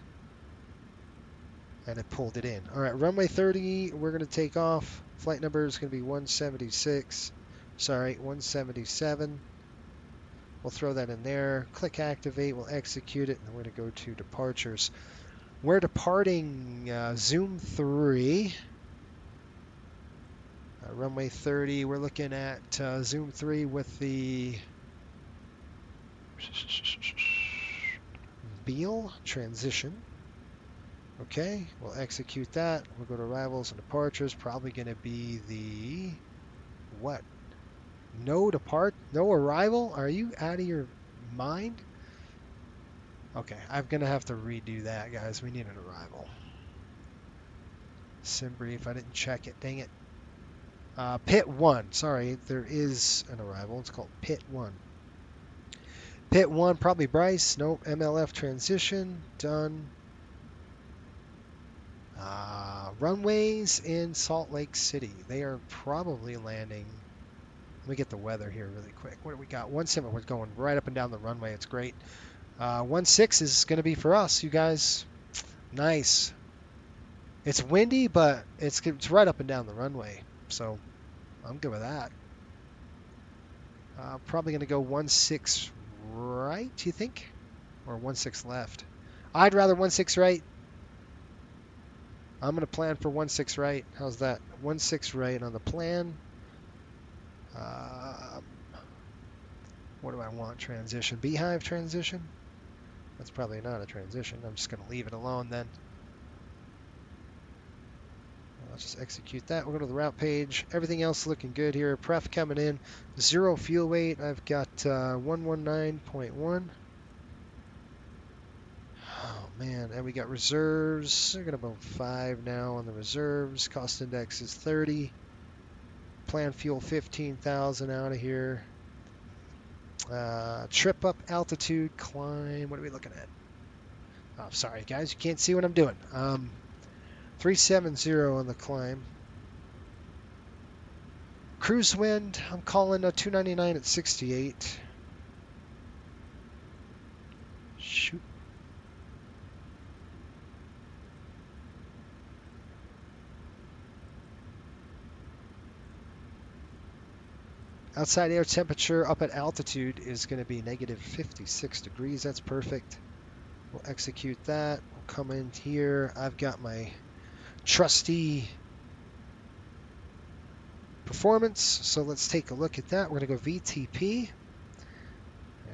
And it pulled it in. All right, runway 30, we're going to take off. Flight number is going to be 176. Sorry, 177. We'll throw that in there. Click activate. We'll execute it. And we're going to go to departures. We're departing Zoom 3. Runway 30, we're looking at Zoom 3 with the Beal transition. Okay, we'll execute that. We'll go to arrivals and departures. Probably going to be the what? No arrival? Are you out of your mind? Okay, I'm going to have to redo that, guys. We need an arrival. Simbrief, I didn't check it. Dang it. Pit 1. Sorry, there is an arrival. It's called Pit 1. Pit 1, probably Bryce. Nope. MLF transition. Done. Runways in Salt Lake City. They are probably landing. Let me get the weather here really quick. What do we got? 17. We're going right up and down the runway. It's great. 16 is going to be for us, you guys. Nice. It's windy, but it's right up and down the runway. So I'm good with that. Probably going to go 16 right, you think? Or 16 left? I'd rather 16 right. I'm going to plan for 16 right. How's that? 16 right on the plan. What do I want? Transition. Beehive transition? That's probably not a transition. I'm just going to leave it alone then. Let's just execute that. We'll go to the route page. Everything else looking good here. Pref coming in. 0 fuel weight. I've got 119.1. Oh, man. And we got reserves. They're going to about 5 now on the reserves. Cost index is 30. Plan fuel 15,000 out of here. Trip up altitude. Climb. What are we looking at? Oh, sorry, guys. You can't see what I'm doing. 370 on the climb. Cruise wind, I'm calling a 299 at 68. Shoot. Outside air temperature up at altitude is going to be negative 56 degrees. That's perfect. We'll execute that. We'll come in here. I've got my trusty performance, so let's take a look at that. We're going to go VTP,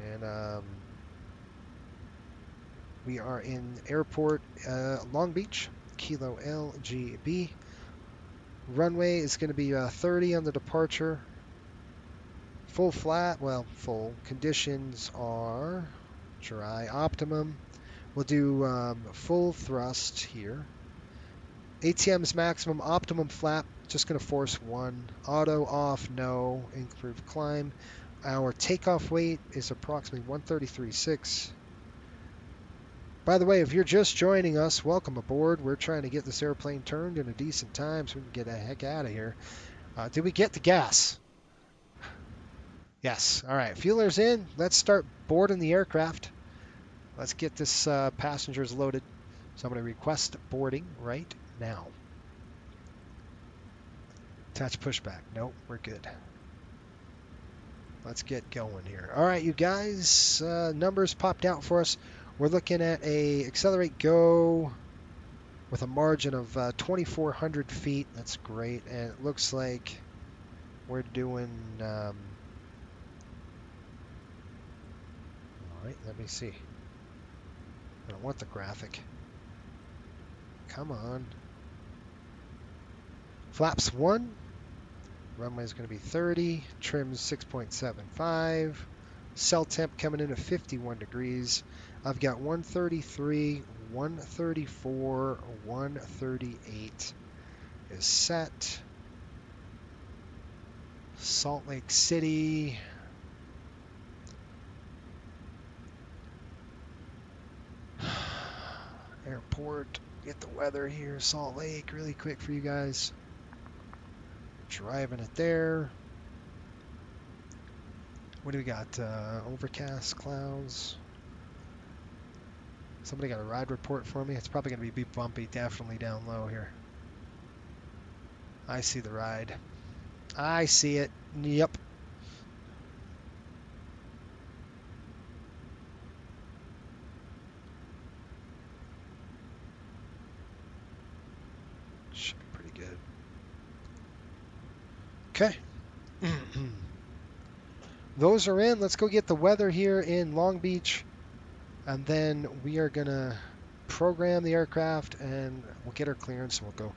and we are in airport Long Beach, Kilo LGB. Runway is going to be 30 on the departure. Full flat, well, full. Conditions are dry, optimum. We'll do full thrust here. ATM's maximum, optimum flap, just going to force 1. Auto off, no. Improved climb. Our takeoff weight is approximately 133.6. By the way, if you're just joining us, welcome aboard. We're trying to get this airplane turned in a decent time so we can get the heck out of here. Did we get the gas? Yes. All right. Fueler's in. Let's start boarding the aircraft. Let's get this passengers loaded. So I'm going to request boarding right now. Attach pushback. Nope, we're good. Let's get going here. All right, you guys. Numbers popped out for us. We're looking at a accelerate go with a margin of 2,400 feet. That's great. And it looks like we're doing... all right, let me see. I don't want the graphic. Come on. Flaps 1. Runway is going to be 30. Trims 6.75. Cell temp coming in at 51 degrees. I've got 133, 134, 138 is set. Salt Lake City. Airport. Get the weather here. Salt Lake really quick for you guys. Driving it there. What do we got? Overcast, clouds. Somebody got a ride report for me? It's probably going to be bumpy, definitely down low here. I see the ride. I see it. Yep. Should be pretty good. Okay. Those are in. Let's go get the weather here in Long Beach. And then we are going to program the aircraft and we'll get our clearance. We'll go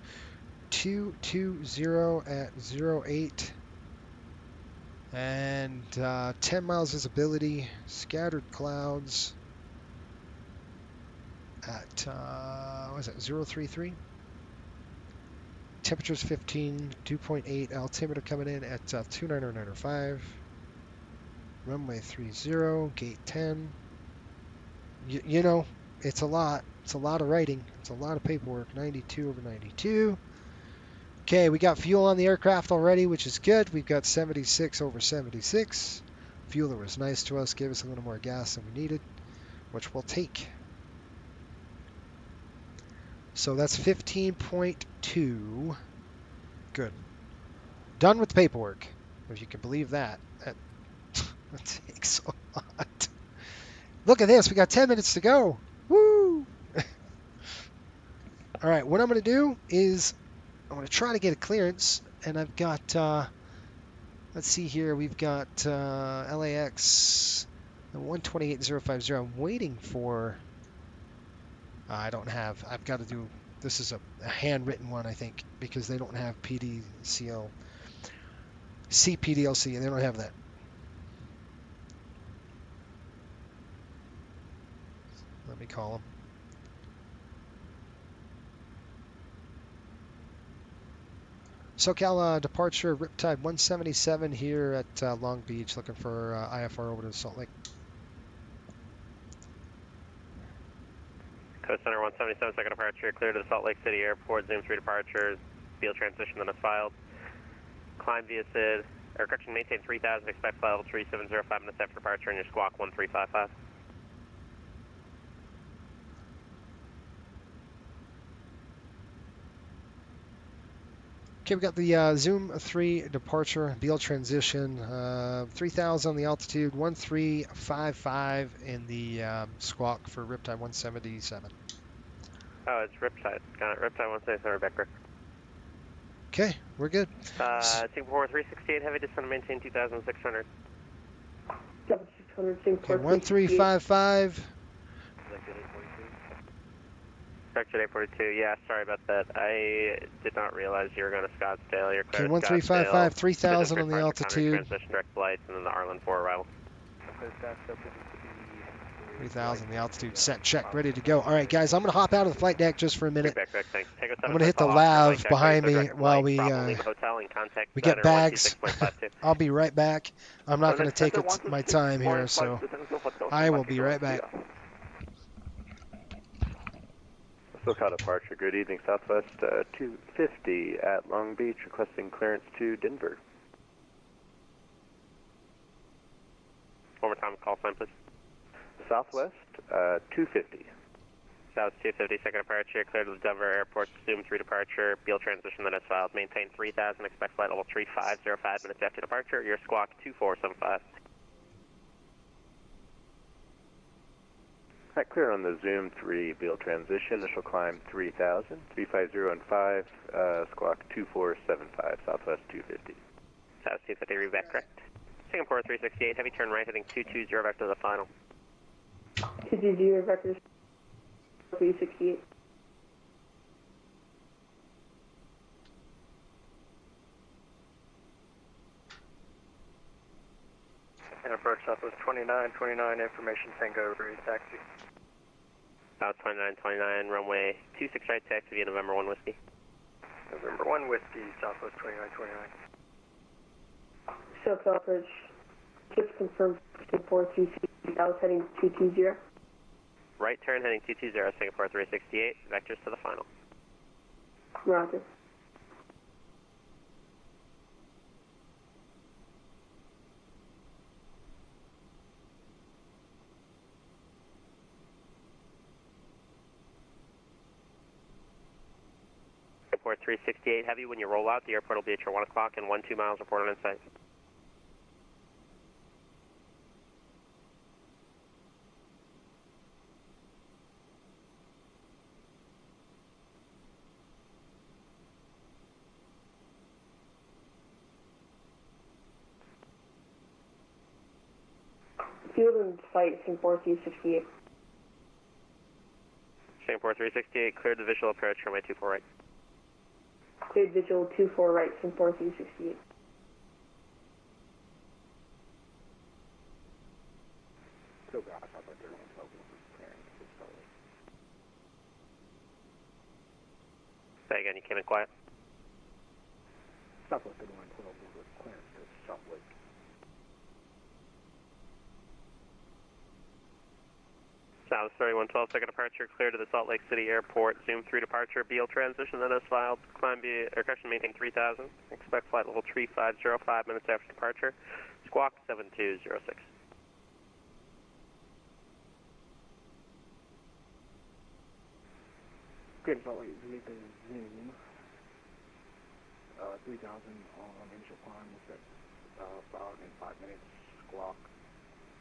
220 at 08. And 10 miles visibility, scattered clouds at, what is that, 033? Temperature's 15, 2.8, altimeter coming in at 29095. Runway 30, gate 10. You know, it's a lot. It's a lot of writing. It's a lot of paperwork. 92 over 92. Okay, we got fuel on the aircraft already, which is good. We've got 76 over 76. Fueler was nice to us, gave us a little more gas than we needed, which we'll take. So that's 15.2. Good. Done with the paperwork, if you can believe that. That takes a lot. Look at this. We got 10 minutes to go. Woo! All right, what I'm going to do is I'm going to try to get a clearance, and I've got, let's see here, we've got LAX 128050. I'm waiting for, I've got to do, this is a handwritten one, I think, because they don't have CPDLC, they don't have that. Let me call them. SoCal departure, Riptide 177 here at Long Beach, looking for IFR over to Salt Lake. Coast Center 177, second departure, clear to the Salt Lake City Airport, Zoom 3 departures, field transition then is filed. Climb via SID, or correction, maintain 3000, expect flight level 3705 minutes after departure, and your squawk 1355. Okay, we got the Zoom 3 departure, Beal transition, 3000 on the altitude, 1355 in the squawk for Riptide 177. Oh, it's Riptide. Got it. Riptide 177, Becker. Okay, we're good. Singapore 368, heavy descent, maintain 2600. 600, Singapore. Okay, 1355. Correction 842, yeah, sorry about that. I did not realize you were going to Scottsdale. You're Okay, clear to 1355, Scottsdale. 3000 on the altitude. Transition direct flights, and then the Arlen 4 arrival. 3000 on the altitude, set, check, ready to go. All right, guys, I'm going to hop out of the flight deck just for a minute. I'm going to hit the lav behind me while we get bags. I'll be right back. I'm not going to take my time here, so I will be right back. SoCal departure, good evening, Southwest 250 at Long Beach, requesting clearance to Denver. One more time, call sign, please. Southwest 250. South 250, second departure, cleared to the Denver Airport, Zoom 3 departure, Beal transition then is filed. Maintain 3000, expect flight level 3505 minutes after departure, your squawk 2475. All right, clear on the Zoom 3 Beal transition, initial climb 3000, 350 and 5, squawk 2475, Southwest 250. South 250, read back correct. Singapore 368, heavy turn right, heading 220 vector to the final. 220 vector 368. And approach Southwest 2929, information Tango ready taxi. South 2929, runway 26 right, taxi via November 1 Whiskey. November 1 Whiskey, Southwest 2929. SoCal approach. Just confirm Singapore 260. I was heading 220. Right turn heading 220, Singapore 368. Vectors to the final. Roger. Singapore 368 heavy. When you roll out, the airport will be at your 1 o'clock and 12 miles report on insight. Field and flight Singapore 368. Singapore 368, cleared the visual approach, runway 24 right. Cleared visual 24 right, Singapore 368. So God, Southwest 3112 clearing slowly. Say again, you came in quiet. Southwest 3112 with clearance to Salt Lake. South 3112, second departure, clear to the Salt Lake City Airport. Zoom 3 departure, BL transition, then as filed. Climb via, or correction, maintain 3000. Expect flight level 3505 minutes after departure. Squawk 7206. Good, Salt Lake, Zoom. 3000 on initial climb. We'll set about in 5 minutes. Squawk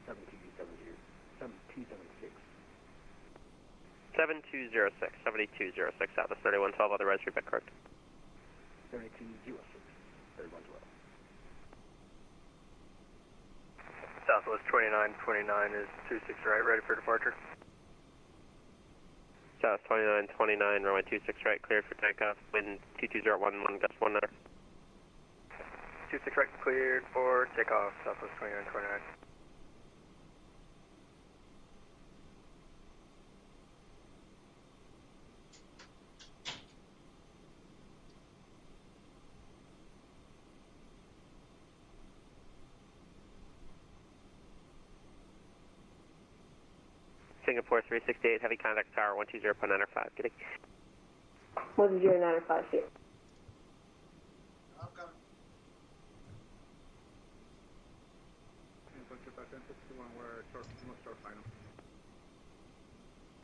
7276. 7206, 7206, Southwest 3112, otherwise repeat correct. 7206, 3112. Southwest 2929 is 26 right, ready for departure. South 2929, runway 26 right, cleared for takeoff. Wind 22011, gust 1 knot. 26 right, cleared for takeoff, Southwest 2929. Singapore 368, heavy contact tower 120.95, getting. 10905 here.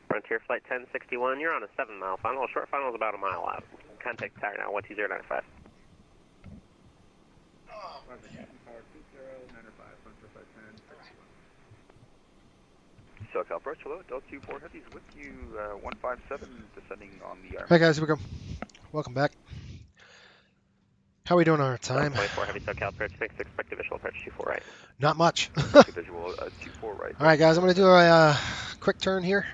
Frontier flight 1061, you're on a 7-mile final. Short final is about a mile out. Contact tower now 120.95. SoCal approach, hello, Delta 24 Heavy's with you, 157, descending on the Hi guys, here we go. Welcome back. How are we doing on our time? 24 Heavy SoCal approach, next expected visual approach 24 right. Not much. Visual 24 right. All right guys, I'm going to do a quick turn here.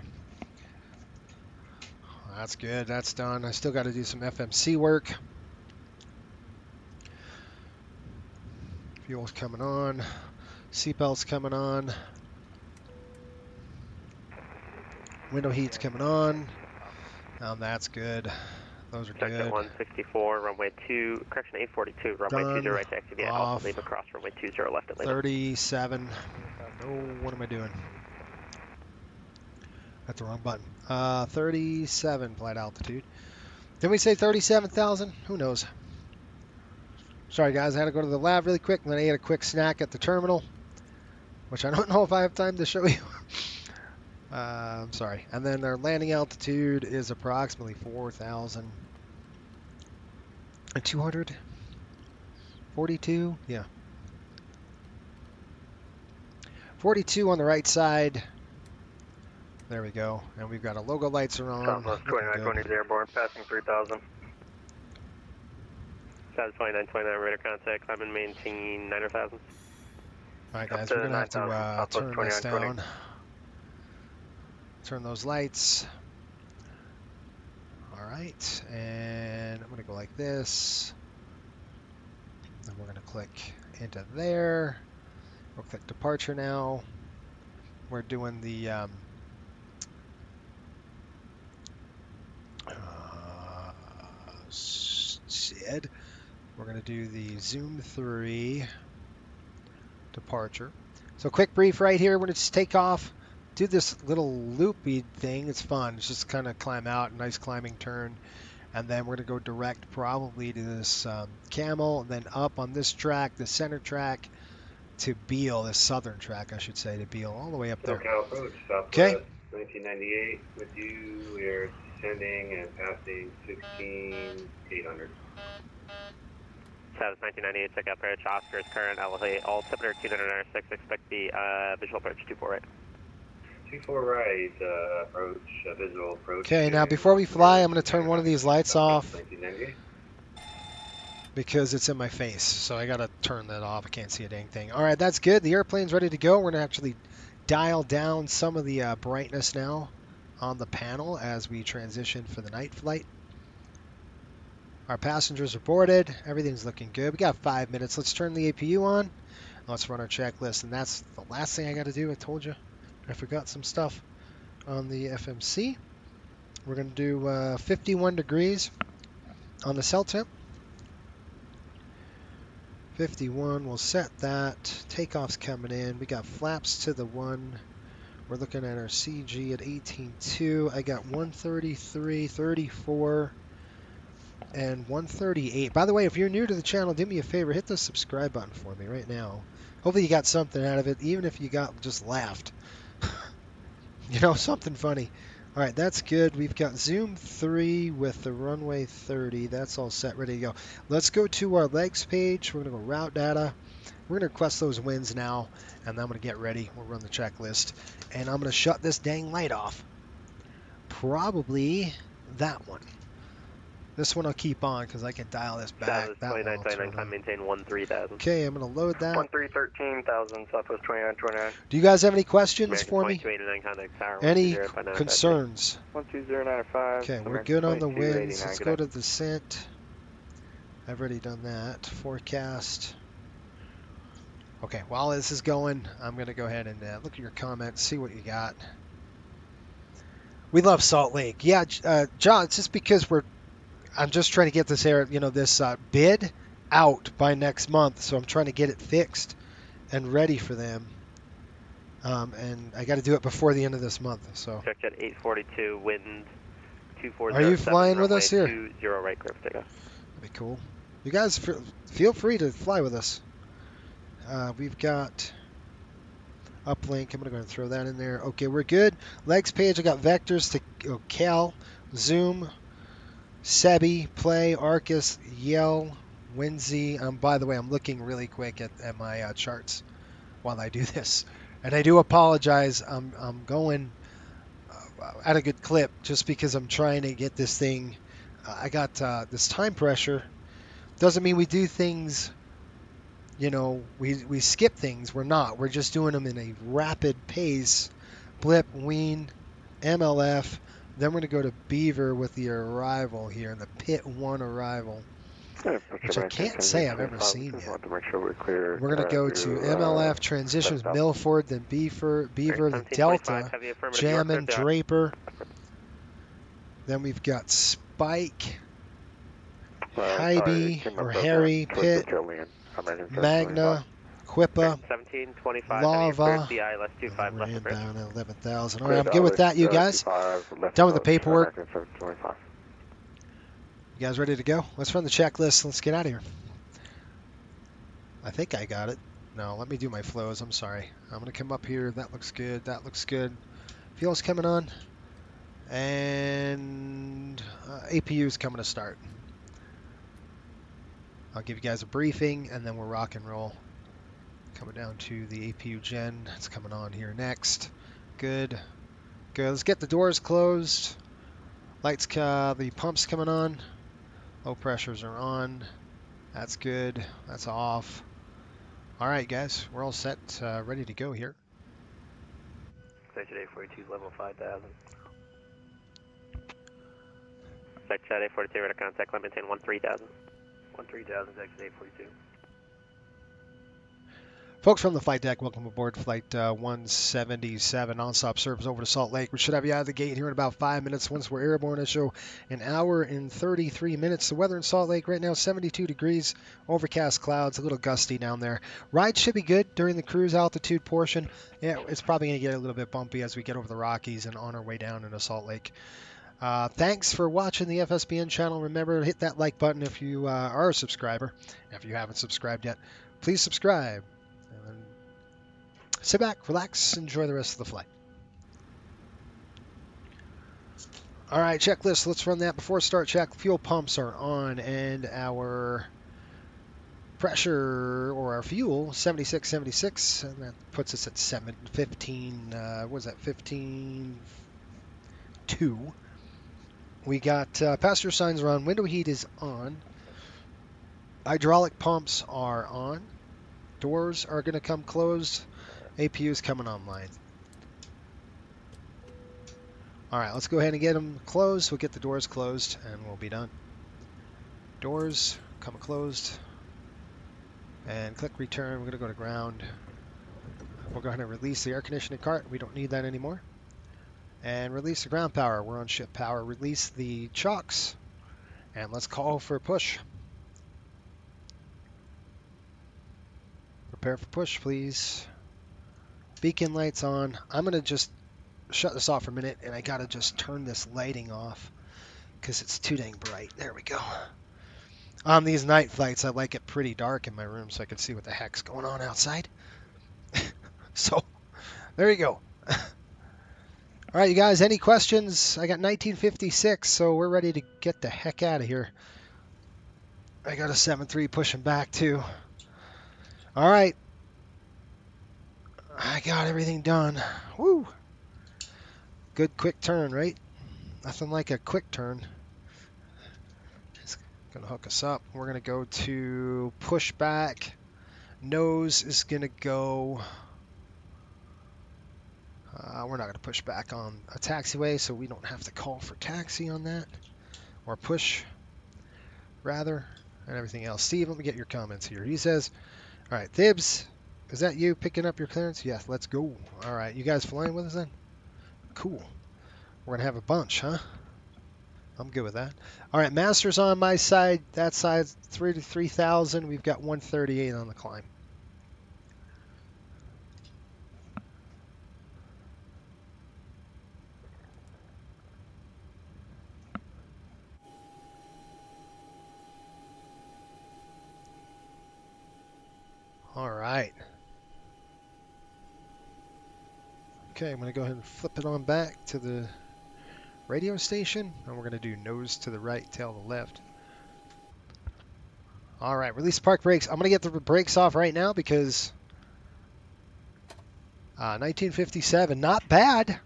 That's good, that's done. I still got to do some FMC work. Fuel's coming on. Seatbelt's coming on. Window heat's coming on. That's good. Those are Section good. 164, runway 2, correction 842, runway 20 right to exit via Alpha, leave across runway 20 left at Lima. 37. Oh, what am I doing? That's the wrong button. 37 flight altitude. Didn't we say 37,000? Who knows? Sorry guys, I had to go to the lab really quick, and then I ate a quick snack at the terminal, which I don't know if I have time to show you. I'm sorry. And then their landing altitude is approximately 4,200. 42? Yeah. 42 on the right side. There we go. And we've got our logo lights are on. Southwest 2920 is airborne, passing 3000. South 2929, radar contact, climb and maintain 9,000. Alright guys, we're going to have to turn this down. Turn those lights. Alright, and I'm going to go like this. And we're going to click into there. We'll click departure now. We're doing the SID. We're going to do the Zoom 3. departure. So quick brief right here when it's takeoff. Do this little loopy thing. It's fun. It's just kind of climb out, nice climbing turn. And then we're going to go direct probably to this Camel, and then up on this track, the center track, to Beale, the southern track, I should say, to Beale, all the way up there. SoCal approach, Southwest, 1998, with you, we are descending and passing 16,800. South 1998, check out approach, Oscar's current, elevate, all altimeter 2906, expect the visual approach 24 right. 24 right, approach, visual approach. Okay, now before we fly, I'm going to turn one of these lights off. 1998. Because it's in my face, so I gotta turn that off. I can't see a dang thing. All right, that's good. The airplane's ready to go. We're gonna actually dial down some of the brightness now on the panel as we transition for the night flight. Our passengers are boarded. Everything's looking good. We got 5 minutes. Let's turn the APU on. Let's run our checklist, and that's the last thing I gotta do. I told you I forgot some stuff on the FMC. We're gonna do 51 degrees on the cell temp. 51, we'll set that. Takeoff's coming in. We got flaps to the 1. We're looking at our CG at 18.2. I got 133, 34, and 138. By the way, if you're new to the channel, do me a favor, hit the subscribe button for me right now. Hopefully you got something out of it, even if you got just laughed. You know, something funny. All right, that's good. We've got Zoom 3 with the runway 30. That's all set, ready to go. Let's go to our legs page. We're going to go route data. We're going to request those winds now, and then I'm going to get ready. We'll run the checklist, and I'm going to shut this dang light off. Probably that one. This one I'll keep on because I can dial this back. That 2929, climb maintain 13,000. Okay, I'm going to load that. 1313,000, Southwest 2929. Do you guys have any questions American for me? 2289, contact tower. Any 120, concerns? 12095. Okay, we're good on the winds. Let's go to descent. I've already done that. Forecast. Okay, while this is going, I'm going to go ahead and look at your comments, see what you got. We love Salt Lake. Yeah, John, it's just because I'm just trying to get this this bid out by next month, so I'm trying to get it fixed and ready for them. And I got to do it before the end of this month. So. Check at 842, wind 2407. Are you flying with us here? 20 right, clear for takeoff. That'd be cool. You guys feel free to fly with us. We've got uplink. I'm going to go and throw that in there. Okay, we're good. Legs page, I got vectors to Cal, Zoom, Sebi, Play, Arcus, Yell, Winsy. By the way, I'm looking really quick at my charts while I do this. And I do apologize. I'm going at a good clip just because I'm trying to get this thing. I got this time pressure. Doesn't mean we do things, we skip things. We're not. We're just doing them in a rapid pace. Blip, wean, MLF. Then we're going to go to Beaver with the arrival here, the Pit 1 arrival, which I can't say I've ever seen yet. We're going to go to MLF, transitions Milford, then Beaver, then Delta, Jammin, Draper. Then we've got Spike, Hybe, or Harry, Pitt, Magna, Quippa, Lava. We're inbound at 11,000. All right, I'm good with that, you guys. Done with the paperwork. You guys ready to go? Let's run the checklist. Let's get out of here. I think I got it. No, let me do my flows. I'm sorry. I'm going to come up here. That looks good. That looks good. Fuel's coming on. And APU is coming to start. I'll give you guys a briefing, and then we'll rock and roll. Coming down to the APU gen. It's coming on here next. Good. Good. Let's get the doors closed. Lights, the pumps coming on. Low pressures are on. That's good. That's off. All right, guys. We're all set, ready to go here. Section 842, level 5,000. Section 842, ready to contact, climb maintain 13,000. 13,000, exit 842. Folks from the flight deck, welcome aboard Flight 177, non-stop service over to Salt Lake. We should have you out of the gate here in about 5 minutes. Once we're airborne, it'll show an hour and 33 minutes. The weather in Salt Lake right now, 72 degrees, overcast clouds, a little gusty down there. Ride should be good during the cruise altitude portion. Yeah, it's probably going to get a little bit bumpy as we get over the Rockies and on our way down into Salt Lake. Thanks for watching the FSBN channel. Remember to hit that like button if you are a subscriber. If you haven't subscribed yet, please subscribe. And sit back, relax, enjoy the rest of the flight. All right, checklist. Let's run that before start check. Fuel pumps are on, and our pressure or our fuel 76, and that puts us at 15. What was that? 15.2. We got passenger signs are on. Window heat is on. Hydraulic pumps are on. Doors are going to come closed. APU is coming online. All right, let's go ahead and get them closed. We'll get the doors closed and we'll be done. Doors come closed. And click return. We're going to go to ground. We'll go ahead and release the air conditioning cart. We don't need that anymore. And release the ground power. We're on ship power. Release the chocks. And let's call for push. Prepare for push, please. Beacon lights on. I'm going to just shut this off for a minute, and I got to just turn this lighting off because it's too dang bright. There we go. On these night flights, I like it pretty dark in my room so I can see what the heck's going on outside. So, there you go. All right, you guys, any questions? I got 1956, so we're ready to get the heck out of here. I got a 7-3 pushing back, too. All right. I got everything done. Woo! Good quick turn, right? Nothing like a quick turn. It's going to hook us up. We're going to go to push back. Nose is going to go... we're not going to push back on a taxiway, so we don't have to call for taxi on that. Or push, rather, and everything else. Steve, let me get your comments here. He says, all right, Thibs, is that you picking up your clearance? Yes, let's go. All right, you guys flying with us then? Cool. We're going to have a bunch, huh? I'm good with that. All right, Master's on my side. That side's 3,000. We've got 138 on the climb. All right. Okay, I'm going to go ahead and flip it on back to the radio station, and we're going to do nose to the right, tail to the left. All right, release park brakes. I'm going to get the brakes off right now because 1957, not bad.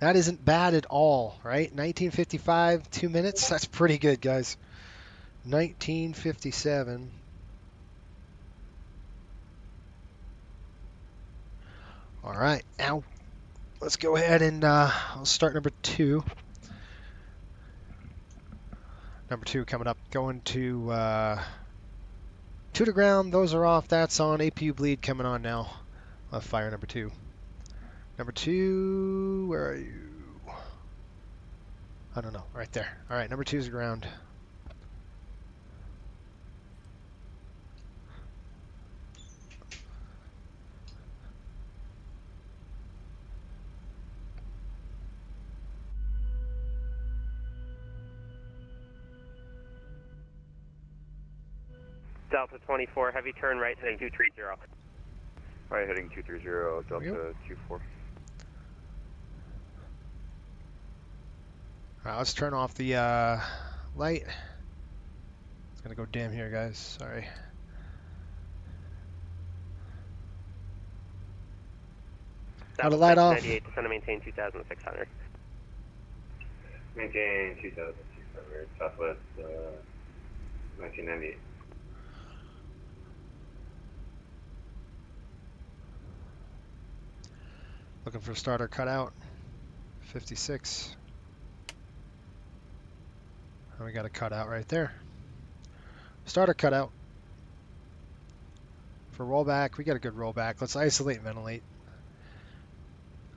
That isn't bad at all, right? 1955, 2 minutes. That's pretty good, guys. 1957. All right, now let's go ahead and I'll start number 2. Number 2 coming up, going to 2 to ground. Those are off. That's on. APU bleed coming on now. I'll fire number 2. Number 2, where are you? I don't know. Right there. All right, number 2 is ground. Delta 24, heavy turn right heading 230. Right heading 230, Delta 24. All right, let's turn off the light. It's going to go dim here, guys. Sorry. Got a light off. 98, descend to maintain 2,600. Maintain 2,600, Southwest 1998. Looking for starter cutout. 56. And we got a cutout right there. Starter cutout. For rollback, we got a good rollback. Let's isolate and ventilate.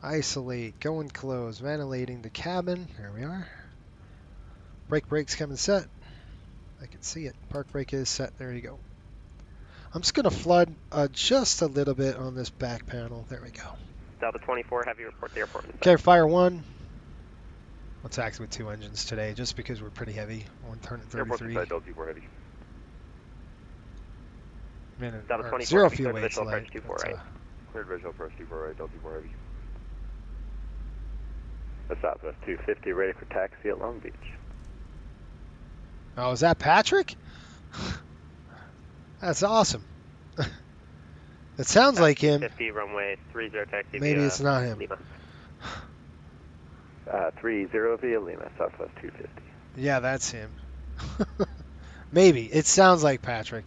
Isolate, go and close, ventilating the cabin. There we are. Brake's coming set. I can see it. Park brake is set. There you go. I'm just going to flood just a little bit on this back panel. There we go. Delta 24, heavy report to the airport. Okay, fire one. We'll taxi with 2 engines today just because we're pretty heavy. 133. Delta 24 heavy. Delta 24, zero heavy, fuel cleared weights visual light. approach 24 right. Cleared visual approach 24 right, Delta 24 heavy. Southwest 250, ready for taxi at Long Beach. Oh, is that Patrick? That's awesome. It sounds like him. 50 runway 30 taxi. Maybe via it's not him. Lima. 30 via Lima, Southwest 250. Yeah, that's him. Maybe. It sounds like Patrick.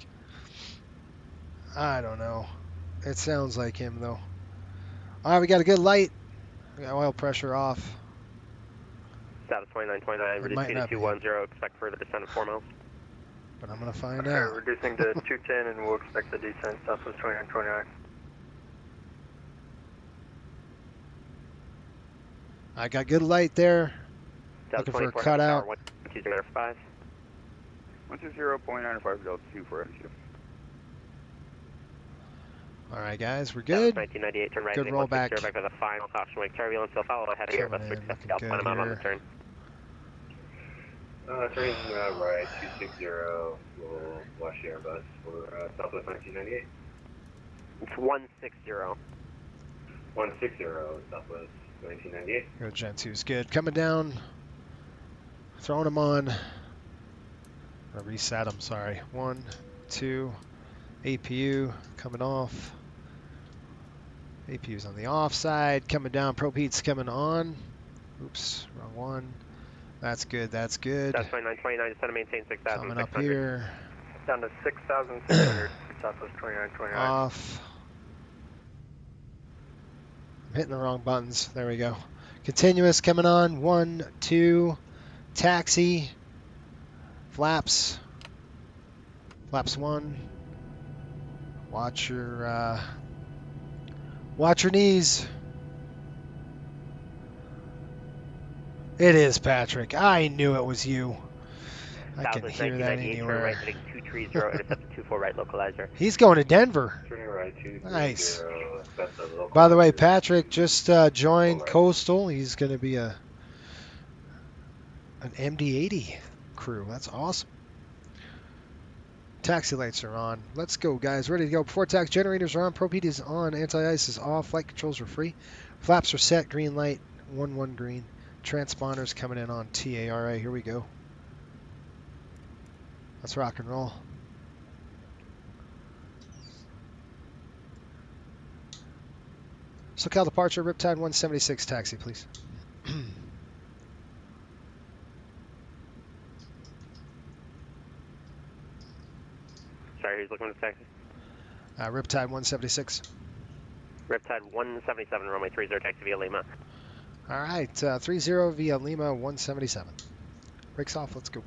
I don't know. It sounds like him, though. All right, we got a good light. We got oil pressure off. Status 2929, reducing to 210, expect further descent of 4 miles. But I'm going to find out. Reducing to 210 and we'll expect the descent, Southwest 2929. I got good light there. Delta Looking for a 24, cutout. 120.95. 120.95 Delta 24 heavy. All right, guys, we're good. 1998, turn right. Good rollback. Back with a final caution wake turbulence. They'll follow ahead of Coming Airbus in, 650. looking I'll good point them out on the here. turn. Turning right, 260. We'll watch the Airbus for Southwest 1998. It's 160. 160, Southwest 1998. Good, Gen 2's good. Coming down. Throwing them on. Or reset them, sorry. 1, 2. APU coming off. APU's on the off side. Coming down. Probe heat's coming on. Oops, wrong one. That's good, that's good. That's 2929, descend and maintain 6,600. Coming up here. Down to 6,600, Southwest 2929. Off. I'm hitting the wrong buttons. There we go. Continuous coming on. 1, 2. Taxi. Flaps. Flaps 1. Watch your knees. It is Patrick. I knew it was you. I can hear that anywhere. Right, heading 230, intercept 24 right localizer. He's going to Denver. Turning right, 230. Nice. That's a local. By the way, Patrick just joined Coastal. He's going to be an MD-80 crew. That's awesome. Taxi lights are on. Let's go, guys. Ready to go. Before tax, generators are on. Probe heat is on. Anti-ice is off. Flight controls are free. Flaps are set. Green light. 1-1 green. Transponders coming in on TA. All right, here we go. Let's rock and roll. SoCal departure, Riptide 176 taxi, please. Sorry, who's looking at the taxi? Riptide 176. Riptide 177, runway 30, taxi via Lima. All right, 30 via Lima 177. Brakes off, let's go.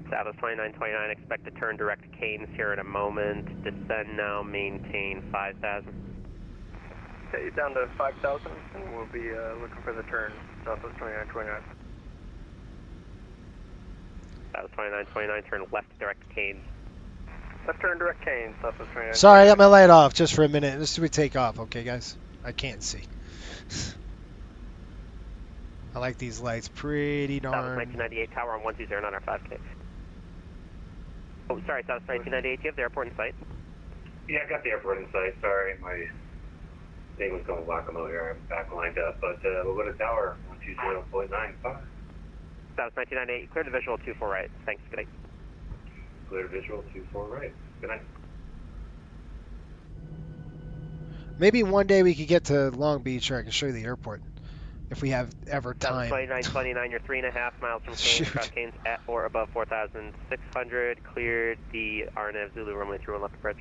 Status 2929, expect to turn direct Canes here in a moment. Descend now, maintain 5,000. Okay, down to 5,000 and we'll be looking for the turn, Southwest 2929. Status 2929, turn left direct Canes. Left turn direct Canes, Southwest 2929. Sorry, I got my light off just for a minute. This is we take off, okay, guys? I can't see. I like these lights pretty darn. Southwest 1998, tower on 120, not our 5K. Oh, sorry, Southwest 1998, do you have the airport in sight? Yeah, I got the airport in sight. Sorry, my thing was going whack-a-mole here. I'm back lined up, but we'll go to tower 120.95. Southwest 1998, clear the visual 24 right. Thanks, good night. Clear visual 24 right. Good night. Maybe one day we could get to Long Beach or I can show you the airport. If we have ever time. 2929, you're 3.5 miles from Canes, cross Canes at or above 4,600, cleared the RNAV Zulu runway 31 left approach.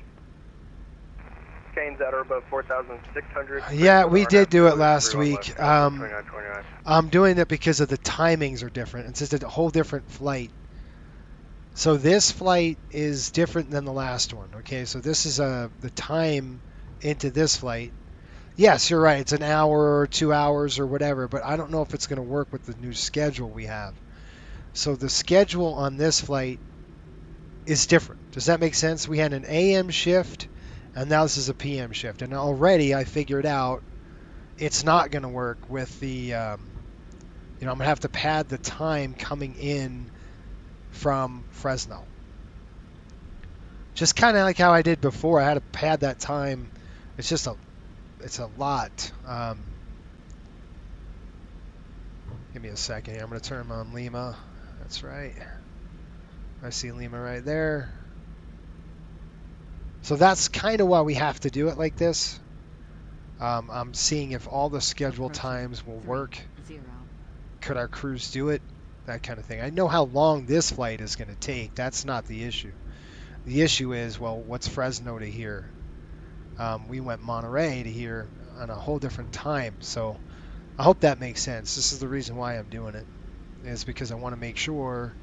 Canes that are above 4,600. Yeah, we did do it last 31 week. left, Southwest 2929. I'm doing it because of the timings are different. It's just a whole different flight. So this flight is different than the last one. Okay, so this is the time into this flight. Yes, you're right. It's an hour or 2 hours or whatever, but I don't know if it's going to work with the new schedule we have. So the schedule on this flight is different. Does that make sense? We had an AM shift, and now this is a PM shift. And already I figured out it's not going to work with the, I'm going to have to pad the time coming in from Fresno. Just kind of like how I did before. I had to pad that time. It's a lot. Give me a second here. I'm going to turn on Lima. That's right. I see Lima right there. So that's kind of why we have to do it like this. I'm seeing if all the scheduled times will work. Could our crews do it? That kind of thing. I know how long this flight is going to take. That's not the issue. The issue is, well, what's Fresno to here? We went Monterey to here on a whole different time. So I hope that makes sense. This is the reason why I'm doing it. Is because I want to make sure.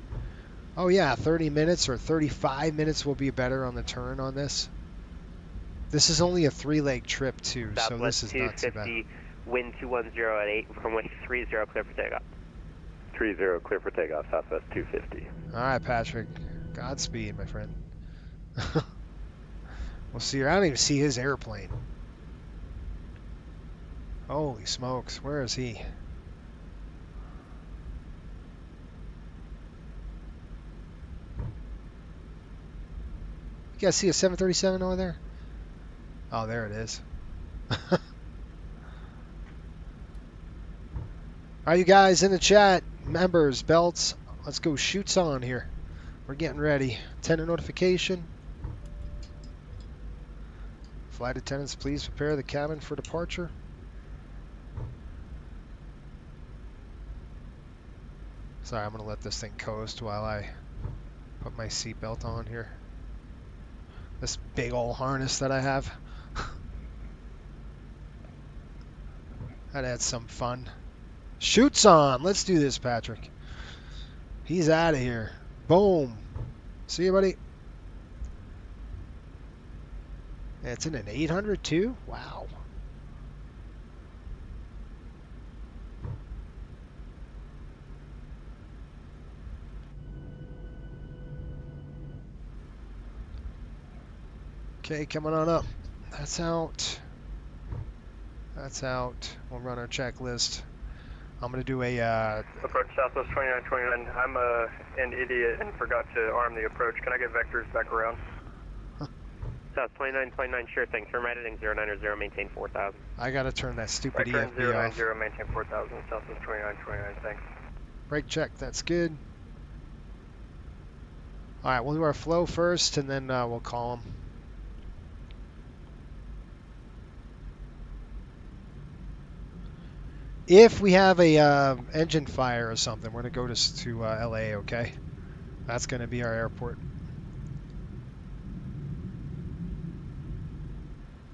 Oh yeah, 30 minutes or 35 minutes will be better on the turn on this. This is only a 3-leg trip too, so this is not too bad. Wind 210 at 8, runway 30, clear for takeoff. 30, clear for takeoff, Southwest 250. All right, Patrick. Godspeed, my friend. We'll see. I don't even see his airplane. Holy smokes, where is he? You guys see a 737 over there? Oh, there it is. All right, you guys in the chat, members, belts, let's go shoots on here. We're getting ready. Attendant notification. Flight attendants, please prepare the cabin for departure. Sorry, I'm going to let this thing coast while I put my seatbelt on here. This big old harness that I have. That adds some fun. Shoots on. Let's do this, Patrick. He's out of here. Boom. See you, buddy. It's in an 800 too? Wow. Okay, coming on up. That's out. That's out. We'll run our checklist. I'm going to do a... Approach Southwest 2929. I'm an idiot and forgot to arm the approach. Can I get vectors back around? South 2929, sure thing. Turn right heading 090, maintain 4000. I got to turn that stupid Right, EFB off. 090, maintain 4000. Southwest 2929, thanks. Brake check, that's good. Alright, we'll do our flow first and then we'll call them. If we have a engine fire or something, we're going to go to LA, okay? That's going to be our airport.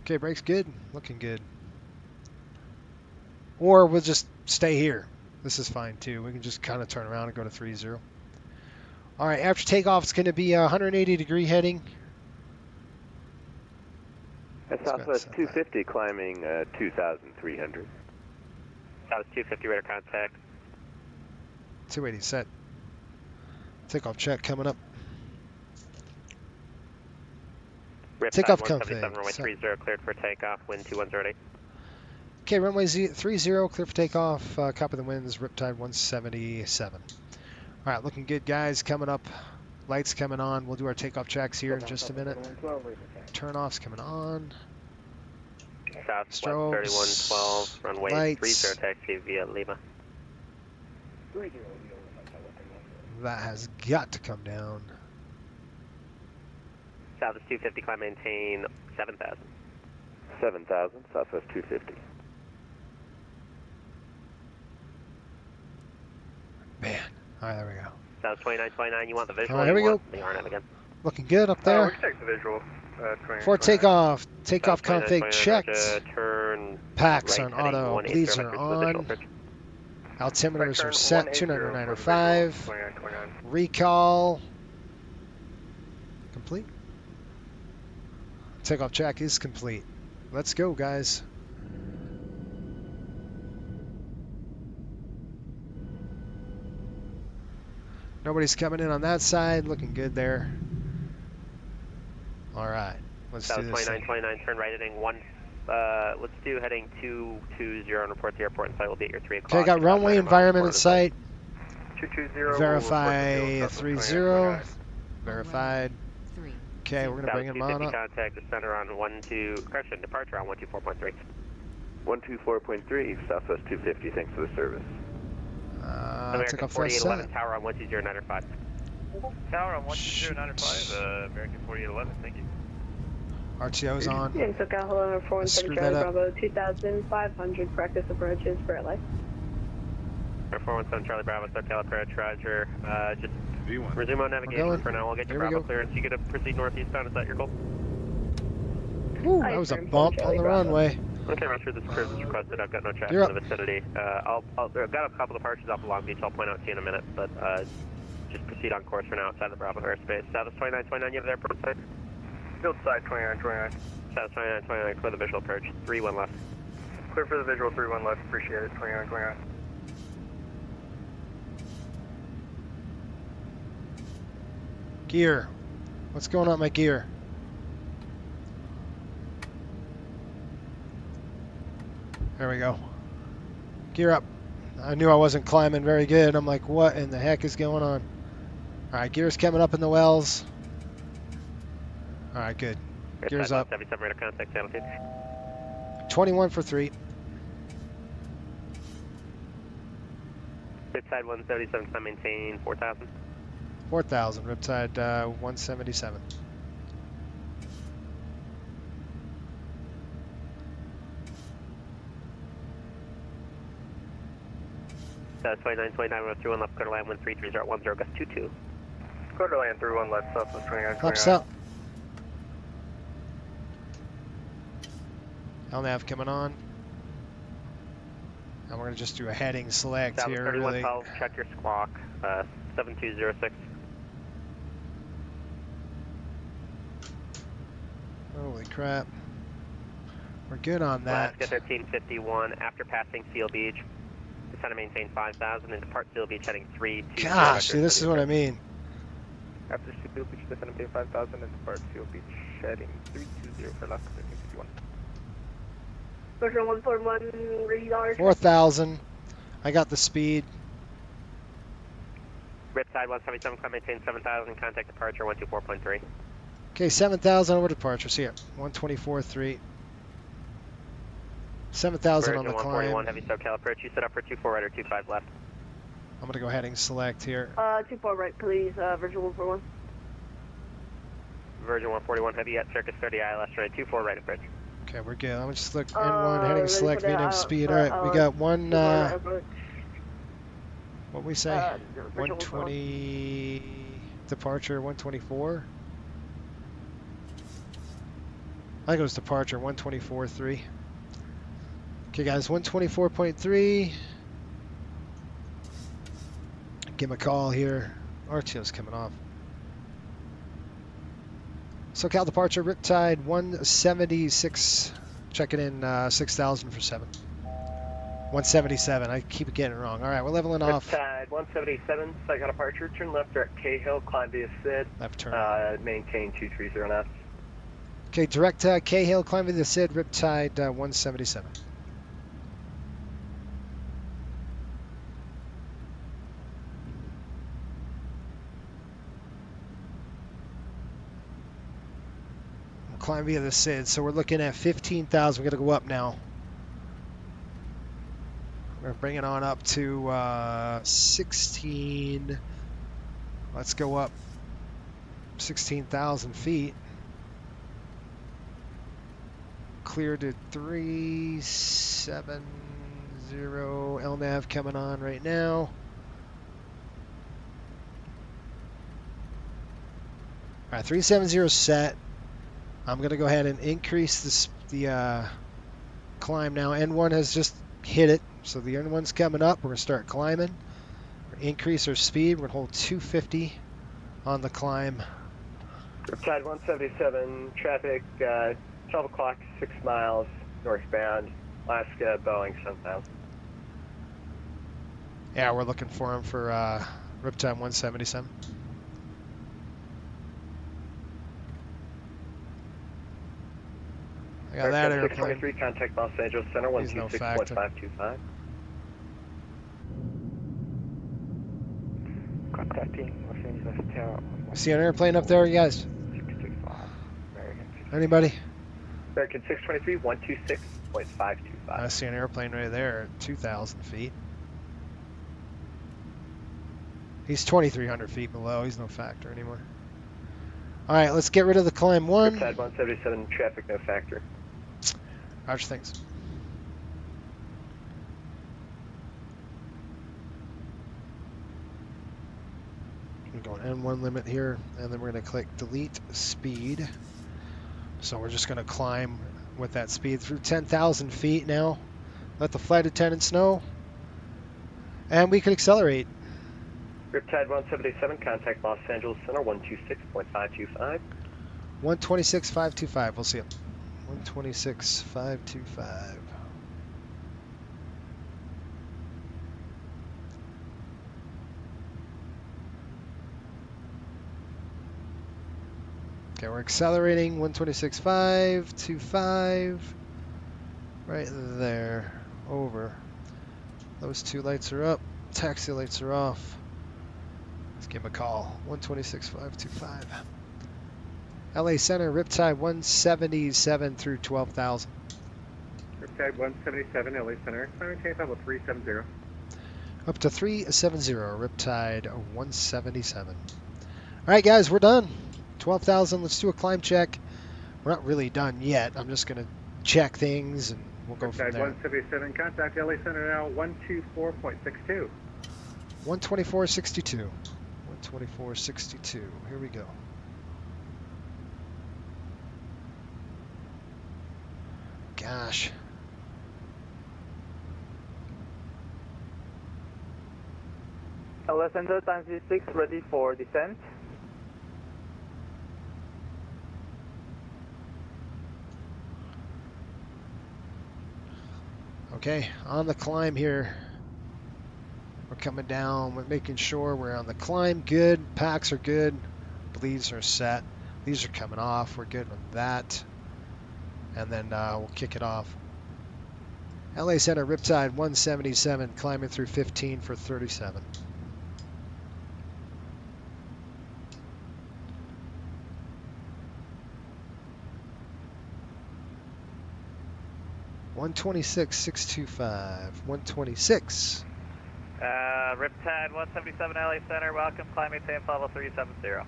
Okay, brakes good. Looking good. Or we'll just stay here. This is fine too. We can just kind of turn around and go to 30. All right, after takeoff, it's going to be 180 degree heading. At Southwest 250, climbing 2,300. Southwest 250, radar contact. 280 set. Takeoff check coming up. Takeoff config. Runway 30, cleared for takeoff, wind 2108. Okay, runway 30, clear for takeoff. Copy the winds, Riptide 177. All right, looking good, guys. Coming up, lights coming on. We'll do our takeoff checks here in just a minute. Turn-offs coming on. Southwest Strobes, 3112, runway lights. 30, taxi via Lima. That has got to come down. Southwest 250, climb, maintain 7,000. 7,000, Southwest 250. Man. All right, there we go. Southwest 2929, you want the visual? All right, here we go. The RNAV again. Looking good up there. We can take the visual. For takeoff, takeoff South 29, config checked. Roger, turn Packs right are on heading auto, 180 bleeds left are for the visual on. approach. Altimeters Turn are set, 180 for the 29905. visual, 29. Recall complete. Takeoff check is complete. Let's go, guys. Nobody's coming in on that side. Looking good there. All right, let's do South this 2929, turn right heading let's do heading 220 and report to the airport and site will be at your 3 o'clock. Okay, got runway environment in sight. 220. Verify 30. Verified. Okay, we're gonna bring him on up. Contact the center on 12. Correction, departure on 124.3. 124.3, Southwest 250. Thanks for the service. American Takeoff 4811, tower on 12095. Tower on 12095, American 4811, thank you. RTO's on. Yeah, SoCal, hello, Let's 417 screw that Charlie up. Bravo, 2500, practice approaches for LA. 417 Charlie Bravo, SoCal approach, roger. Just resume on navigation going. for now. We'll get your Here we Bravo go. clearance. You get to proceed northbound. Is that your goal? Ooh, that was a bump on the runway. Okay, Roger, this cruise is requested. I've got no traffic You're in the vicinity. I've got a couple departures off of Long Beach. I'll point out to you in a minute, but just proceed on course for now outside the Bravo airspace. Southwest 2929, you have the airport side? Field side 2929. Southwest 2929, clear the visual approach. 3-1 left. Clear for the visual, 3-1 left. Appreciate it. 2929. Gear. What's going on with my gear? There we go. Gear up. I knew I wasn't climbing very good. I'm like, what in the heck is going on? All right, gear's coming up in the wells. All right, good. Gear's up. 77 radar contact altitude. 21 for 3. Riptide 177, time maintain 4,000. 4,000. Riptide 177. South 2929, 131 left, quarter line 133.010, gust 22. Quarter land 31 left, Southwest 2929. Flaps up. LNAV coming on. And we're going to just do a heading select South here. 3112, check your squawk, 7206. Holy crap. We're good on that. Alaska 1351, after passing Seal Beach, descend and maintain 5,000 and depart Seal Beach heading 320. Gosh, see, this is what I mean. After Seal Beach, descend and maintain 5,000 and depart Seal Beach heading 320 for Alaska 1351. Version 141, radar. 4,000. I got the speed. Riptide 177, climb maintain 7,000, contact departure 124.3. Okay, 7,000 over departures here. 124.3. 7,000 on the 141, climb. heavy SoCal approach. You set up for 24 right or 25 left. I'm going to go heading select here. 24 right, please, Version 141. Version 141, heavy at circus 30 ILS right, 24 right approach. Okay, we're good. I'm just look N1 heading select, medium speed. All right, we got one. What we say? 120 departure. 124. I think it was departure. 124.3. Okay, guys. 124.3. Give him a call here. RTO's coming off. SoCal departure, Riptide 176. Checking in 6,000 for 7. 177. I keep getting it wrong. All right, we're leveling off. Riptide 177, SoCal departure. Turn left direct Cahill, climb via SID. Left turn. Maintain 230 knots. Okay, direct Cahill, climb via SID, Riptide 177. Climb via the SID, so we're looking at 15,000. We're going to go up now. We're bringing it on up to 16. Let's go up 16,000 feet. Clear to 370. LNAV coming on right now. All right, 370 set. I'm going to go ahead and increase the climb now. N1 has just hit it, so the N1's coming up. We're going to start climbing. Increase our speed. We're going to hold 250 on the climb. Riptide 177, traffic 12 o'clock, 6 miles northbound, Alaska, Boeing 7000. Yeah, we're looking for him for Riptide 177. I got that airplane. 623, contact Los Angeles Center, 126.525. Contacting Los Angeles Tower. See an airplane up there, you guys? 625. American. Anybody? American 623, 126.525. I see an airplane right there at 2,000 feet. He's 2,300 feet below. He's no factor anymore. All right, let's get rid of the climb 1. Riptide 177, traffic no factor. Roger, thanks. We're going N1 limit here, and then we're going to click delete speed. So we're just going to climb with that speed through 10,000 feet now. Let the flight attendants know. And we can accelerate. Riptide 177, contact Los Angeles Center, 126.525. 126.525, we'll see it. 126.525. Okay, we're accelerating 126.525. Right there. Over. Those two lights are up. Taxi lights are off. Let's give him a call. 126.525. LA Center, Riptide 177 through 12,000. Riptide 177, LA Center. Climbing change level 370. Up to 370, Riptide 177. All right, guys, we're done. 12,000. Let's do a climb check. We're not really done yet. I'm just going to check things, and we'll go from Riptide there. 177, contact LA Center now, 124.62. 124.62. 124.62. Here we go. Gosh. LA Center, time 6, ready for descent. Okay, on the climb here. We're coming down. We're making sure we're on the climb. Good. Packs are good. Bleeds are set. These are coming off. We're good with that. And then we'll kick it off. LA Center, Riptide 177, climbing through 15 for 37. $126,625. 126. Riptide 177 LA Center, welcome, climbing Tampa level 370.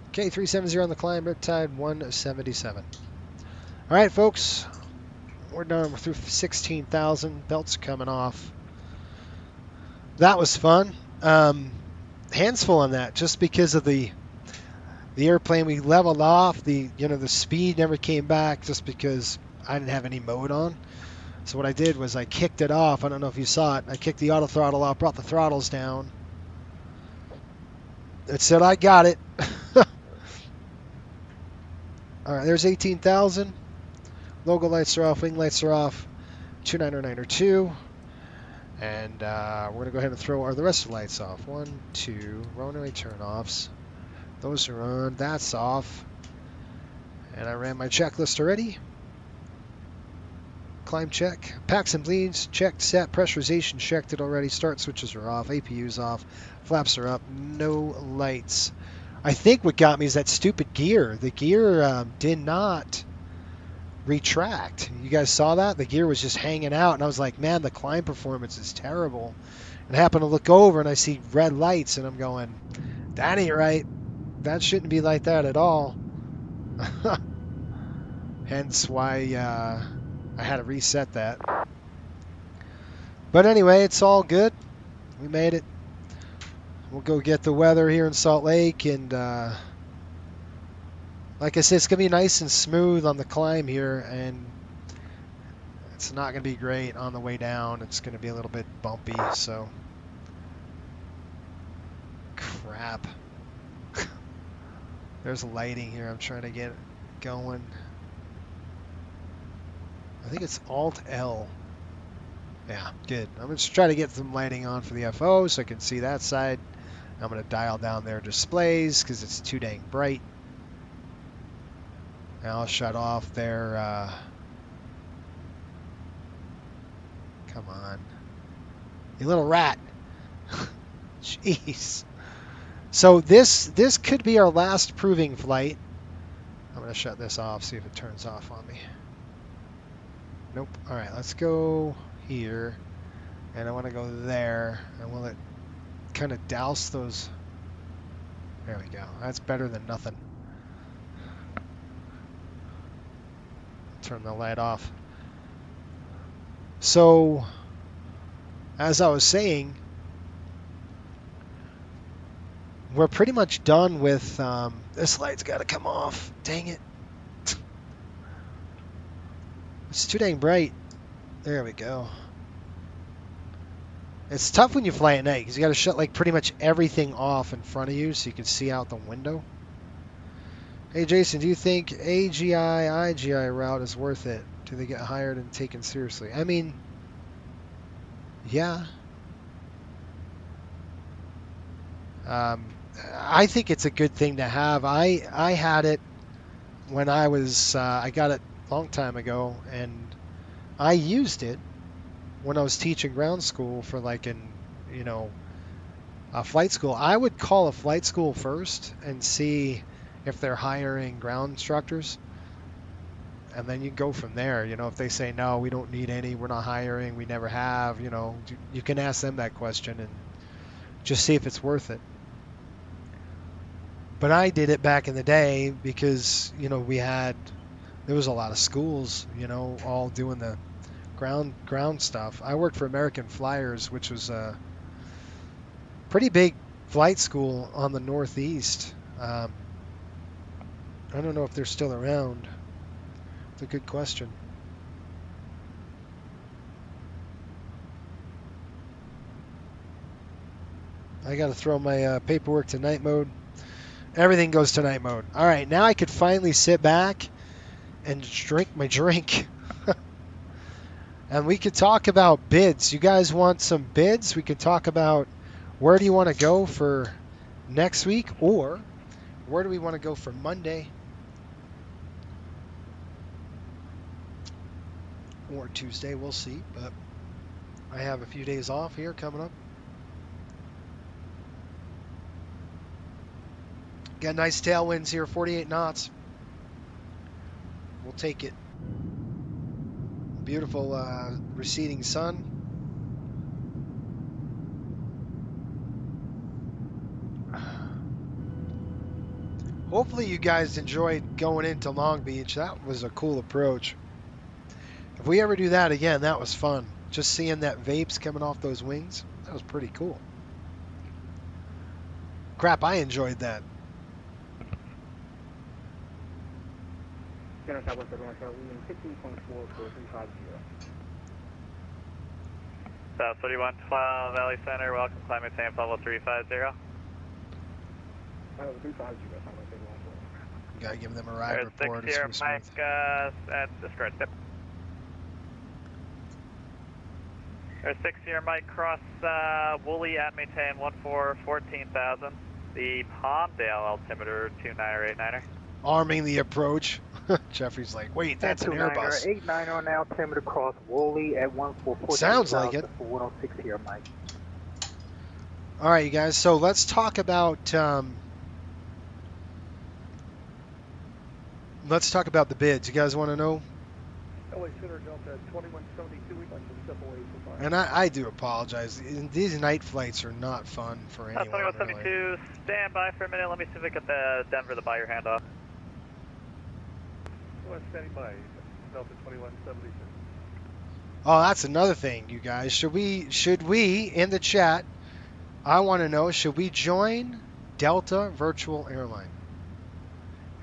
Okay, 370 on the climb, Riptide 177. All right, folks, we're done. We're through 16,000. Belts coming off. That was fun. Hands full on that, just because of the airplane. We leveled off. The speed never came back, just because I didn't have any mode on. So what I did was I kicked it off. I don't know if you saw it. I kicked the auto throttle off, brought the throttles down. It said I got it. All right, there's 18,000. Logo lights are off, wing lights are off. 29902. And we're going to go ahead and throw the rest of the lights off. 1, 2, runway turn-offs. Those are on. That's off. And I ran my checklist already. Climb check. Packs and bleeds checked, set. Pressurization checked it already. Start switches are off. APU's off. Flaps are up. No lights. I think what got me is that stupid gear. The gear did not retract. You guys saw that? The gear was just hanging out, and I was like, man, the climb performance is terrible. And I happened to look over, and I see red lights, and I'm going, that ain't right. That shouldn't be like that at all. Hence why I had to reset that. But anyway, it's all good. We made it. We'll go get the weather here in Salt Lake, and Like I said, it's going to be nice and smooth on the climb here, and it's not going to be great on the way down. It's going to be a little bit bumpy, so... Crap. There's lighting here. I'm trying to get going. I think it's Alt-L. Yeah, good. I'm just trying to get some lighting on for the FO so I can see that side. I'm going to dial down their displays because it's too dang bright. And I'll shut off their... Come on. You little rat. Jeez. So this could be our last proving flight. I'm going to shut this off, see if it turns off on me. Nope. All right, let's go here. And I want to go there. And will it kind of douse those? There we go. That's better than nothing. Turn the light off. So, as I was saying, we're pretty much done with, this light's got to come off. Dang it. It's too dang bright. There we go. It's tough when you fly at night because you got to shut like pretty much everything off in front of you so you can see out the window. Hey Jason, do you think AGI, IGI route is worth it? Do they get hired and taken seriously? I mean, yeah. I think it's a good thing to have. I had it when I was, I got it a long time ago, and I used it when I was teaching ground school for like a flight school. I would call a flight school first and see if they're hiring ground instructors. And then you go from there. If they say, no, we don't need any, we're not hiring, we never have, you can ask them that question and just see if it's worth it. But I did it back in the day because, there was a lot of schools, all doing the ground stuff. I worked for American Flyers, which was a pretty big flight school on the Northeast. I don't know if they're still around. It's a good question. I got to throw my paperwork to night mode. Everything goes to night mode. All right, now I could finally sit back and drink my drink. And we could talk about bids. You guys want some bids? We could talk about where do you want to go for next week, or where do we want to go for Monday or Tuesday. We'll see, but I have a few days off here coming up. Got nice tailwinds here, 48 knots. We'll take it. Beautiful receding sun. Hopefully you guys enjoyed going into Long Beach. That was a cool approach. If we ever do that again, that was fun. Just seeing that vapes coming off those wings, that was pretty cool. Crap, I enjoyed that. Southwest Airlines, William 15.4 for 350. South 3112 Valley Center, welcome, climate temp level 350. 350, Gotta give them a ride There's report. 6 here, Mike, at discard tip. There's 6 here, Mike, cross Woolley at maintain 14,000. The Palmdale altimeter 2989er. Arming the approach. Jeffrey's like, wait, that's an Airbus. 89 on altimeter cross Woolley at 14,000. Sounds like it. 106 here, Mike. All right, you guys. So let's talk about the bids. You guys want to know? LA Center jumped at 2172. We'd like to step away from fire. And I do apologize. These night flights are not fun for anyone. 2172, really. stand by for a minute. Let me see if I get the Denver to buy your hand off. Standing by, Delta 2176. Oh, that's another thing, you guys. Should we in the chat? I want to know, should we join Delta Virtual Airline?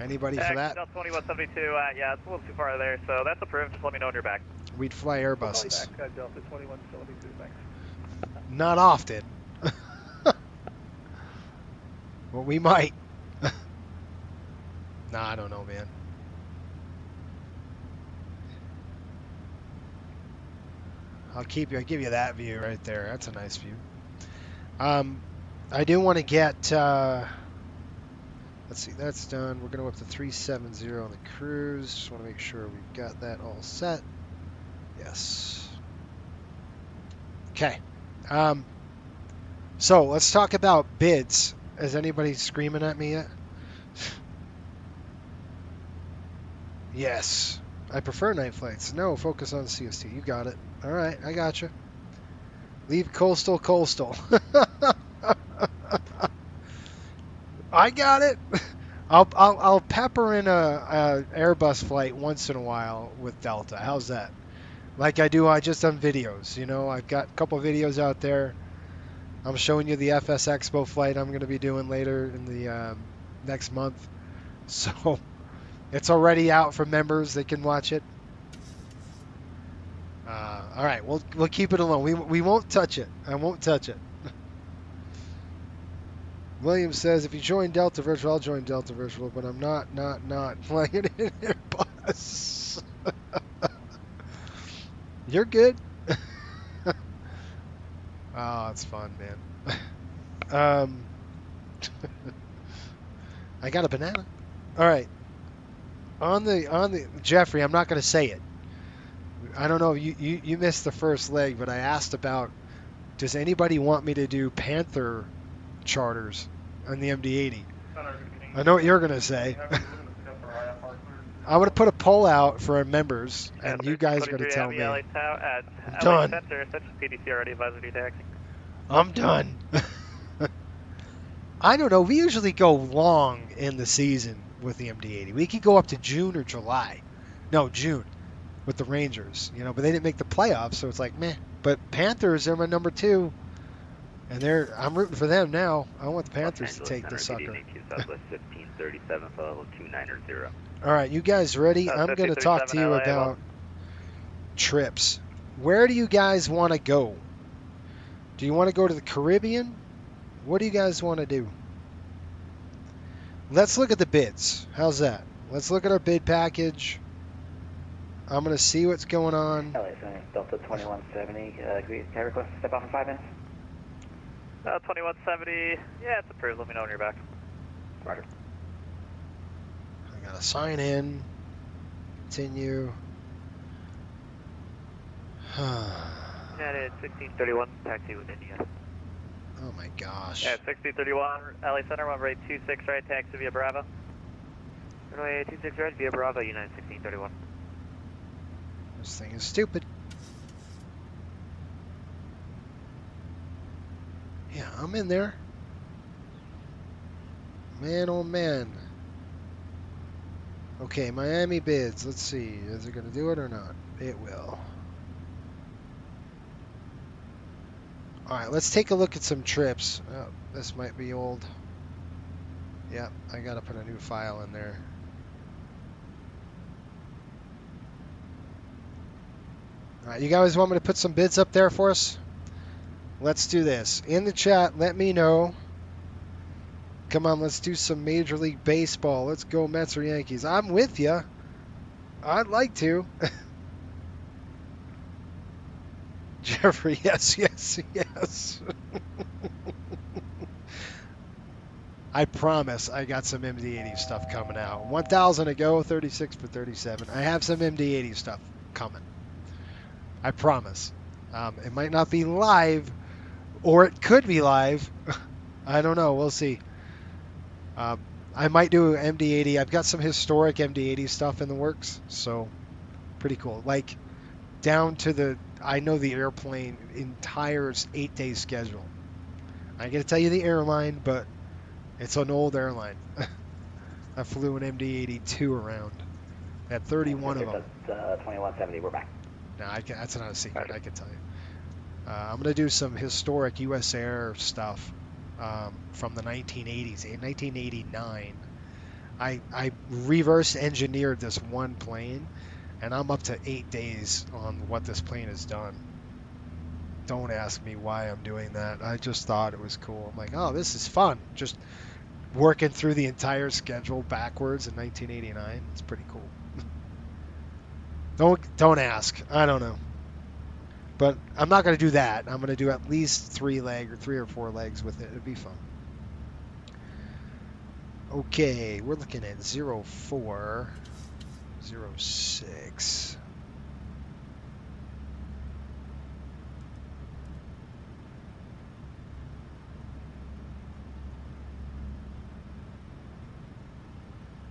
Anybody for that? Delta 2172, yeah, it's a little too far there, so that's approved. Just let me know when you're back. We'd fly Airbuses. Back, Delta 2172, thanks. Not often. Well, we might. Nah, I don't know, man. I'll give you that view right there. That's a nice view. I do want to get, let's see, that's done. We're going to go up to 370 on the cruise. Just want to make sure we've got that all set. Yes. Okay. So let's talk about bids. Is anybody screaming at me yet? Yes. I prefer night flights. No, focus on CST. You got it. All right, I got you. Leave coastal. I got it. I'll pepper in a Airbus flight once in a while with Delta. How's that? Like I do, I just done videos. You know, I've got a couple videos out there. I'm showing you the FS Expo flight I'm going to be doing later in the next month. So it's already out for members. They can watch it. All right, we'll keep it alone. We won't touch it. I won't touch it. William says, if you join Delta Virtual, I'll join Delta Virtual, but I'm not flying it in Airbus. You're good. Oh, it's fun, man. I got a banana. All right. On the Jeffrey, I'm not going to say it. I don't know. You missed the first leg, but I asked about, does anybody want me to do Panther charters on the MD-80? I know what you're going to say. I'm going to put a poll out for our members, and you guys are going to tell me. I'm done. I'm done. I don't know. We usually go long in the season with the MD-80. We could go up to June or July. No, June with the Rangers, you know, but they didn't make the playoffs, so it's like, meh. But Panthers, they're my number 2, and I'm rooting for them now. I want the Panthers to take this sucker. All right, you guys ready? I'm going to talk to you about trips. Where do you guys want to go? Do you want to go to the Caribbean? What do you guys want to do? Let's look at the bids. How's that? Let's look at our bid package. I'm going to see what's going on. Delta 2170, can I request to step off in 5 minutes? 2170, yeah, it's approved. Let me know when you're back. Roger. I got to sign in. Continue. United 1631, taxi with India. Oh my gosh. Yeah, 1631, LA Center, runway 26 right, taxi via Bravo. Runway 26 right via Bravo, United 1631. This thing is stupid. Yeah, I'm in there. Man, oh man. Okay, Miami bids. Let's see. Is it going to do it or not? It will. Alright, let's take a look at some trips. Oh, this might be old. Yep, I got to put a new file in there. Alright, you guys want me to put some bids up there for us? Let's do this. In the chat, let me know. Come on, let's do some Major League Baseball. Let's go Mets or Yankees. I'm with you. I'd like to. Jeffrey, yes. I promise I got some MD-80 stuff coming out. 1,000 to go, 36 for 37. I have some MD-80 stuff coming. I promise. It might not be live, or it could be live. I don't know. We'll see. I might do MD-80. I've got some historic MD-80 stuff in the works, so pretty cool. Like down to the, I know the airplane entire 8-day schedule. I ain't gonna tell you the airline, but it's an old airline. I flew an MD-82 around. I had 31 of them. 2170, we're back. No, that's not a secret. I can tell you. I'm going to do some historic U.S. Air stuff from the 1980s. In 1989, I reverse engineered this one plane, and I'm up to 8 days on what this plane has done. Don't ask me why I'm doing that. I just thought it was cool. I'm like, oh, this is fun. Just working through the entire schedule backwards in 1989. It's pretty cool. Don't ask. I don't know. But I'm not going to do that. I'm going to do at least 3 or 4 legs with it. It'd be fun. Okay, we're looking at 0406.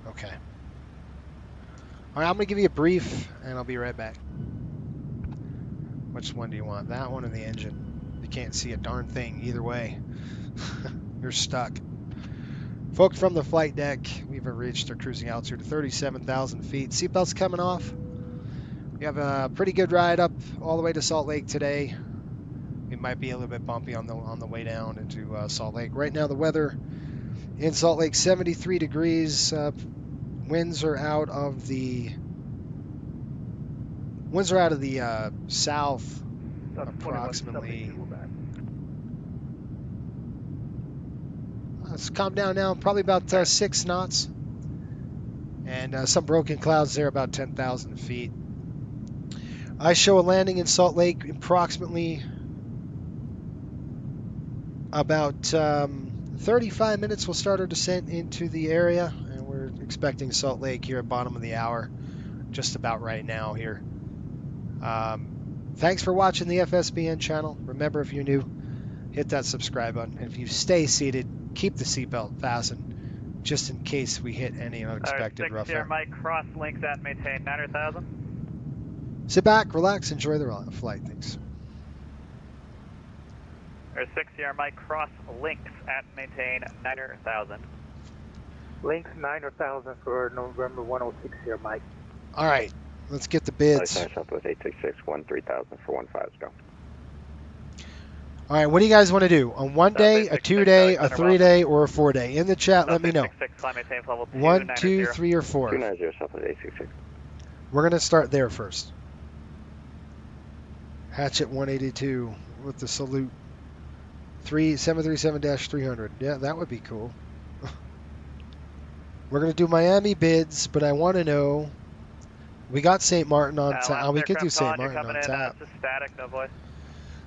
Okay. All right, I'm going to give you a brief, and I'll be right back. Which one do you want? That one or the engine? You can't see a darn thing either way. You're stuck. Folks from the flight deck, we've reached our cruising altitude to 37,000 feet. Seatbelts coming off. We have a pretty good ride up all the way to Salt Lake today. It might be a little bit bumpy on the way down into Salt Lake. Right now the weather in Salt Lake 73 degrees. Winds are out of the south approximately. It's calmed down now, probably about 6 knots. And some broken clouds there about 10,000 feet. I show a landing in Salt Lake approximately about 35 minutes. We'll start our descent into the area, and we're expecting Salt Lake here at bottom of the hour, just about right now here. Thanks for watching the FSBN channel. Remember, if you're new, hit that subscribe button. And if you stay seated, keep the seatbelt fastened, just in case we hit any unexpected rough area. Mike, cross links at maintain 9,000. Sit back, relax, enjoy the flight. Thanks. 6-0 Mike, cross links at maintain 9,000. Links 9,000 for November 106 here, Mike. All right, let's get the bids. Southwest 866, 13,000 for 15, go. All right, what do you guys want to do? A 1 day, a 2 day, a 3 day, or a 4 day? In the chat, let me know. 1, 2, 3, or 4. 290 Southwest 866. We're going to start there first. Hatchet 182 with the salute. 737-300. Yeah, that would be cool. We're going to do Miami bids, but I want to know. We got St. Martin on tap. We could do St. Martin on tap. Just static, no voice.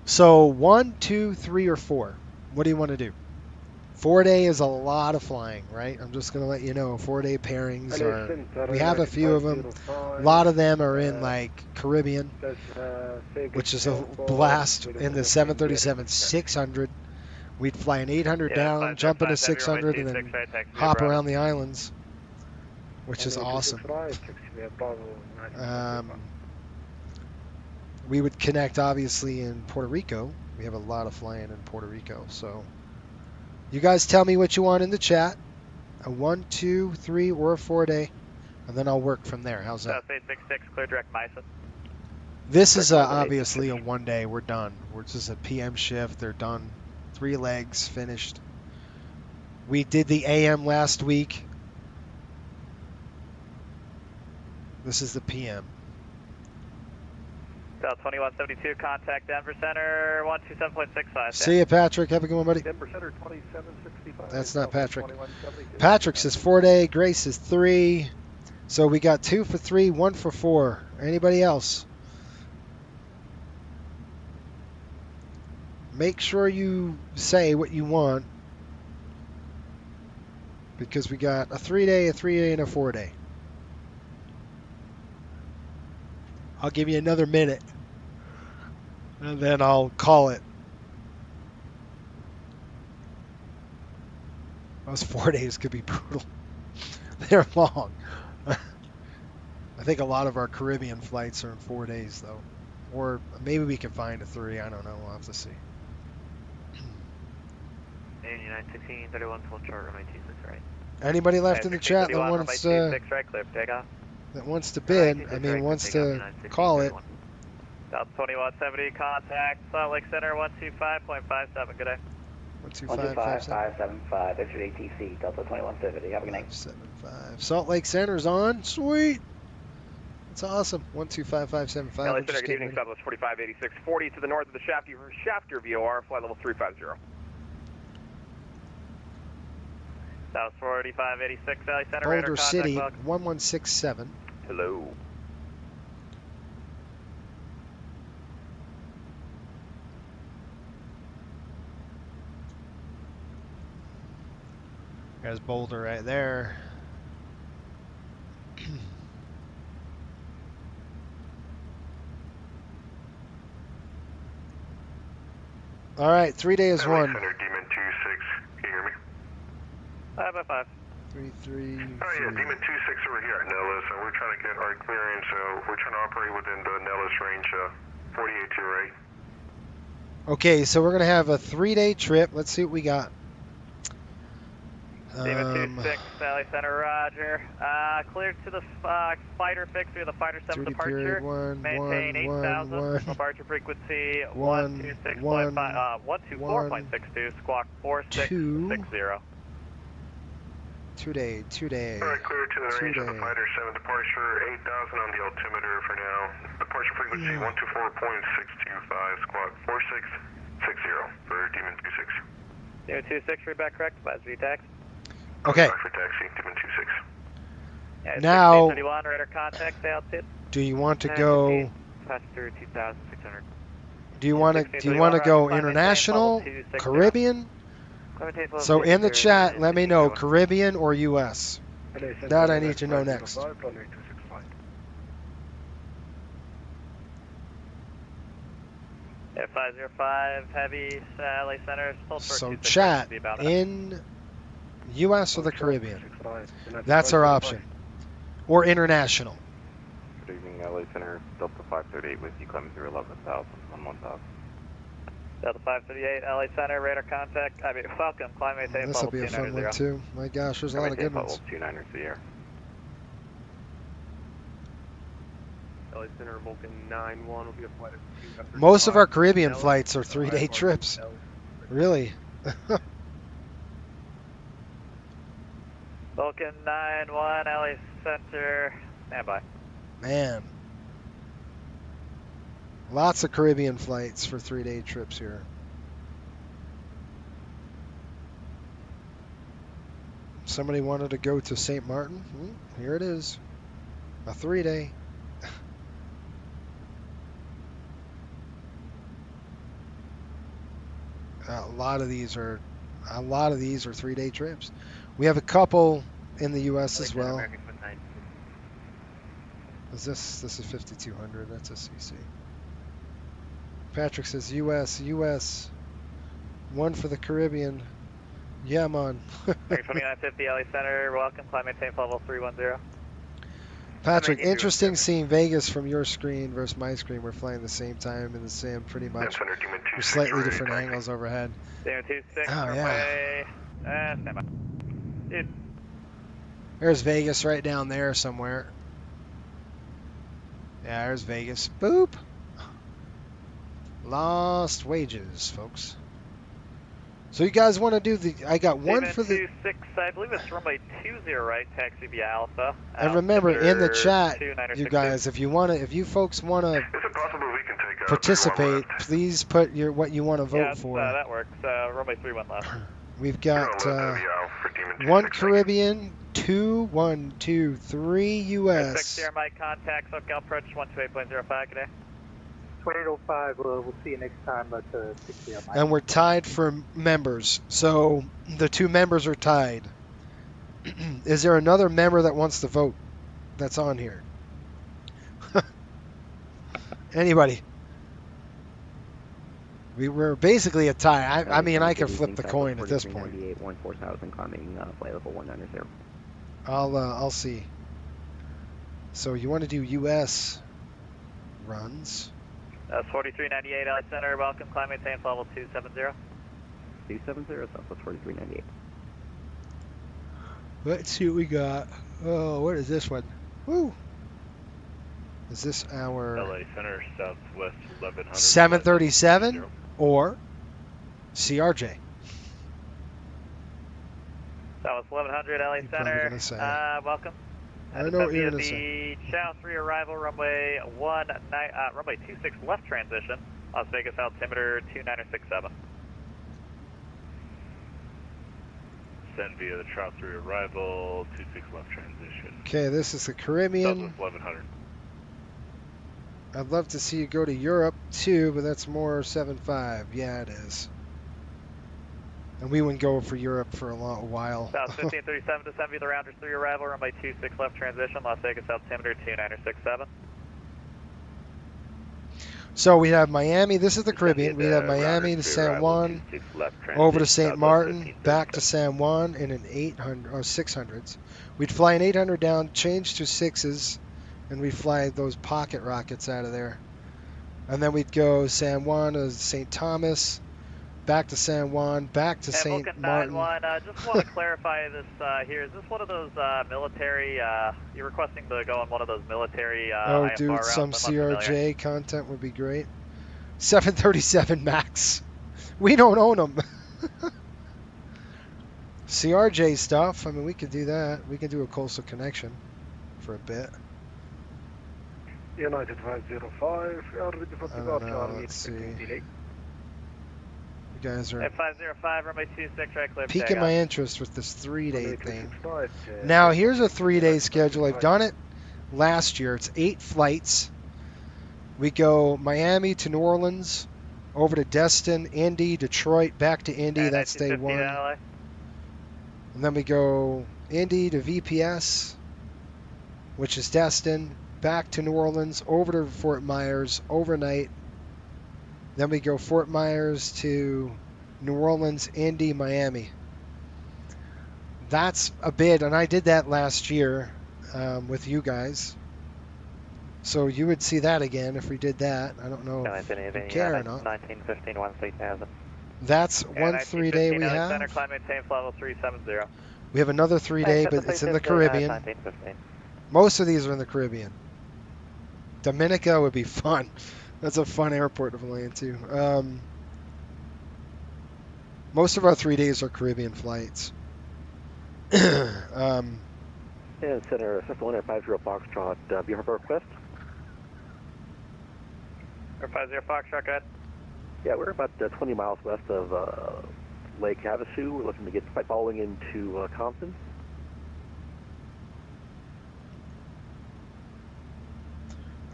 So 1, 2, 3, or 4. What do you want to do? 4 day is a lot of flying, right? I'm just going to let you know. 4 day pairings are. We have a few of them. A lot of them are in like Caribbean, which is a blast. In the 737-600, we'd fly an 800 down, jump into 600, and then hop around the islands, which is awesome. We would connect, obviously, in Puerto Rico. We have a lot of flying in Puerto Rico. So you guys tell me what you want in the chat. A 1, 2, 3, or a 4 day, and then I'll work from there. How's that? 866, clear direct Mesa. This is obviously a 1 day. We're done. We're just a PM shift. They're done. 3 legs finished. We did the AM last week. This is the PM. South 2172, contact Denver Center 127.65. See you, Patrick. Have a good one, buddy. Denver Center 2765. That's not Patrick. Patrick says 4 day. Grace says 3. So we got 2 for 3, 1 for 4. Anybody else? Make sure you say what you want, because we got a 3 day, a 3 day, and a 4 day. I'll give you another minute, and then I'll call it. Those 4 days could be brutal. They're long. I think a lot of our Caribbean flights are in 4 days, though. Or maybe we can find a 3. I don't know. We'll have to see. 8916, 31, full chart, runway 26, right. Anybody left in the chat that wants to... right, clear, takeoff. That wants to bid, wants to call it. South 2170, contact Salt Lake Center 125.57, good day. 125,575, exit ATC, Delta 2170. Have a good night. 575. Salt Lake Center's on. Sweet. That's awesome. 125,575. LA We're Center, just good getting evening, ready. Southwest 4586, 40 to the north of the Shafter VOR, flight level 350. South 4586, LA Center, Boulder radar City, contact, 1167. Hello. There's Boulder right there. All right, 3 days LA one. Center, Demon 26, can you hear me? 5 by 5. 3-3. Oh yeah, Demon 26 over here at Nellis, and we're trying to get our clearance, we're trying to operate within the Nellis range, 4828. Okay, so we're gonna have a 3-day trip. Let's see what we got. Demon 26, LA Center, roger. Cleared to the fighter fix via the fighter 7 Duty departure. period 1, Maintain 8,000. Departure frequency 124.62, squawk 4660. 2 day. Alright, clear to the range of the fighter 7 departure, 8,000 on the altimeter for now. Departure frequency 124.625, squawk 4660 for Demon 26. Demon 26, read back correct, advisory taxi. Okay. For taxi, Demon 26. Yeah, Now, 1631, radar contact, stay altitude. do you want to go? Passenger 2,600. Do you want to go international, Caribbean? So in the chat, let me know Caribbean or U.S. That I need to know next. Yeah, 505 heavy, LA Center. So chat in U.S. or the Caribbean. That's our option. Or international. Good evening, LA Center, Delta 538 with you, climbing through 11,000 on 1,000. Delta 538, LA Center, radar contact. Welcome, climb maintain This will level be a fun one 290. too. My gosh, there's a lot of good ones. 29ers the air. LA Center, Vulcan 9-1 will be a flight of 2 Most of our Caribbean flights are 3-day trips. Really. Vulcan 9-1, LA Center, standby. Man. Lots of Caribbean flights for 3-day trips here. Somebody wanted to go to St. Martin. Here it is. A 3-day. A lot of these are 3-day trips. We have a couple in the U.S. as well. Is this is 5200? That's a CC. Patrick says U.S. One for the Caribbean. Yeah, man. 2950 LA Center, welcome, climb maintain level 310. Patrick, interesting seeing Vegas from your screen versus my screen. We're flying the same time and the same pretty much. We're slightly different angles overhead. Demon 26, oh, yeah. Standby. Dude. There's Vegas right down there somewhere. Yeah, there's Vegas. Boop. Lost wages, folks. So you guys want to do the? I got one Demon for the. 26, I believe it's runway 20 right, taxi via Alpha. And remember, in the chat, you guys, if you folks want to participate, please put what you want to vote for. Yeah, that works. Runway 31 left. We've got 1 Caribbean, 2, 1, 2, 3 U.S. 6 air mic contact, SoCal approach 128.05 today. 2805, we'll see you next time at 6 p.m. And we're tied for members, so the 2 members are tied. Is there another member that wants to vote that's on here? Anybody? We were basically a tie. I mean, I could flip the coin at this point. 4000 climbing flight level 190. I'll see. So you want to do U.S. runs? That's 4398 LA Center, welcome, climb maintain level 270. 270, Southwest 4398. Let's see what we got. Oh, what is this one? Woo! Is this our LA Center, Southwest 1100. 737 or CRJ? That was 1100 LA You're Center. probably gonna say. Welcome. I know what you're gonna say. The Chow 3 arrival, runway 26 left transition, Las Vegas altimeter 2967. Send via the Chow 3 arrival, 26 left transition. Okay, this is the Caribbean. Southwest 1100. I'd love to see you go to Europe too, but that's more 7.5. Yeah, it is. And we wouldn't go for Europe for a while. South 1537 descend via the Rounders 3 arrival, runway 26 left transition, Las Vegas altimeter 2967. So we have Miami. This is the Caribbean. We have Miami to San Juan, over to St. Martin, back to San Juan in an 800 or 600s. We'd fly an 800 down, change to 6s, and we'd fly those pocket rockets out of there. And then we'd go San Juan to St. Thomas, back to San Juan, back to St. Martin. 9-1, just want to clarify this here. Is this one of those military, you're requesting to go on one of those military oh, IFR dude, routes? some CRJ content would be great. 737 MAX. We don't own them. CRJ stuff, I mean, we could do that. We could do a coastal connection for a bit. United 505, we are ready for departure. Let's see. You guys are 505, runway 26, right clear. piquing my interest with this 3-day thing. Now, here's a 3-day schedule. I've done it last year. It's 8 flights. We go Miami to New Orleans, over to Destin, Indy, Detroit, back to Indy. That's day 1. And then we go Indy to VPS, which is Destin, back to New Orleans, over to Fort Myers, overnight. Then we go Fort Myers to New Orleans, Indy, Miami. That's a bit, and I did that last year with you guys. So you would see that again if we did that. I don't know if you care or not. 1915, 13,000. That's one 3-day we have. Center, climb, maintain, flight level 370. We have another 3-day, but it's in the Caribbean. 1915. Most of these are in the Caribbean. Dominica would be fun. That's a fun airport to fly into. Most of our 3 days are Caribbean flights. Yeah, Center, 51 50 Foxtrot, do you have a request? 50 Foxtrot, go ahead. Yeah, we're about 20 miles west of Lake Havasu. We're looking to get following into Compton.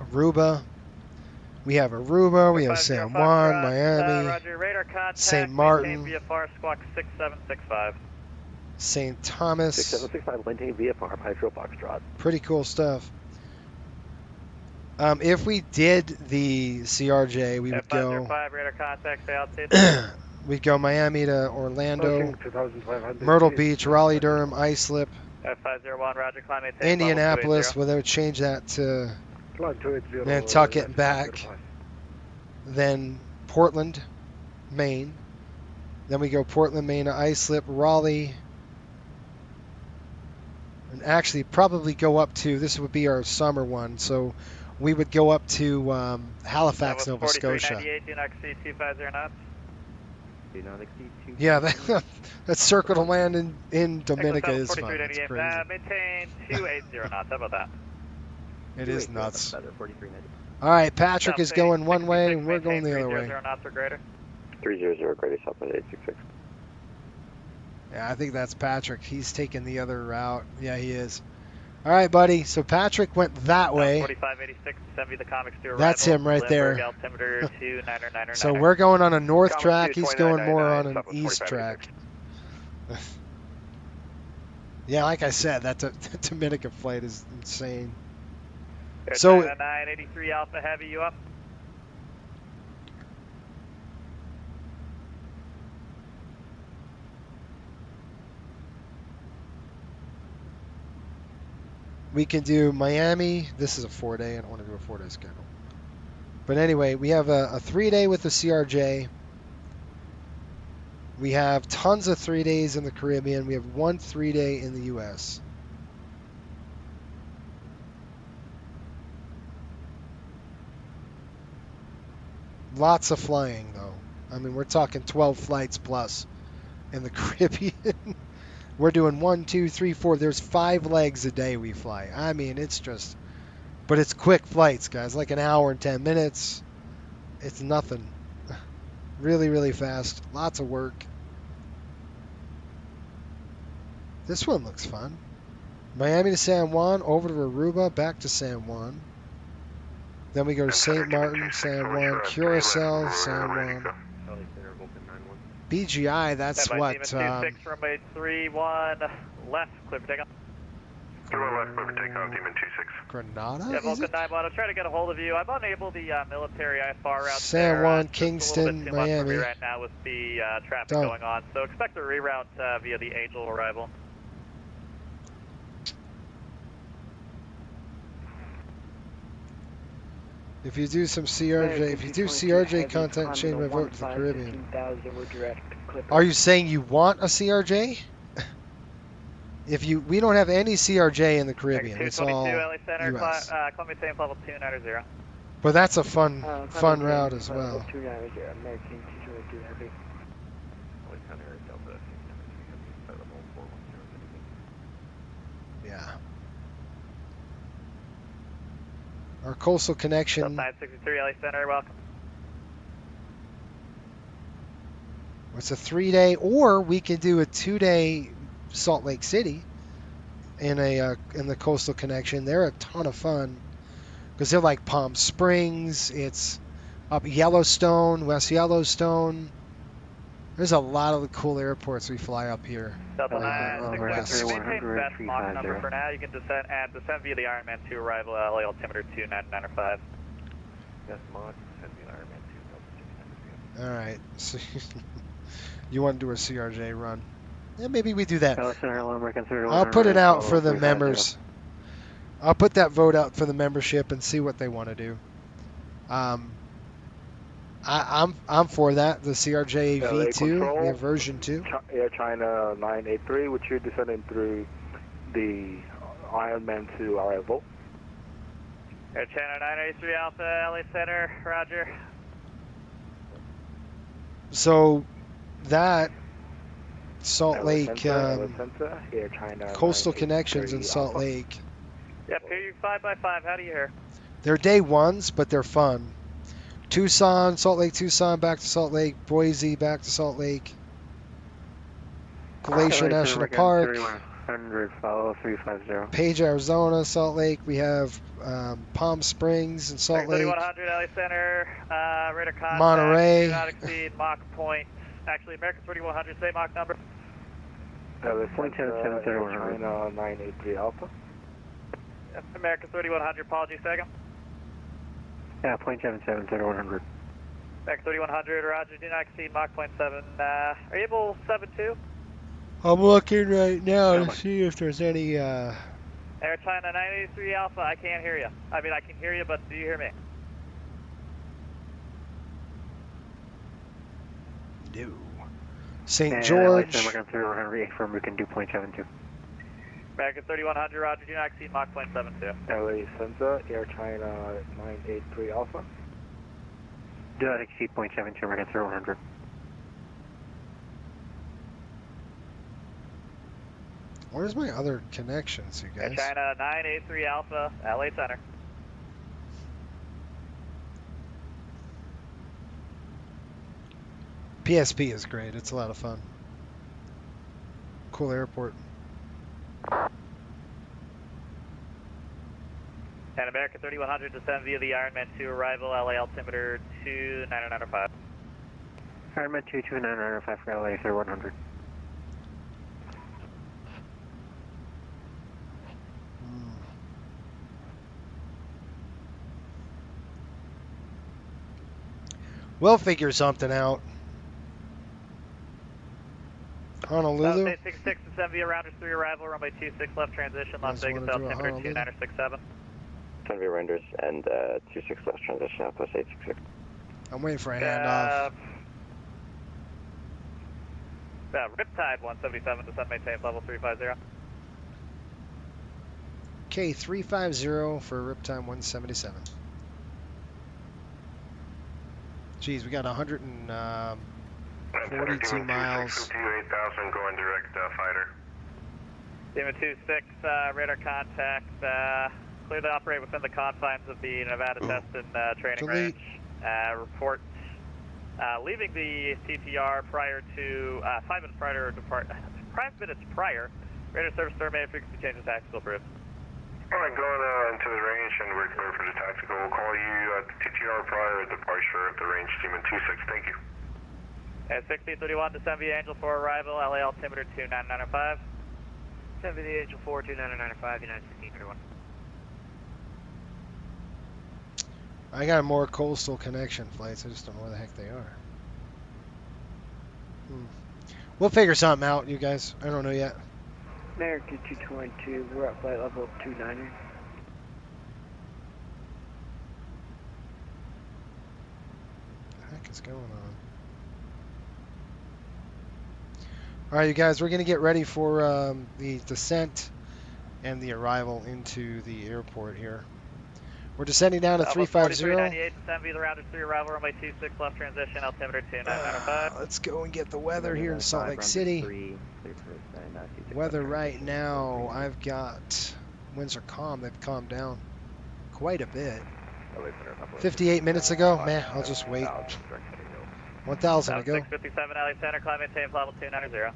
Aruba. We have Aruba, we have San Juan, Miami, Roger, radar contact, St. Martin, VFR, squawk 6765. St. Thomas. 6765, maintain VFR, 50 Foxtrot. Pretty cool stuff. If we did the CRJ, we would go. 505, radar contact, stay altitude. We'd go Miami to Orlando, Myrtle Beach, Raleigh, Durham, Islip, 501, Roger, climb, maintain, Indianapolis. Well, they would change that to Nantucket and back. Then Portland, Maine. Then we go Portland, Maine to Islip, Raleigh. And actually probably go up to, this would be our summer one, so we would go up to Halifax, Nova Scotia. 4398, do not exceed 250 knots. Do not exceed 250. Yeah, that circle to land in Dominica is fun. It's crazy. Maintain 280 knots. How about that? It is nuts. All right, Patrick is going one way, and we're going the other way. 300 knots or greater. 300 greater, Southwest 866. Yeah, I think that's Patrick. He's taking the other route. Yeah, he is. All right, buddy. So Patrick went that way. 4586, send me the comics to arrival. That's him right there. Altimeter 2999. So we're going on a north track. He's going more on an east track. Yeah, like I said, that Dominica flight is insane. So 983 Alpha Heavy, you up? we can do Miami. This is a 4-day. I don't want to do a 4-day schedule. But anyway, we have a 3-day with the CRJ. We have tons of 3 days in the Caribbean. We have one 3-day in the U.S. Lots of flying, though. I mean, we're talking 12 flights plus in the Caribbean. We're doing 1, 2, 3, 4. There's 5 legs a day we fly. I mean, it's just, but it's quick flights, guys. Like an hour and 10 minutes. It's nothing. Really, really fast. Lots of work. This one looks fun. Miami to San Juan, over to Aruba, back to San Juan. Then we go to St. Martin, San Juan, Curacao, San Juan. BGI, that's what? 26, runway 31, left, clear for takeoff. 31 left, clear for takeoff, Demon 26. Granada? Yeah, Vulcan 9-1, I'm trying to get a hold of you. I'm unable the military IFR route San Juan, just Kingston, a little bit too Miami. much for me right now with the traffic Done. going on. So expect a reroute via the Angel arrival. If you do some CRJ, if you do CRJ content, change my vote to the Caribbean. Are you saying you want a CRJ? We don't have any CRJ in the Caribbean. It's all LA Center, US. Columbia Safe level 290. But that's a fun route as well. 290, American 222 heavy. Yeah. Our coastal connection. 963 LA Center, welcome. It's a 3-day, or we could do a 2-day Salt Lake City in the coastal connection. They're a ton of fun because they're like Palm Springs. It's up Yellowstone, West Yellowstone. There's a lot of the cool airports we fly up here. Delta West. 963, maintain best Mach number for now. You can descend via the Ironman 2 arrival at LA altimeter 2995. Best Mach, descend via Ironman 2. All right. So you want to do a CRJ run? Yeah, maybe we do that. I'll put it out for the members. I'll put that vote out for the membership and see what they want to do. I'm for that. The CRJ V2, we have version 2. Air China 983, which you're descending through the Ironman 2 arrival. Air China 983 Alpha, LA Center, roger. So that Salt Lake coastal connections in Salt Lake. Yep, here you 5x5. How do you hear? They're day ones, but they're fun. Tucson, Salt Lake, Tucson, back to Salt Lake, Boise, back to Salt Lake, Glacier National Park, 300, follow 350. Page, Arizona, Salt Lake. We have Palm Springs and Salt Lake. 3100 LA Center, radar contact. Monterey. Do not exceed Mach point. Actually, American 3100, say Mach number. Point 770 China 983 Alpha. Yep, American 3100, apologies, second. Yeah, point 770 100. American 3100, roger, do not exceed Mach point 7. Are you able 72? I'm looking right now to see if there's any. Air China 983 Alpha, I can't hear you. I mean, I can hear you, but do you hear me? No. St. George. American 3100, from we can do point 72. American 3100, roger, do not exceed Mach point 72. LA Center, Air China 983 Alpha. Do not exceed point 72, American 3100. Where's my other connections, you guys? Air China 983 Alpha, LA Center. PSP is great. It's a lot of fun. Cool airport. And American 3100, descend via the Ironman 2 arrival, LA altimeter 2995. Ironman 2 2995 for LA 3100. We'll figure something out. Honolulu. South 66 descend via Rounders 3 arrival, runway 26 left transition, Las Vegas altimeter 2967. Sunview Rounders and 26 left transition, Outpost 866. I'm waiting for a handoff. Riptide 177, descend maintain level 350. Okay, 350 for Riptide 177. Geez, we got 142 miles. 228,000 going direct fighter. Demon 26, radar contact. Clearly operate within the confines of the Nevada Test and Training Range. Report leaving the TTR prior to 5 minutes prior to depart. 5 minutes prior. Radar service terminated. Frequency changes. Tactical approved. Alright, going into the range and we're clear for the tactical. We'll call you at the TTR prior departure at the range, Demon 26. Thank you. At 1631, descend via Angel 4 arrival, LA altimeter 29905. Descend via Angel 4, 29905, United 1631. I got more coastal connection flights. I just don't know where the heck they are. We'll figure something out, you guys. I don't know yet. American 222, we're at flight level 29er. What the heck is going on? All right, you guys, we're going to get ready for the descent and the arrival into the airport here. We're descending down to 350. 4398, descend via the rounded 3 arrival, runway 26 left transition, altimeter 29905. Let's go and get the weather here in Salt Lake City. Weather right now, I've got winds are calm. They've calmed down quite a bit. 58 minutes ago, man, I'll just wait. 1,000 to go. 657 LA Center, climb maintain level 290.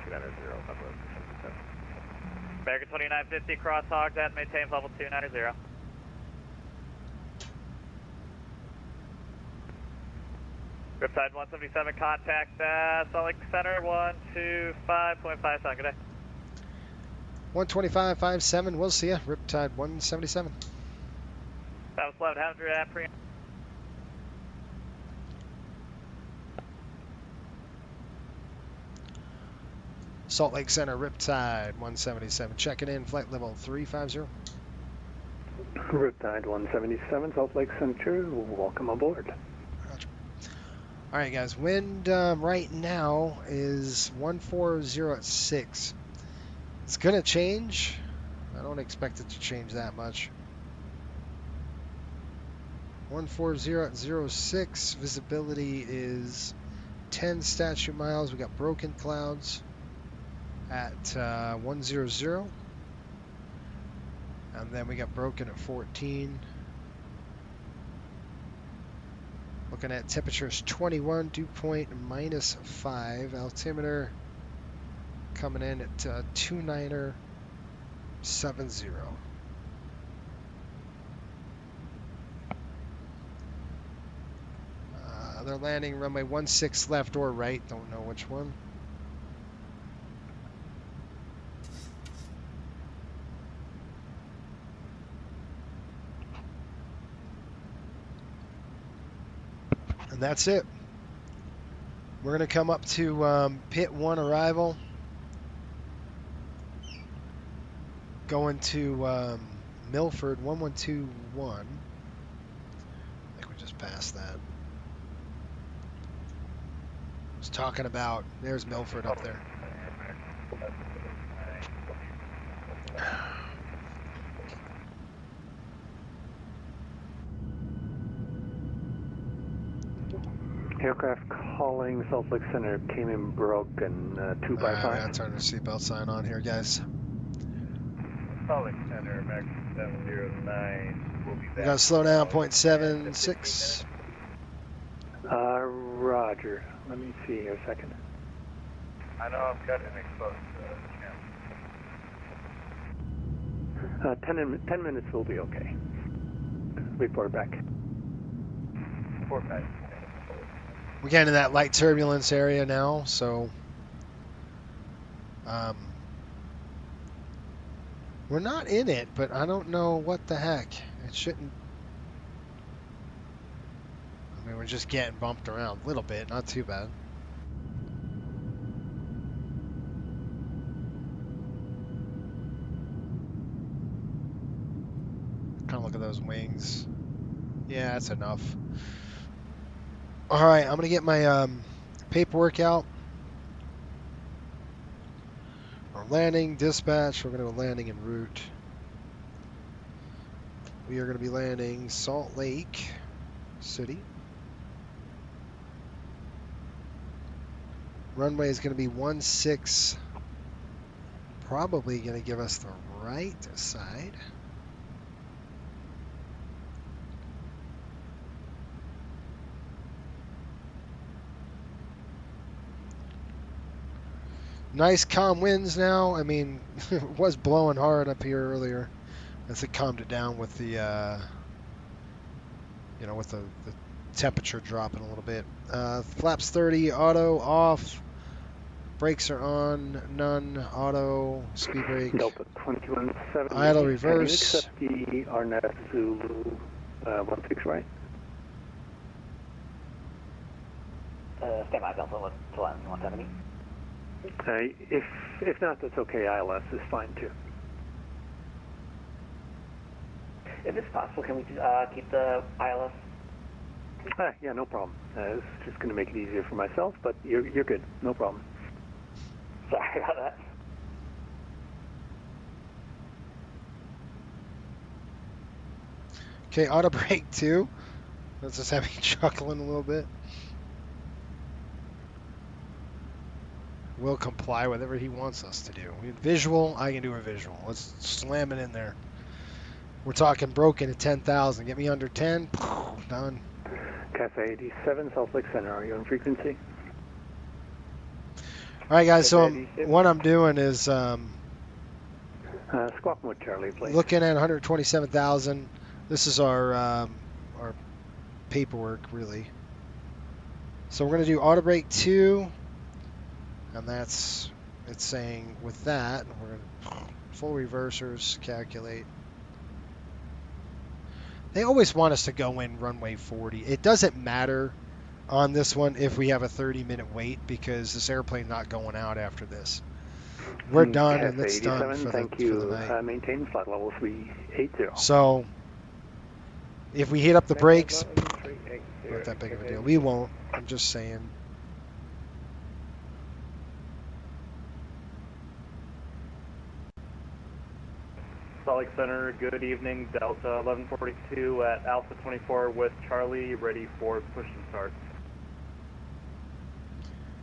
290, American 2950, cross hogs at maintain level 290. Riptide 177, contact Salt Lake Center 125.57. Good day. 125.57, we'll see ya. Riptide 177. That was 1100 at pre. Salt Lake Center, Riptide 177, checking in, flight level 350. Riptide 177, Salt Lake Center, welcome aboard. Roger. All right, guys, wind right now is 140 at 6. It's going to change. I don't expect it to change that much. 140 at 06, visibility is 10 statute miles. We got broken clouds at 100, and then we got broken at 14. Looking at temperatures 21, dew point -5, altimeter coming in at 2970. They're landing runway 16 left or right, don't know which one. And that's it. We're going to come up to pit 1 arrival. Going to Milford 1121. I think we just passed that. I was talking about, there's Milford up there. Aircraft calling Salt Lake Center came in broken 2 by 5. I gotta turn the seatbelt sign on here, guys. Salt Lake Center, American 709. We'll be back. We gotta slow down, 0.76. Roger. Let me see here a second. I know I've got an exposed channel. 10 minutes will be okay. Report back. Report back. We're getting in that light turbulence area now, so we're not in it, but I don't know what the heck. It shouldn't. I mean, we're just getting bumped around a little bit, not too bad. Kind of look at those wings. Yeah, that's enough. All right, I'm gonna get my paperwork out. Our landing, dispatch. We're gonna go landing en route. We are gonna be landing Salt Lake City. Runway is gonna be 16 probably going to give us the right side. Nice calm winds now. I mean, it was blowing hard up here earlier. As it calmed it down with the, you know, with the temperature dropping a little bit. Flaps 30, auto, off. Brakes are on, none, auto, speed brake. Delta 2170. Idle reverse. Accept the RNAV Zulu 16 right. Stand by, Delta 170. If not, that's okay. ILS is fine too. If it's possible, can we keep the ILS? Yeah, no problem. It's just going to make it easier for myself, but you're good. No problem. Sorry about that. Okay, auto brake 2. That's just having chuckling a little bit. We'll comply with whatever he wants us to do. Visual, I can do a visual. Let's slam it in there. We're talking broken at 10,000. Get me under 10. Done. Cafe 87, Salt Lake Center. Are you on frequency? All right, guys. So what I'm doing is squawk mode, Charlie, please. Looking at 127,000. This is our paperwork, really. So we're going to do auto brake 2. And it's saying with that, we're going to full reversers, calculate. They always want us to go in runway 40. It doesn't matter on this one if we have a 30-minute wait because this airplane's not going out after this. We're done, and it's done for the night. Maintain flight level 380. So if we hit up the brakes, not that big of a deal. We won't. I'm just saying. Salt Lake Center, good evening. Delta 1142 at Alpha 24 with Charlie, ready for push and start.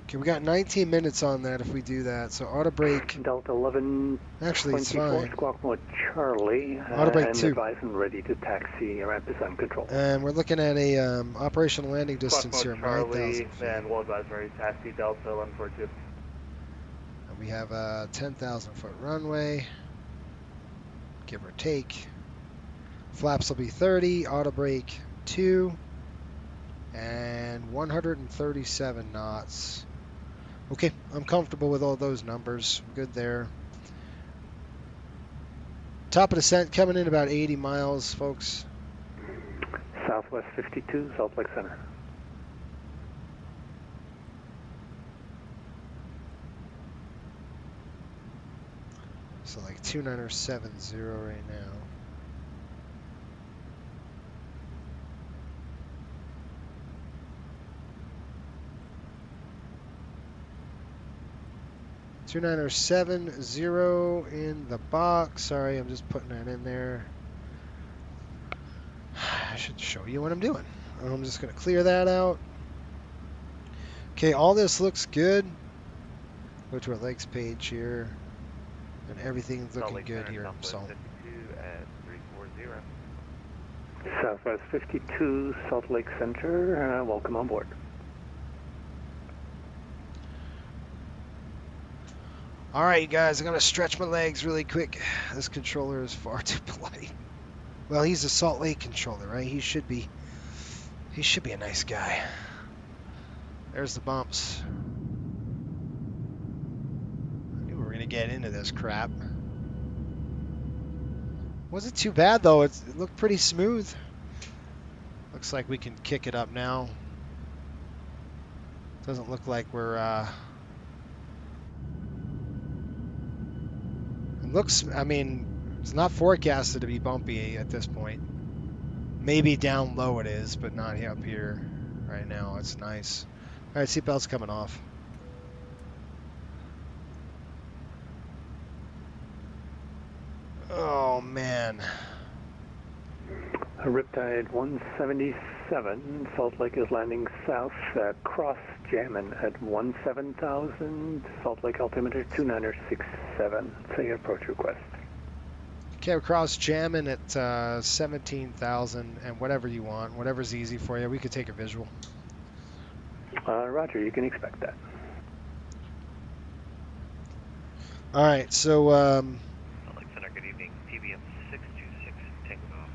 Okay, we got 19 minutes on that if we do that. So auto brake. Delta 11. Actually, it's fine. Squawk mode, Charlie. Auto brake 2. Advise and ready to taxi. Ramp is on control. And we're looking at a operational landing distance here, Charlie, and we'll advise ready to taxi. Delta 1142. And we have a 10,000 foot runway. Give or take. Flaps will be 30, auto brake 2, and 137 knots. Okay, I'm comfortable with all those numbers. Good there. Top of descent coming in about 80 miles, folks. Southwest 52, Salt Lake Center. So like 2970 right now. $2970 in the box. Sorry, I'm just putting that in there. I should show you what I'm doing. I'm just going to clear that out. Okay, all this looks good. Go to our legs page here. And everything's looking good here. So. Southwest 52, Salt Lake Center. Welcome on board. All right, you guys, I'm going to stretch my legs really quick. This controller is far too polite. Well, he's a Salt Lake controller, right? He should be a nice guy. There's the bumps. I knew we were going to get into this crap. Wasn't too bad, though. It looked pretty smooth. Looks like we can kick it up now. Doesn't look like we're... Looks, I mean, it's not forecasted to be bumpy at this point. Maybe down low it is, but not up here right now. It's nice. All right, seatbelt's coming off. Oh, man. Riptide 176 17, Salt Lake is landing south, cross jamming at 17,000, Salt Lake altimeter 2967. Say your approach request. Okay, we're cross jamming at 17,000 and whatever you want, whatever's easy for you. We could take a visual. Roger, you can expect that. All right, so Salt Lake Center, good evening. TBM 626 takeoff.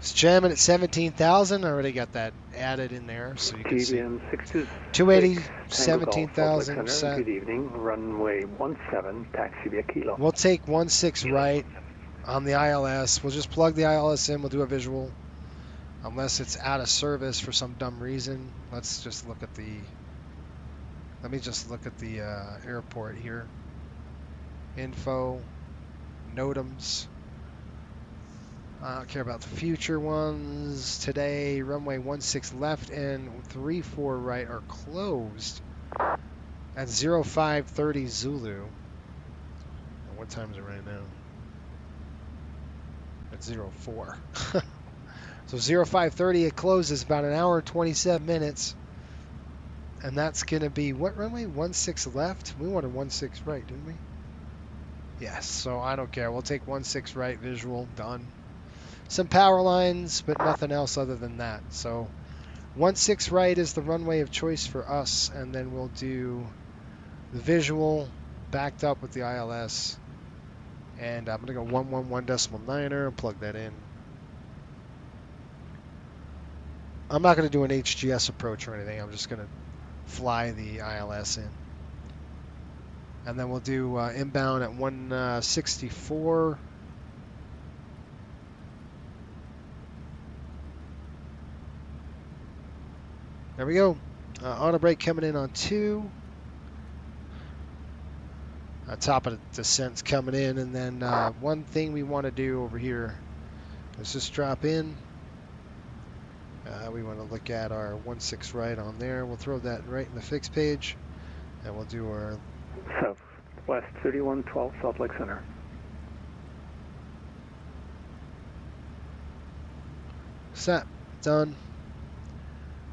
it's jamming at 17,000. I already got that added in there, so you can see. TBM 626 280, Tango Golf, 17,000 Salt Lake Center, good evening. Runway 17, taxi via Kilo. We'll take 16 right on the ILS. We'll just plug the ILS in. We'll do a visual. Unless it's out of service for some dumb reason. Let's just look at the... Let me just look at the airport here. Info. NOTAMs. I don't care about the future ones. Today, runway 16 left and 34 right are closed at 0530 Zulu. And what time is it right now? At 04. So 0530 it closes about an hour and 27 minutes. And that's going to be what runway? 16 left? We wanted 16 right, didn't we? Yes, so I don't care. We'll take 16 right visual. Done. Some power lines, but nothing else other than that. So 16 right is the runway of choice for us. And then we'll do the visual backed up with the ILS. And I'm going to go 111.9er and plug that in. I'm not going to do an HGS approach or anything. I'm just going to fly the ILS in. And then we'll do inbound at 164. There we go. Auto brake coming in on 2. Top of the descent's coming in. And then one thing we want to do over here is just drop in. We want to look at our 16 right on there. We'll throw that right in the fixed page, and we'll do our Southwest 3112 Salt Lake Center. Set. Done.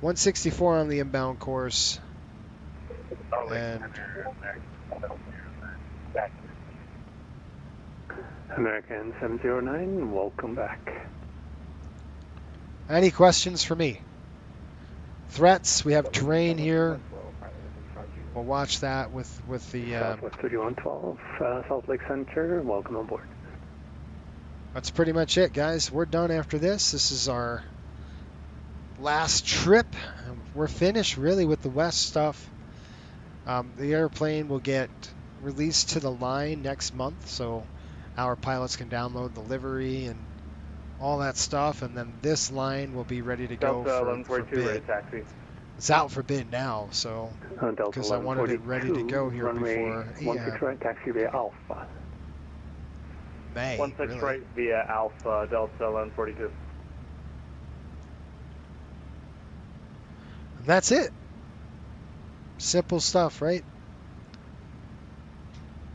164 on the inbound course. And American 709, welcome back. Any questions for me? Threats, we have terrain here. We'll watch that with the... Southwest 3112, Salt Lake Center, welcome on board. That's pretty much it, guys. We're done after this. This is our last trip. We're finished, really, with the West stuff. The airplane will get released to the line next month, so our pilots can download the livery and all that stuff, and then this line will be ready to go for bid. It's out for bid now, so because I wanted it ready to go here before 16 right, taxi via Alpha. May. 16 really. right via Alpha, Delta 1142. And that's it. Simple stuff, right?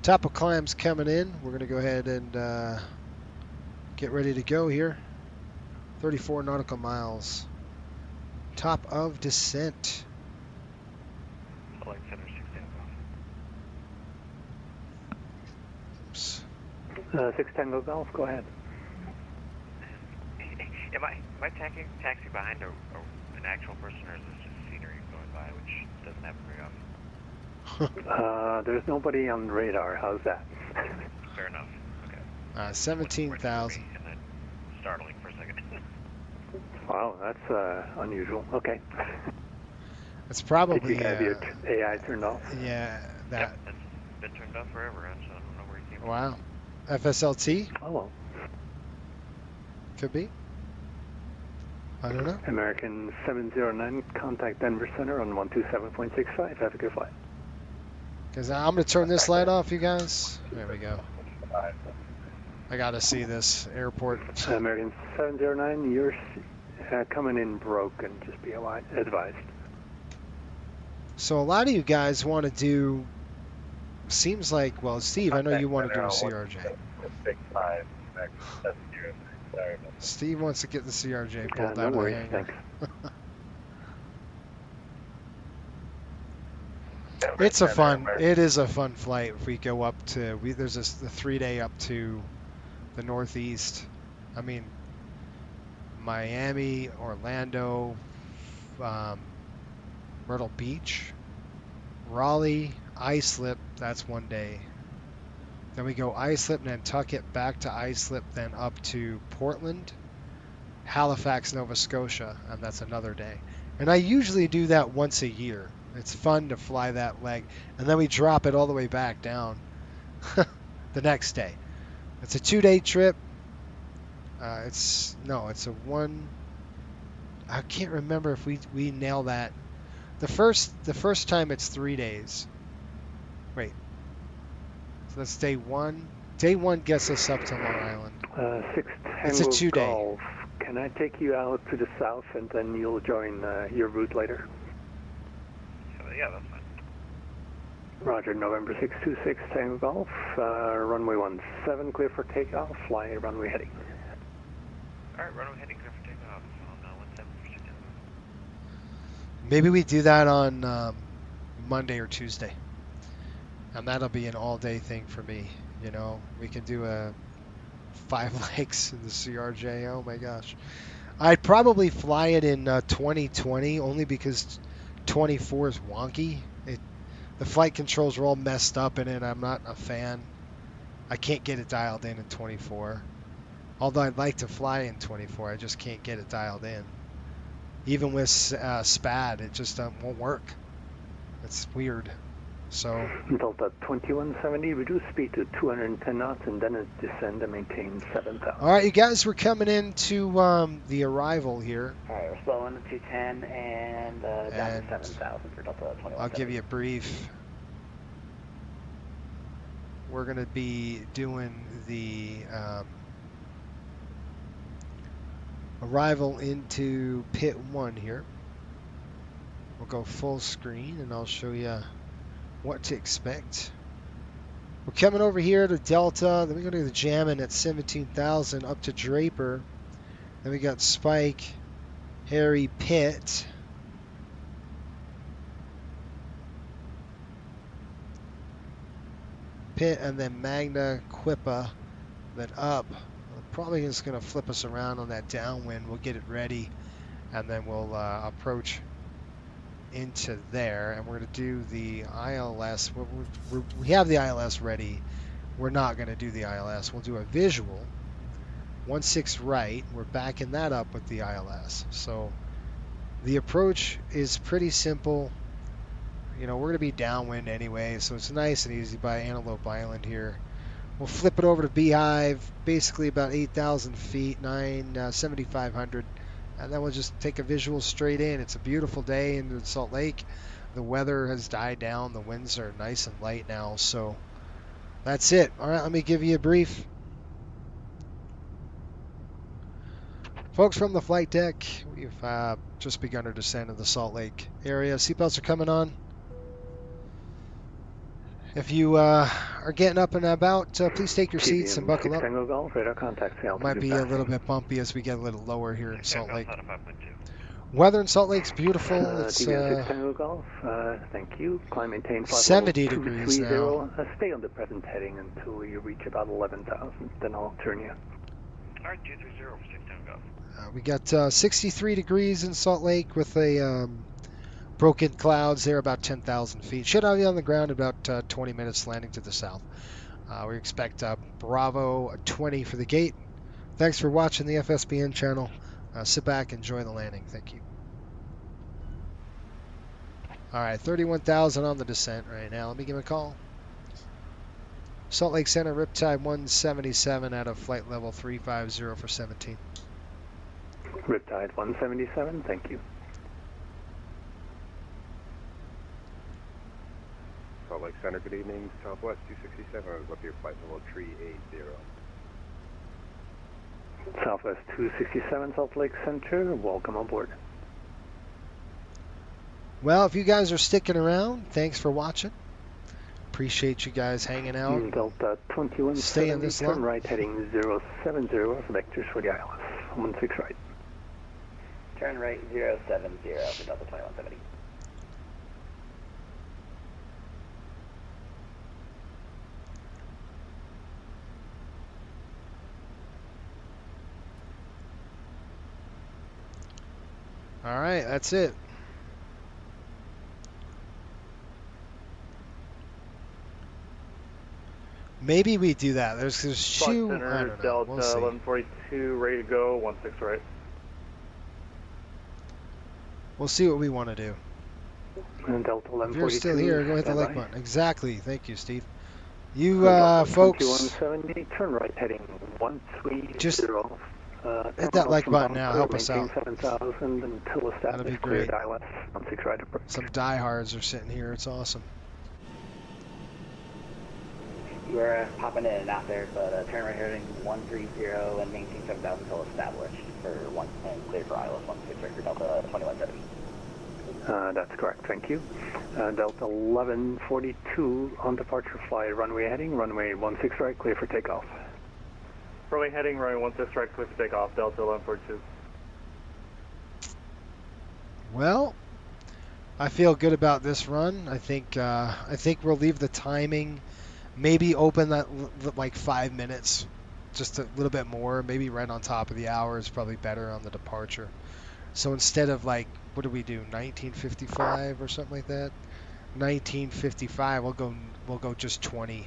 Top of climb's coming in. We're going to go ahead and get ready to go here. 34 nautical miles. Top of descent. Salt Lake Center 16. Oops. 6 Tango Golf, go ahead. Am I taxi behind an actual person, or is this just scenery going by, which doesn't happen very often? There's nobody on the radar. How's that? Fair enough. Okay. 17,000. And then startling for a second. Wow, that's unusual. Okay. It's probably... Did you have your AI turned off? Yeah, that... Yep, it's been turned off forever, so I don't know where it came from. Wow. FSLT? Oh, well. Could be. I don't know. American 709, contact Denver Center on 127.65. Have a good flight. Because I'm going to turn this light off, you guys. There we go. I got to see this airport. American 709, you're coming in broken. Just be advised. So a lot of you guys want to do... Seems like, well, Steve, I know you want to do a CRJ. Steve wants to get the CRJ pulled out of the hangar. It is a fun flight if we go up to, there's a 3-day up to the Northeast. I mean, Miami, Orlando, Myrtle Beach, Raleigh, Islip, that's 1 day. Then we go Islip, Nantucket, back to Islip, then up to Portland, Halifax, Nova Scotia, and that's another day. And I usually do that once a year. It's fun to fly that leg, and then we drop it all the way back down the next day. It's a 2-day trip. It's a one. I can't remember if we nail that. The first time it's 3 days. Wait. So that's day 1. Day 1 gets us up to Long Island. 6 It's a Tango 2-day. Golf. Can I take you out to the south and then you'll join your route later? Yeah, that's fine. Roger, November 626 Tango Golf, runway 17, clear for takeoff, fly runway heading. Alright, runway heading, clear for takeoff on 17 for Tango. Maybe we do that on Monday or Tuesday. And that'll be an all-day thing for me. You know, we can do a 5 legs in the CRJ. Oh my gosh. I'd probably fly it in 2020 only because 24 is wonky. The flight controls are all messed up in it. I'm not a fan. I can't get it dialed in 24. Although I'd like to fly in 24, I just can't get it dialed in. Even with SPAD, it just won't work. It's weird. So Delta 2170, reduce speed to 210 knots and then descend and maintain 7,000. All right, you guys, we're coming into the arrival here. All right, we're slowing to 210 and down to 7,000 for Delta 2170. I'll give you a brief. We're going to be doing the arrival into pit 1 here. We'll go full screen and I'll show you what to expect. We're coming over here to Delta, then we go to the jamming at 17,000 up to Draper. Then we got Spike, Harry, Pitt. And then Magna, Quippa, then up. Probably just going to flip us around on that downwind. We'll get it ready, and then we'll approach into there, and we're going to do the ILS. We have the ILS ready. We're not going to do the ILS. We'll do a visual. 16 right. We're backing that up with the ILS. So the approach is pretty simple. You know, we're going to be downwind anyway, so it's nice and easy by Antelope Island here. We'll flip it over to Beehive, basically about 8,000 feet, 7,500. And then we'll just take a visual straight in. It's a beautiful day in Salt Lake. The weather has died down. The winds are nice and light now. So that's it. All right, let me give you a brief. Folks, from the flight deck, we've just begun our descent in the Salt Lake area. Seatbelts are coming on. If you are getting up and about, please take your seats and buckle up. It might be a little bit bumpy as we get a little lower here in Salt Lake. Weather in Salt Lake's beautiful. It's thank you. Climb maintain 70 degrees now. Stay on the present heading until you reach about 11,000. Then I'll turn you. All right, 230 for 16 Golf. We got 63 degrees in Salt Lake with a broken clouds there about 10,000 feet. Should have you on the ground in about 20 minutes landing to the south. We expect Bravo 20 for the gate. Thanks for watching the FSBN channel. Sit back, enjoy the landing. Thank you. All right, 31,000 on the descent right now. Let me give him a call. Salt Lake Center, Riptide 177 out of flight level 350 for 17. Riptide 177, thank you. Salt Lake Center, good evening. Southwest 267, I was up here flight level 380. Southwest 267, Salt Lake Center, welcome aboard. Well, if you guys are sticking around, thanks for watching. Appreciate you guys hanging out. Delta 2170, staying this long. Turn right heading 070, vectors for the ILS. 16 right. Turn right 070 for Delta 2170. All right, that's it. Maybe we do that. There's two. I don't know. Delta We'll see. 1142, ready to go. 16 right. We'll see what we want to do. And Delta 1142. If you're still here, go hit the like standby. button. Exactly. Thank you, Steve. You folks, 2170, turn right heading 130. just hit that like button now. Help us out. 7000 until That'd established. be Cleared great. ILS 16 right approach. Some diehards are sitting here. It's awesome. You are popping in and out there, but turn right heading 130 and maintain 7000 until established for one and clear for ILS 16 right for Delta 2170. That's correct, thank you. Delta 1142 on departure flight, runway heading, runway 16 right, clear for takeoff. Runway heading, runway 16 right, clear for takeoff, Delta 1142. Well, I feel good about this run. I think we'll leave the timing, maybe open that like 5 minutes, just a little bit more, maybe right on top of the hour is probably better on the departure. So instead of like, what do we do, 1955 or something like that? 1955, we'll go just 20,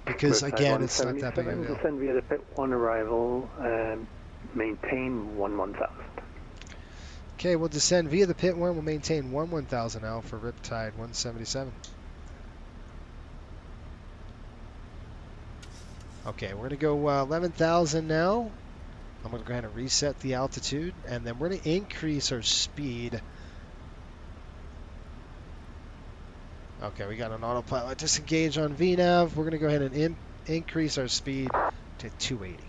because again, it's not that big of a deal. Descend via the pit 1 arrival and maintain 11,000. Okay, we'll descend via the pit 1. We'll maintain 11,000 now for Riptide 177. Okay, we're gonna go 11,000 now. I'm going to go ahead and reset the altitude, and then we're going to increase our speed. Okay, we got an autopilot disengage on VNAV. We're going to go ahead and increase our speed to 280.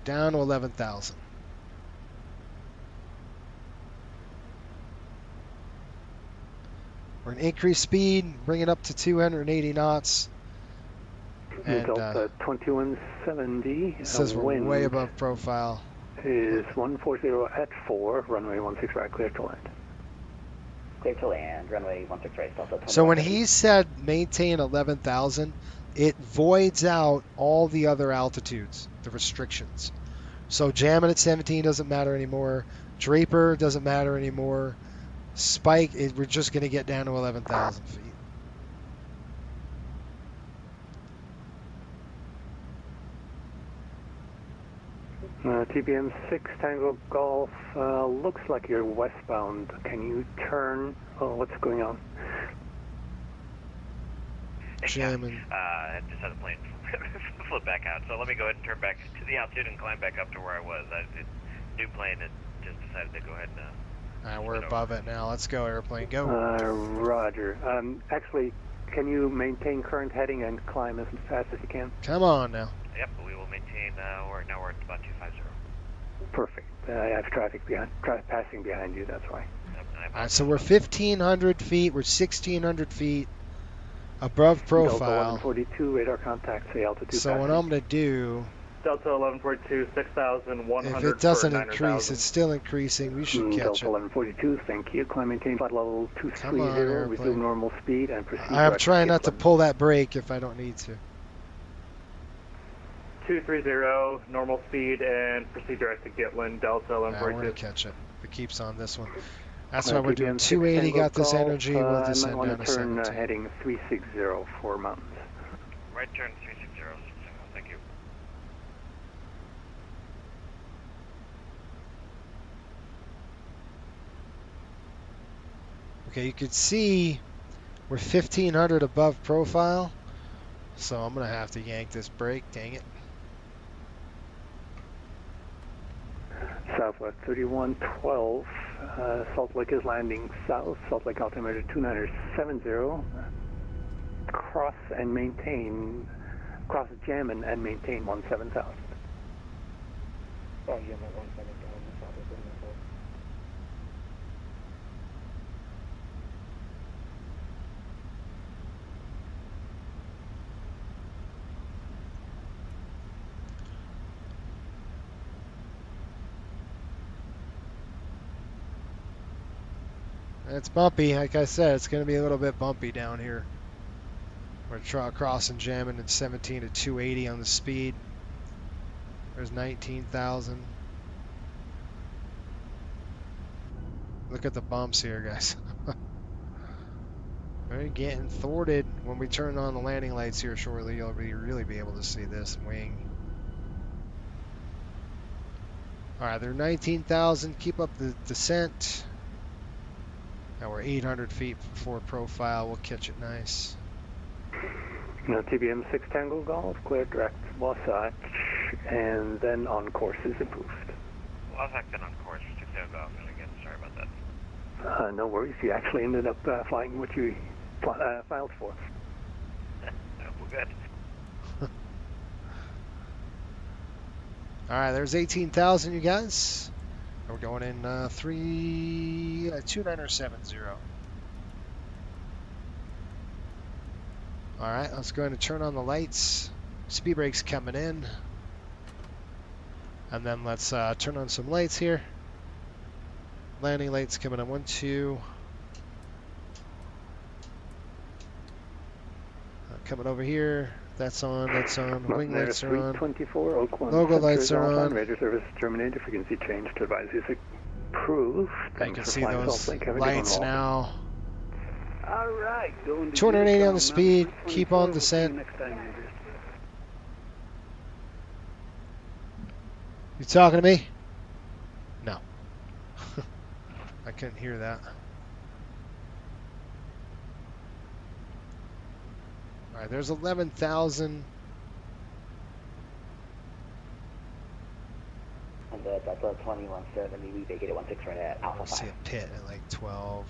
Down to 11,000. We're going to increase speed, bring it up to 280 knots. And Delta 2170. It says we're way above profile. Is 140 at 4, runway 16 right, clear to land. Clear to land, runway 16 right, Delta 2170. So when he said maintain 11,000, it voids out all the other altitudes, the restrictions. So jamming at 17 doesn't matter anymore. Draper doesn't matter anymore. Spike, we're just going to get down to 11,000 feet. TBM 6 Tango Golf, looks like you're westbound. Can you turn? Oh, what's going on? Jamming. I just had the plane flip back out. So let me go ahead and turn back to the altitude and climb back up to where I was. New plane had just decided to go ahead and... we're above it now. Let's go, airplane. Go. Roger. Actually, can you maintain current heading and climb as fast as you can? Come on now. Yep, we will maintain, now we're at about 250. Perfect. I have traffic passing behind you, that's why. Yep, all right, so we're 1,500 feet, we're 1,600 feet above profile. Delta 1142, radar contact, say altitude. So what I'm going to do... Delta 1142, 6,100. If it doesn't increase, it's still increasing. We should catch Delta 1142, thank you. Climb maintain flight level 230, resume normal speed and proceed. I'm trying not to pull that brake if I don't need to. 230, normal speed, and proceed direct to Gitlin, Delta 1142. We're going to catch it. If it keeps on this one. That's why we're doing 280, got this energy. We'll descend down to 17. Turn heading 360 for mountains. Right turn 360, thank you. Okay, you can see we're 1,500 above profile. So I'm going to have to yank this brake, dang it. Southwest 3112, Salt Lake is landing south, Salt Lake altimeter 2970, cross Jammin and maintain 17,000. Oh, you're at 17,000, It's bumpy. Like I said, it's going to be a little bit bumpy down here. We're crossing jamming at 17 to 280 on the speed. There's 19,000. Look at the bumps here, guys. We're getting thwarted. When we turn on the landing lights here shortly, you'll really be able to see this wing. All right, they're 19,000. Keep up the descent. Now we're 800 feet before profile. We'll catch it nice. No, TBM 6 Tango Golf, clear direct Wasatch, and then on course is approved. Wasatch and on course for 6 Tango Golf, and again, sorry about that. No worries, you actually ended up flying what you filed for. Well, good. All right, there's 18,000, you guys. We're going in 2970. All right, let's go ahead and turn on the lights. Speed brake's coming in. And then let's turn on some lights here. Landing lights coming on 1, 2. Coming over here. That's on, that's on. Wing lights are on. 324, Oakland. Logo lights are on. Radio service terminated. Frequency change to advise is approved. You can see those lights now. All right, going to 280 on the speed. Keep on descent. You talking to me? No. I couldn't hear that. All right, there's 11,000. And that's a 2170. We vacated 16 right at Alpha 5. See a pit at like 12.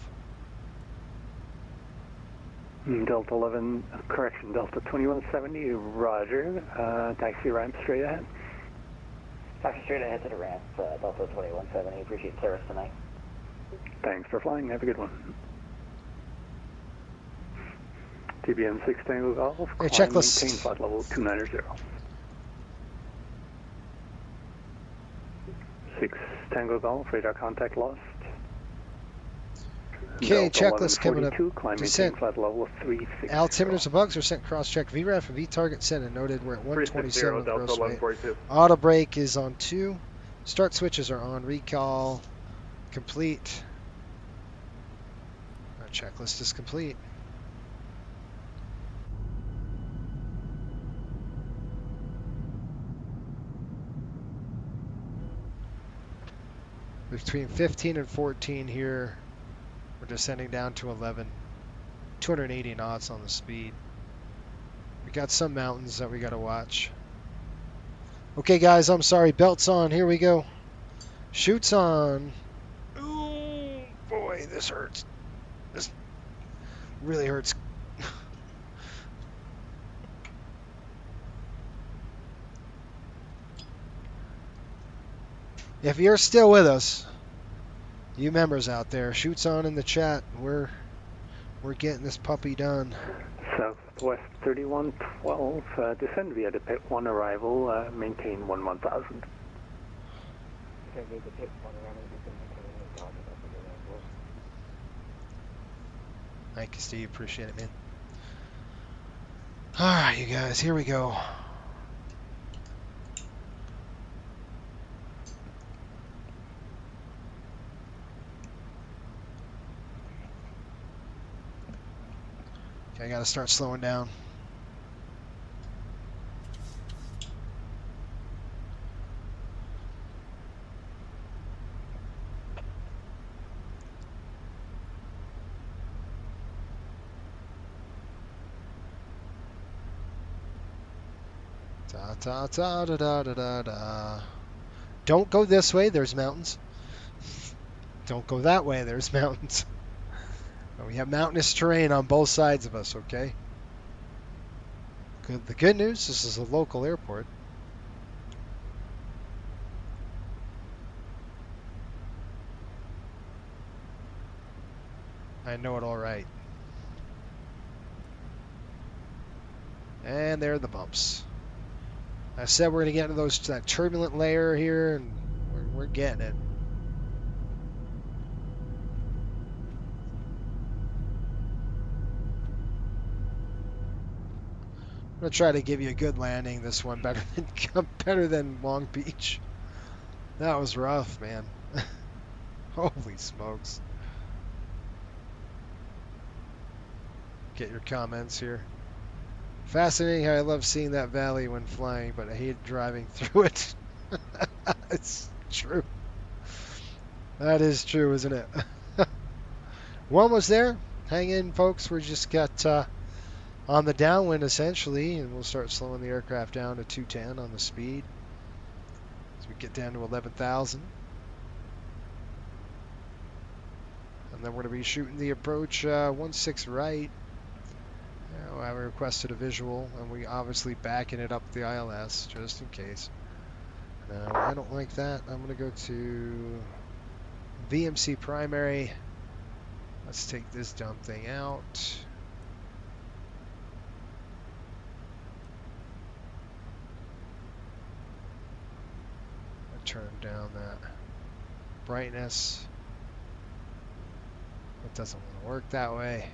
Delta 11, correction, Delta 2170, roger. Taxi ramp straight ahead. Taxi straight ahead to the ramp, Delta 2170. Appreciate service tonight. Thanks for flying. Have a good one. TBM 6 Tango Golf. Hey, checklist. Maintain flight level 290. 6 Tango Golf, radar contact lost. Okay, checklist coming up. Descent. Flight level 360. Altimeters and bugs are sent cross-check. VRAF and V-target set and noted we're at 127 gross weight. 1142. Auto brake is on 2. Start switches are on. Recall complete. Our checklist is complete. Between 15 and 14 here. We're descending down to 11. 280 knots on the speed. We got some mountains that we got to watch. Okay, guys, I'm sorry. Belts on. Here we go. Chutes on. Ooh, boy, this hurts. This really hurts. If you're still with us, you members out there, chutes on in the chat. We're getting this puppy done. Southwest 3112, descend via the pit 1 arrival, maintain 1000. Thank you, Steve. Appreciate it, man. All right, you guys, here we go. Okay, I gotta start slowing down. Da da da da da da da. Don't go this way, there's mountains. Don't go that way, there's mountains. We have mountainous terrain on both sides of us, okay? Good. The good news, this is a local airport. I know it all right. And there are the bumps. I said we're going to get into that turbulent layer here, and we're getting it. gonna try to give you a good landing. This one better than Long Beach. That was rough, man. Holy smokes. Get your comments here. Fascinating how I love seeing that valley when flying, but I hate driving through it. It's true. That is true, isn't it? We're almost there. Hang in, folks. We just got on the downwind, essentially, and we'll start slowing the aircraft down to 210 on the speed as we get down to 11,000. And then we're going to be shooting the approach 16 right. I requested a visual, and we obviously backing it up the ILS just in case. No, I don't like that. I'm going to go to VMC primary. Let's take this dumb thing out. Turn down that brightness. It doesn't want to work that way.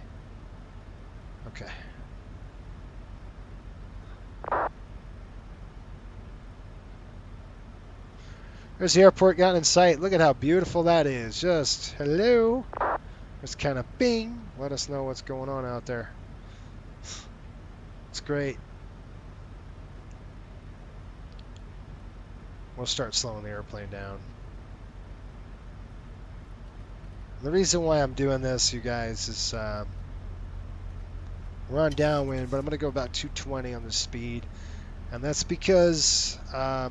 Okay. There's the airport got in sight. Look at how beautiful that is. Just hello. Just kind of bing. Let us know what's going on out there. It's great. We'll start slowing the airplane down. The reason why I'm doing this, you guys, is we're on downwind, but I'm going to go about 220 on the speed. And that's because the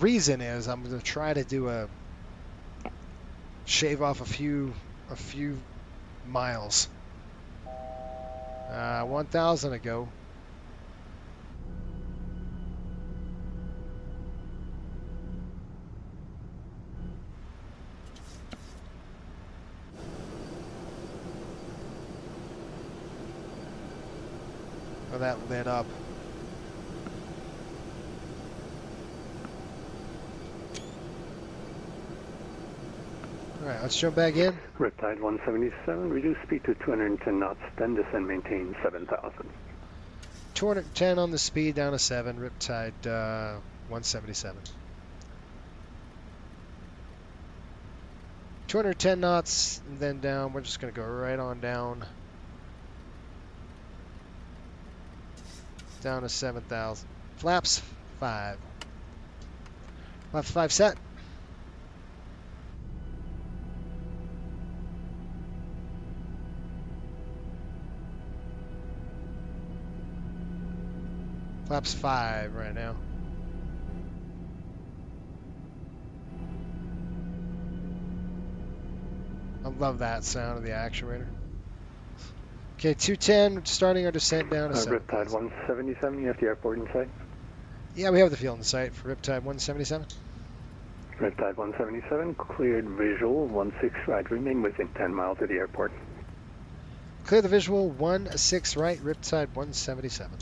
reason is I'm going to try to do a shave off a few miles. 1,000 ago. Oh, that lit up. All right, let's jump back in. Riptide 177, reduce speed to 210 knots, then descend, maintain 7,000. 210 on the speed, down to 7, Riptide 177. 210 knots, and then down. We're just going to go right on down. Down to 7,000. Flaps 5. Flaps 5 set. Flaps 5 right now. I love that sound of the actuator. Okay, 210, starting our descent down to 7. Riptide 177, you have the airport in sight? Yeah, we have the field in sight for Riptide 177. Riptide 177, cleared visual, 16 right, remain within 10 miles of the airport. Clear the visual, 16 right, Riptide 177.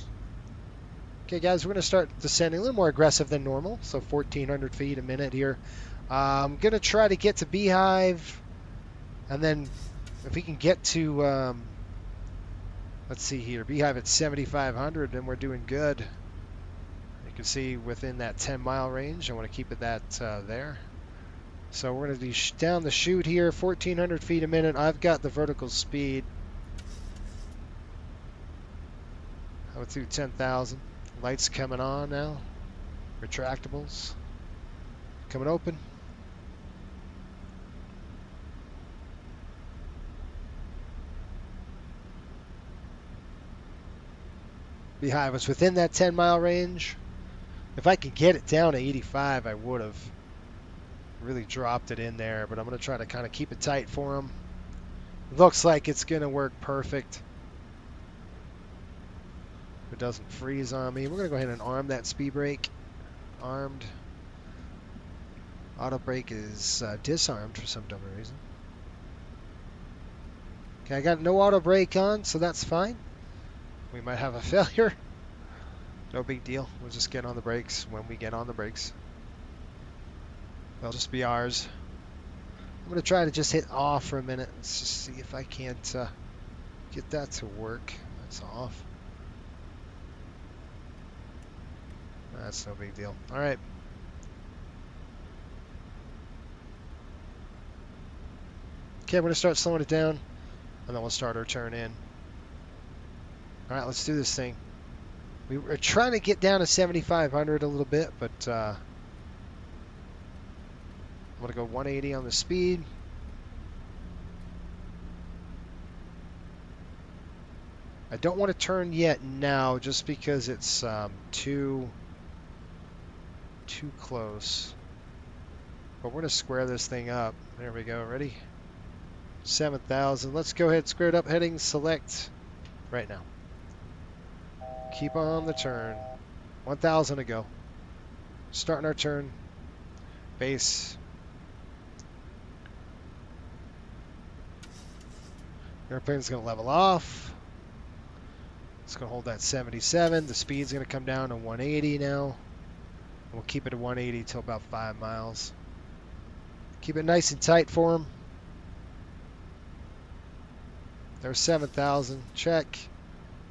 Okay, guys, we're going to start descending a little more aggressive than normal, so 1,400 feet a minute here. I'm going to try to get to Beehive, and then if we can get to, let's see here, Beehive at 7,500, then we're doing good. You can see within that 10-mile range. I want to keep it that there. So we're going to be down the chute here, 1,400 feet a minute. I've got the vertical speed. I would do 10,000. Lights coming on now. Retractables. Coming open. Beehive was within that 10-mile range. If I could get it down to 85, I would have really dropped it in there, but I'm going to try to kind of keep it tight for them. Looks like it's going to work perfect. If it doesn't freeze on me, we're going to go ahead and arm that speed brake. Armed. Auto brake is disarmed for some dumb reason. Okay, I got no auto brake on, so that's fine. We might have a failure. No big deal. We'll just get on the brakes when we get on the brakes. They'll just be ours. I'm I'm going to try to just hit off for a minute. Let's just see if I can't get that to work. That's off. That's no big deal. All right. Okay, we're going to start slowing it down, and then we'll start our turn in. All right, let's do this thing. We were trying to get down to 7,500 a little bit, but I'm going to go 180 on the speed. I don't want to turn yet now, just because it's too close. But we're going to square this thing up. There we go. Ready? 7,000. Let's go ahead, square it up. Heading select right now. Keep on the turn. 1,000 to go. Starting our turn. Base. Airplane's going to level off. It's going to hold that 77. The speed's going to come down to 180 now. We'll keep it at 180 till about 5 miles. Keep it nice and tight for them. There's 7,000. Check.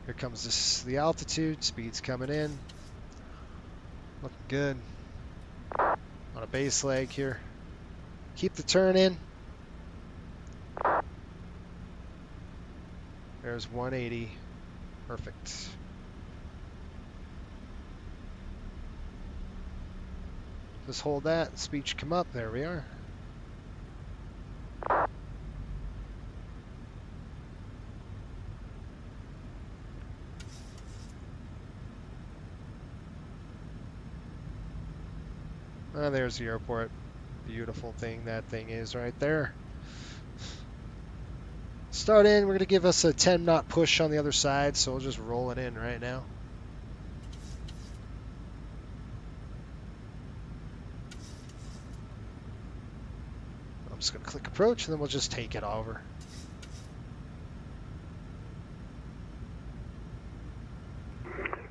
Here comes the altitude. Speed's coming in. Looking good. On a base leg here. Keep the turn in. There's 180. Perfect. Just hold that. Speed should come up. There we are. There's the airport. Beautiful thing that thing is right there. Start in. We're going to give us a 10 knot push on the other side, so we'll just roll it in right now. I'm just going to click approach, and then we'll just take it over.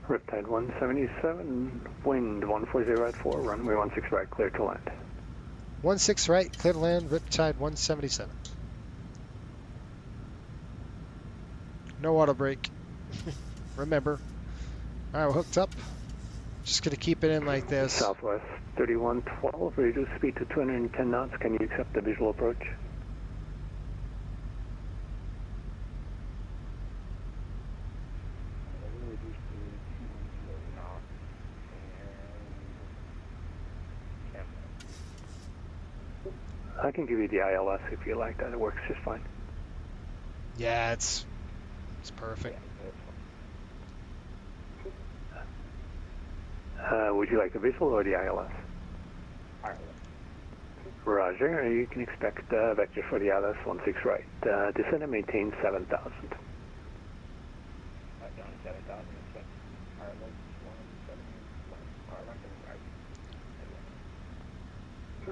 Riptide 177, wind 140 at 4, runway 16 right, clear to land. 16 right, clear to land, Riptide 177. No auto brake. Remember. All right, we're hooked up. Just going to keep it in like this. Southwest 3112, reduce speed to 210 knots. Can you accept the visual approach? I can give you the ILS if you like that. It works just fine. Yeah, it's perfect. Would you like the visual or the ILS? Roger. You can expect vector for the ILS 16 right. Descend and maintain 7,000.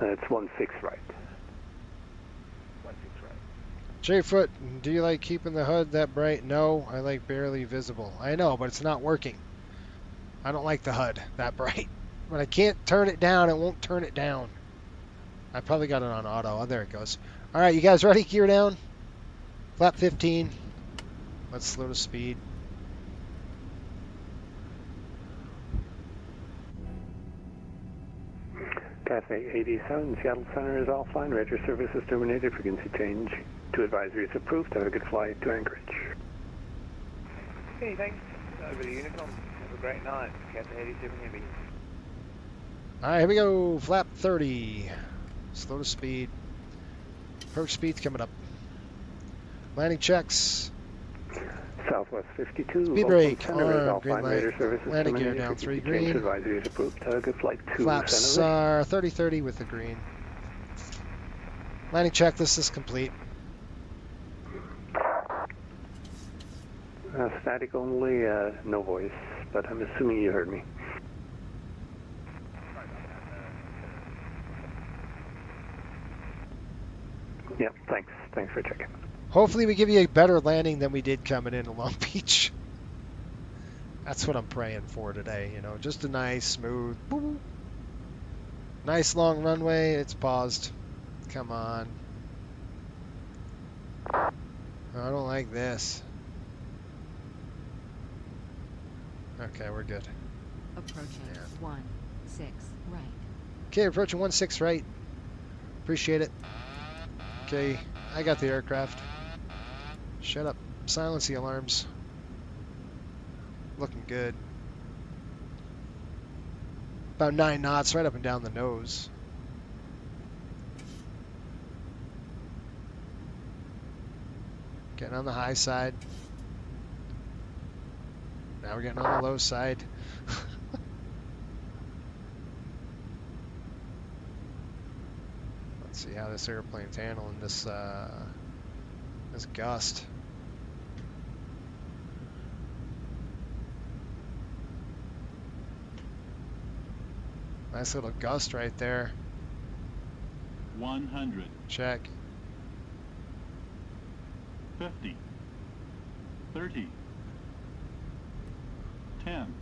It's 16 right. J-Foot, do you like keeping the HUD that bright? No, I like barely visible. I know, but it's not working. I don't like the HUD that bright. When I can't turn it down, it won't turn it down. I probably got it on auto. Oh, there it goes. All right, you guys ready? Gear down. Flap 15. Let's slow the speed. Cathay 87, Seattle Center is offline. Radar service is terminated. Frequency change to advisory is approved. Have a good flight to Anchorage. Hey, thanks. Over to Unicom. Have a great night. Cathay 87 Heavy. All right, here we go. Flap 30. Slow the speed. Approach speed's coming up. Landing checks. Southwest 52. Speed brake on green light. Radar service is Landing gear terminated. down 3 Frequency change green. to advisory is approved. Have a good flight to Flaps Center. are 30-30 with the green. Landing checklist is complete. Static only, no voice, but I'm assuming you heard me. Yep, thanks. Thanks for checking. Hopefully we give you a better landing than we did coming into Long Beach. That's what I'm praying for today, you know, just a nice, smooth, nice long runway. It's paused. Come on. I don't like this. Okay, we're good. Approaching 16 right. Okay, approaching 16 right. Appreciate it. Okay, I got the aircraft. Shut up. Silence the alarms. Looking good. About 9 knots right up and down the nose. Getting on the high side. Now we're getting on the low side. Let's see how this airplane's handling this this gust. Nice little gust right there. 100. Check. 50. 30. 10.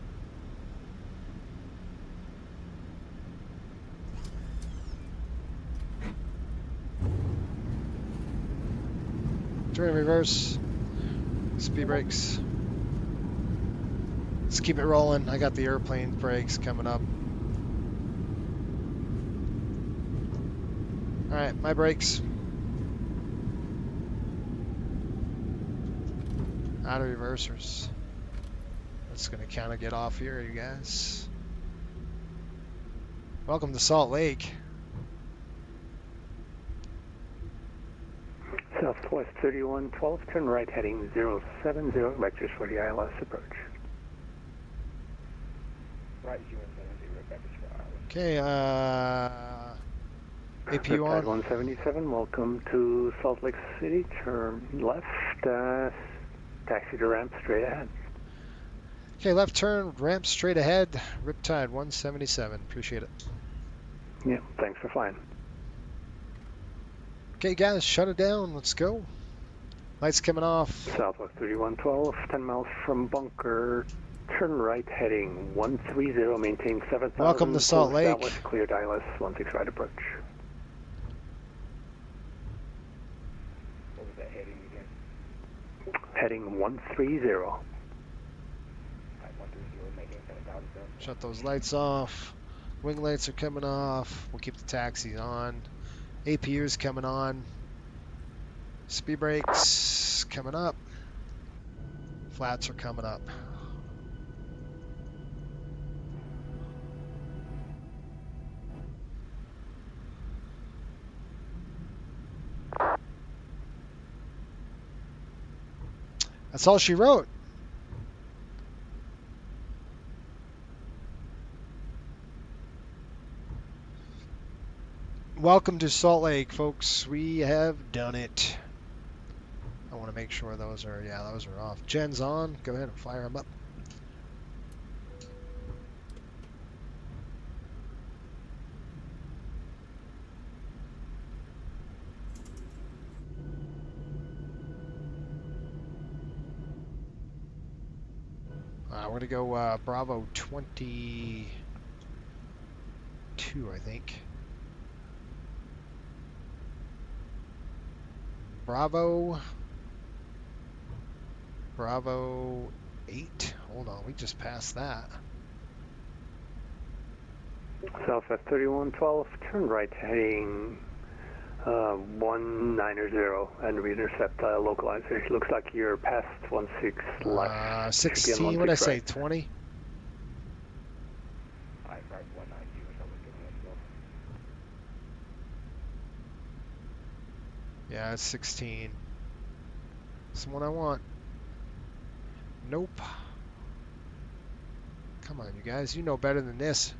Turn in reverse. Speed brakes. Let's keep it rolling. I got the airplane brakes coming up. Alright, my brakes. Out of reversers. That's going to kind of get off here, you guys. Welcome to Salt Lake. Southwest 3112, turn right heading 070, vectors for the ILS approach. Right 070, vectors for ILS. Okay, APU on. 177, welcome to Salt Lake City, turn left, taxi to ramp straight ahead. Okay, left turn, ramp straight ahead, Riptide 177, appreciate it. Yeah, thanks for flying. Okay guys, shut it down, let's go. Lights coming off. Southwest 3112, 10 miles from bunker, turn right heading 130, maintain 7,000. Welcome to Salt Lake. Cleared ILS 16 right approach. What was that heading again? Heading 130. 130, maintain 7,000. Shut those lights off. Wing lights are coming off. We'll keep the taxis on. APU's coming on. Speed brakes coming up. Flats are coming up. That's all she wrote. Welcome to Salt Lake, folks. We have done it. I want to make sure those are, yeah, those are off. Gen's on. Go ahead and fire them up. We're going to go Bravo 22, I think. Bravo 8. Hold on, we just passed that. Southwest 3112, turn right heading 190 and re-intercept localizer. Looks like you're past 16 left. 16, what did I say, 20? Right, 190 or something. Yeah, it's 16. It's the one I want. Nope. Come on, you guys. You know better than this.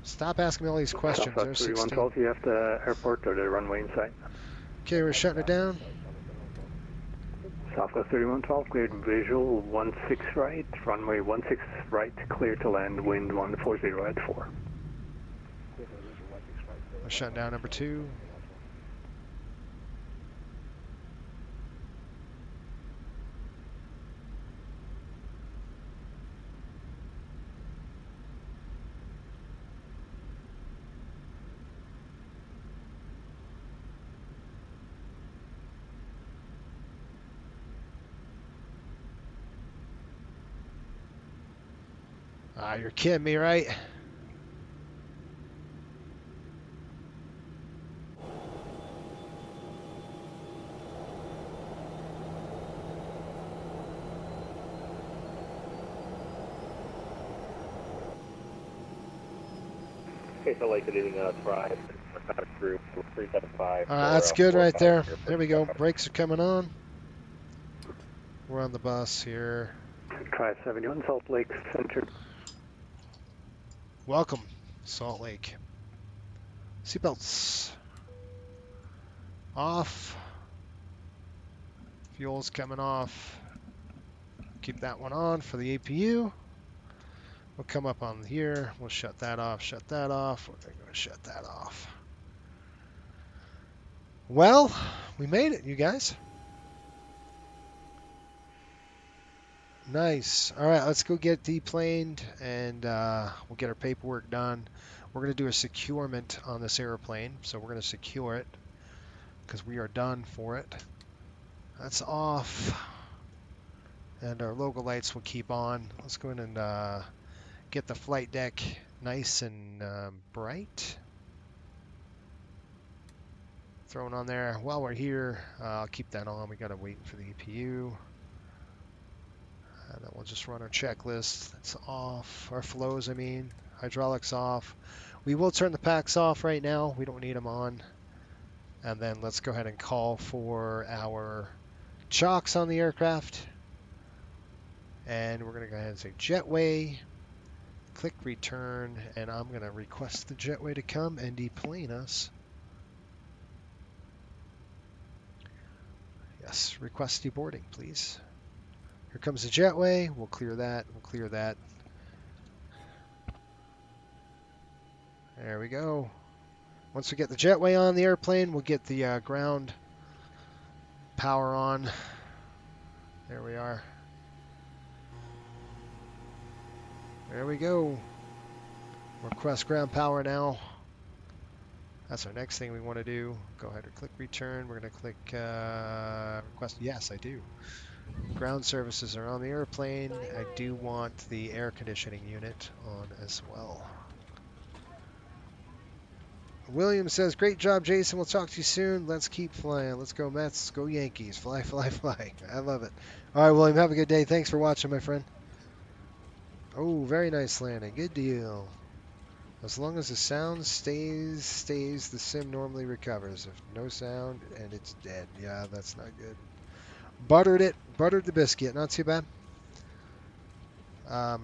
Stop asking me all these questions. There's 16. 3112, you have the airport or the runway in sight. Okay, we're shutting it down. Southwest 3112, cleared visual 16 right, runway 16 right, clear to land, wind 140 at 4. We're shutting down number 2. Ah, you're kidding me, right? Okay, so like leading Thrive, group 375. That's good right there. There we go. Brakes are coming on. We're on the bus here. Try 71 Salt Lake Center. Welcome, Salt Lake. Seatbelts off. Fuel's coming off. Keep that one on for the APU. We'll come up on here. We'll shut that off, shut that off. We're going to shut that off. Well, we made it, you guys. Nice. All right, let's go get deplaned, and we'll get our paperwork done. We're going to do a securement on this airplane, so we're going to secure it because we are done for it. That's off, and our logo lights will keep on. Let's go in and get the flight deck nice and bright. Thrown on there. While we're here, I'll keep that on. We got to wait for the EPU. And then we'll just run our checklist. That's off. Our flows, I mean. Hydraulics off. We will turn the packs off right now. We don't need them on. And then let's go ahead and call for our chocks on the aircraft. And we're going to go ahead and say jetway. Click return. And I'm going to request the jetway to come and deplane us. Yes, request deboarding, please. Here comes the jetway. We'll clear that. We'll clear that. There we go. Once we get the jetway on the airplane, we'll get the ground power on. There we are. There we go. Request ground power now. That's our next thing we want to do. Go ahead and click return. We're going to click request. Yes, I do. Ground services are on the airplane. I do want the air conditioning unit on as well. William says, great job, Jason. We'll talk to you soon. Let's keep flying. Let's go Mets. Go Yankees. Fly, fly, fly. I love it. All right, William, have a good day. Thanks for watching, my friend. Oh, very nice landing. Good deal. As long as the sound stays, the sim normally recovers. If no sound and it's dead, yeah, that's not good. Buttered it, buttered the biscuit, not too bad. Yeah,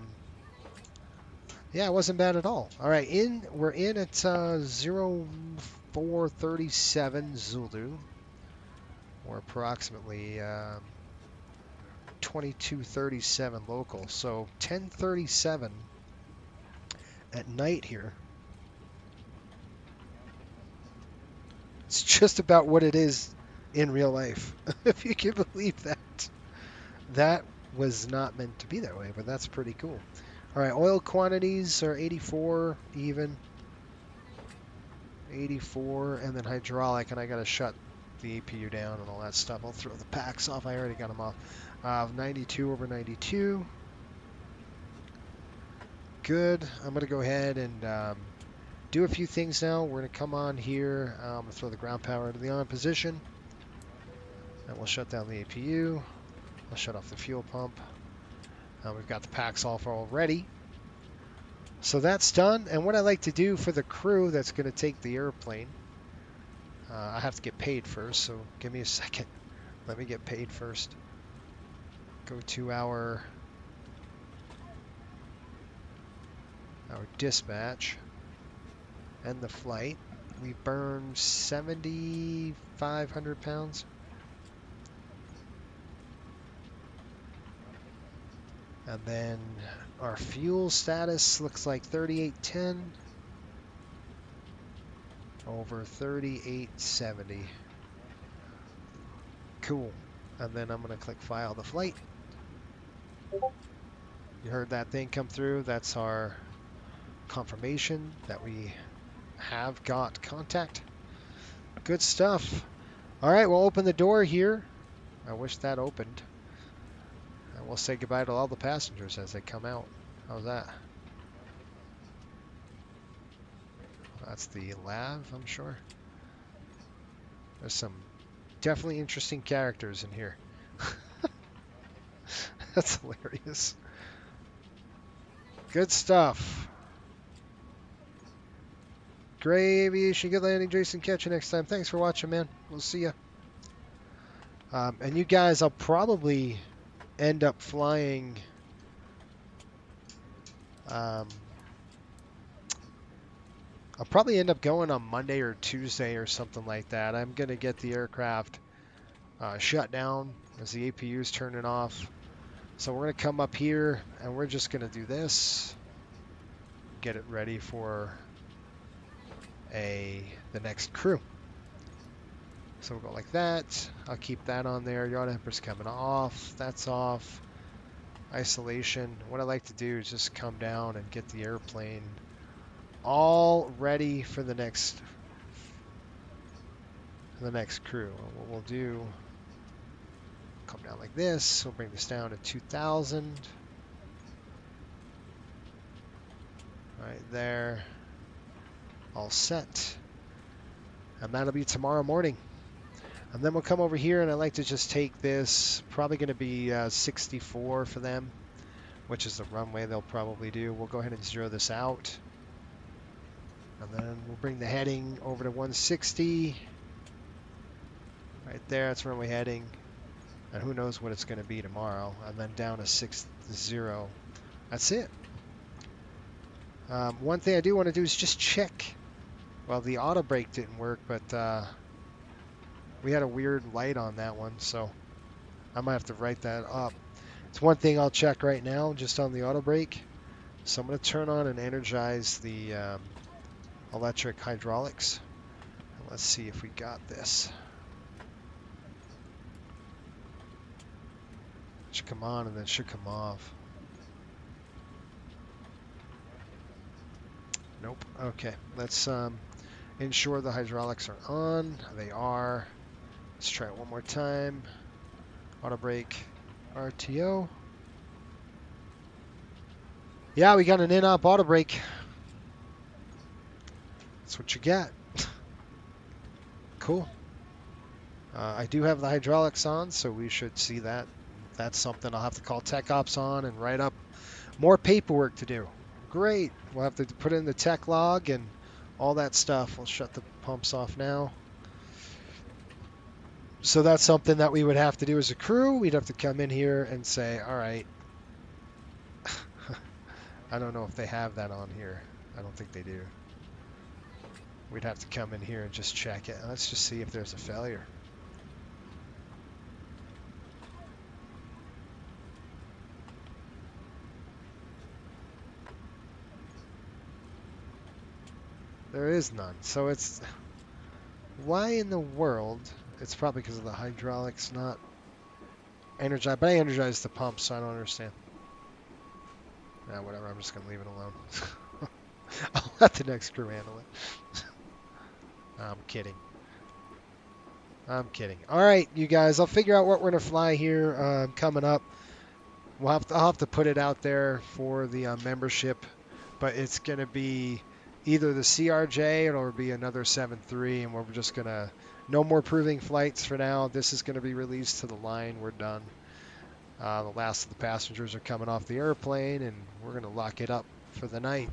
it wasn't bad at all. All right, we're in at 0437 Zulu, or approximately 2237 local. So 1037 at night here. It's just about what it is in real life, if you can believe that. That was not meant to be that way, but that's pretty cool. All right, oil quantities are 84 even. 84, and then hydraulic, and I got to shut the APU down and all that stuff. I'll throw the packs off. I already got them off. 92 over 92. Good. I'm going to go ahead and do a few things now. We're going to come on here. I'm going to throw the ground power into the on position. And we'll shut down the APU. I'll shut off the fuel pump. We've got the packs off already. So that's done. And what I like to do for the crew that's going to take the airplane, I have to get paid first, so give me a second. Let me get paid first. Go to our dispatch. End the flight. We burned 7,500 pounds. And then our fuel status looks like 3810 over 3870. Cool. And then I'm going to click file the flight. You heard that thing come through. That's our confirmation that we have got contact. Good stuff. All right, we'll open the door here. I wish that opened. And we'll say goodbye to all the passengers as they come out. How's that? That's the Lav, I'm sure. There's some definitely interesting characters in here. That's hilarious. Good stuff. Great aviation, good landing, Jason. Catch you next time. Thanks for watching, man. We'll see ya. And you guys, I'll probably end up flying. I'll probably end up going on Monday or Tuesday or something like that. I'm gonna get the aircraft shut down as the APU is turning off. So we're gonna come up here and we're just gonna do this. Get it ready for the next crew. So we'll go like that. I'll keep that on there. Yaw damper's coming off. That's off. Isolation. What I like to do is just come down and get the airplane all ready for the next crew. What we'll do, come down like this. We'll bring this down to 2,000. Right there. All set. And that'll be tomorrow morning. And then we'll come over here, and I like to just take this, probably going to be 64 for them, which is the runway they'll probably do. We'll go ahead and zero this out. And then we'll bring the heading over to 160. Right there, that's runway heading. And who knows what it's going to be tomorrow. And then down to 60. That's it. One thing I do want to do is just check. Well, the auto brake didn't work, but we had a weird light on that one, so I might have to write that up. It's one thing I'll check right now, just on the auto brake. So I'm going to turn on and energize the electric hydraulics. And let's see if we got this. It should come on and then it should come off. Nope. Okay, let's ensure the hydraulics are on. They are. Let's try it one more time. Auto brake, RTO. Yeah, we got an in-op auto brake. That's what you get. Cool. I do have the hydraulics on, so we should see that. That's something I'll have to call Tech Ops on and write up more paperwork to do. Great. We'll have to put in the tech log and all that stuff. We'll shut the pumps off now. So that's something that we would have to do as a crew. We'd have to come in here and say, all right. I don't know if they have that on here. I don't think they do. We'd have to come in here and just check it. Let's just see if there's a failure. There is none. So it's... Why in the world... It's probably because of the hydraulics not energized. But I energized the pump, so I don't understand. Nah, whatever. I'm just going to leave it alone. I'll let the next crew handle it. I'm kidding. I'm kidding. All right, you guys. I'll figure out what we're going to fly here coming up. I'll have to put it out there for the membership. But it's going to be either the CRJ or it'll be another 7-3. And we're just going to... No more proving flights for now. This is going to be released to the line. We're done. The last of the passengers are coming off the airplane, and we're going to lock it up for the night.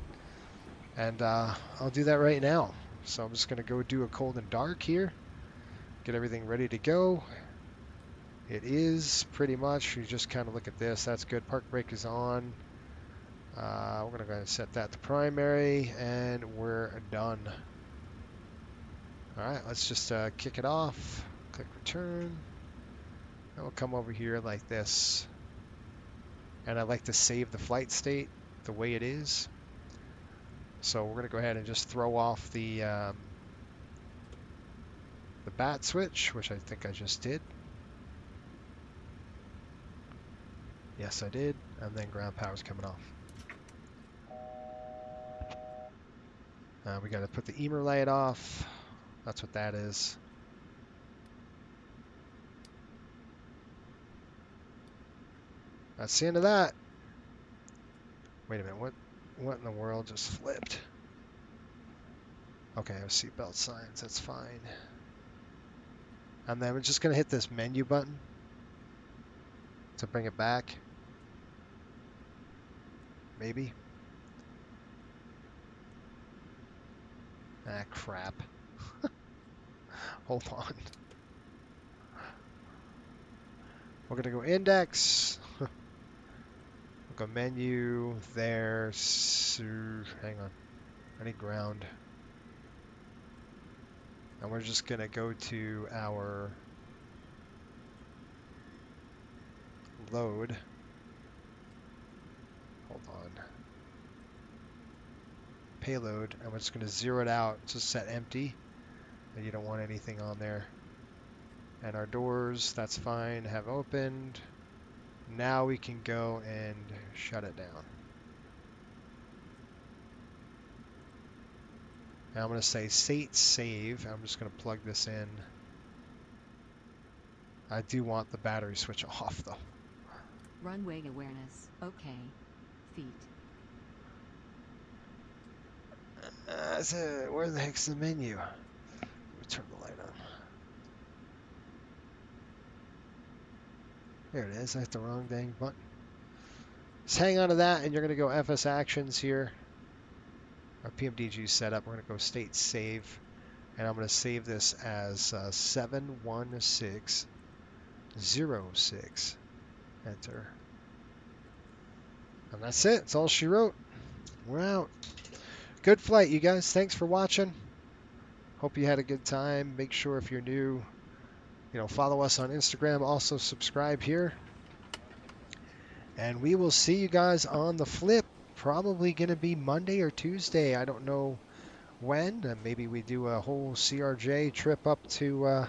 And I'll do that right now. So I'm just going to go do a cold and dark here. Get everything ready to go. It is pretty much. You just kind of look at this. That's good. Park brake is on. We're going to go ahead and set that to primary, and we're done. All right, let's just kick it off. Click return. And we'll come over here like this. And I like to save the flight state the way it is. So we're going to go ahead and just throw off the bat switch, which I think I just did. Yes, I did. And then ground power's coming off. We got to put the EMER light off. That's what that is. That's the end of that. Wait a minute, what in the world just flipped? Okay, I have seatbelt signs. That's fine. And then we're just going to hit this menu button to bring it back. Maybe. Ah, crap. Hold on. We're going to go index. We'll go menu. There. Hang on. I need ground. And we're just going to go to our load. Hold on. Payload. And we're just going to zero it out. Just set empty. And you don't want anything on there. And our doors, that's fine, have opened. Now we can go and shut it down. Now I'm going to say save. I'm just going to plug this in. I do want the battery switch off though. Runway awareness. Okay. Feet. Where the heck's the menu? Let me turn the light on. There it is. I hit the wrong dang button. Just hang on to that, and you're going to go FS actions here. Our PMDG setup. We're going to go state save, and I'm going to save this as 71606. Enter. And that's it. That's all she wrote. We're out. Good flight, you guys. Thanks for watching. Hope you had a good time. Make sure if you're new, follow us on Instagram. Also subscribe here. And we will see you guys on the flip. Probably going to be Monday or Tuesday. I don't know when. Maybe we do a whole CRJ trip up to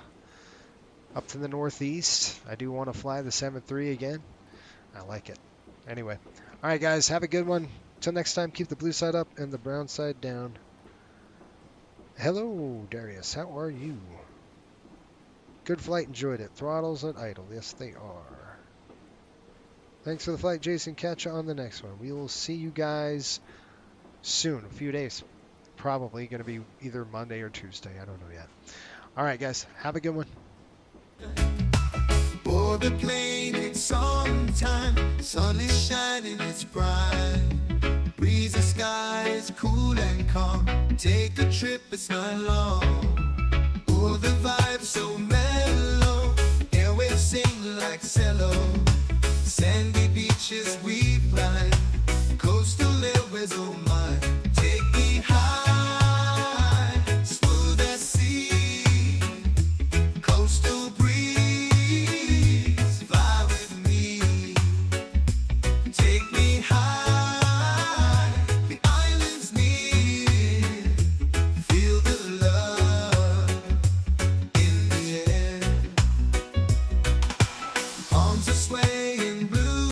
the Northeast. I do want to fly the 7-3 again. I like it. Anyway. All right, guys. Have a good one. Till next time, keep the blue side up and the brown side down. Hello, Darius. How are you? Good flight. Enjoyed it. Throttles at idle. Yes, they are. Thanks for the flight, Jason. Catch you on the next one. We will see you guys soon. A few days. Probably going to be either Monday or Tuesday. I don't know yet. All right, guys. Have a good one. Board the plane, it's on time. Sun is shining, it's bright. Breezy skies, cool and calm. Take a trip, it's not long. Oh, the vibe so mellow. Airwaves sing like cello. Sandy beaches we fly. Coastal airways, oh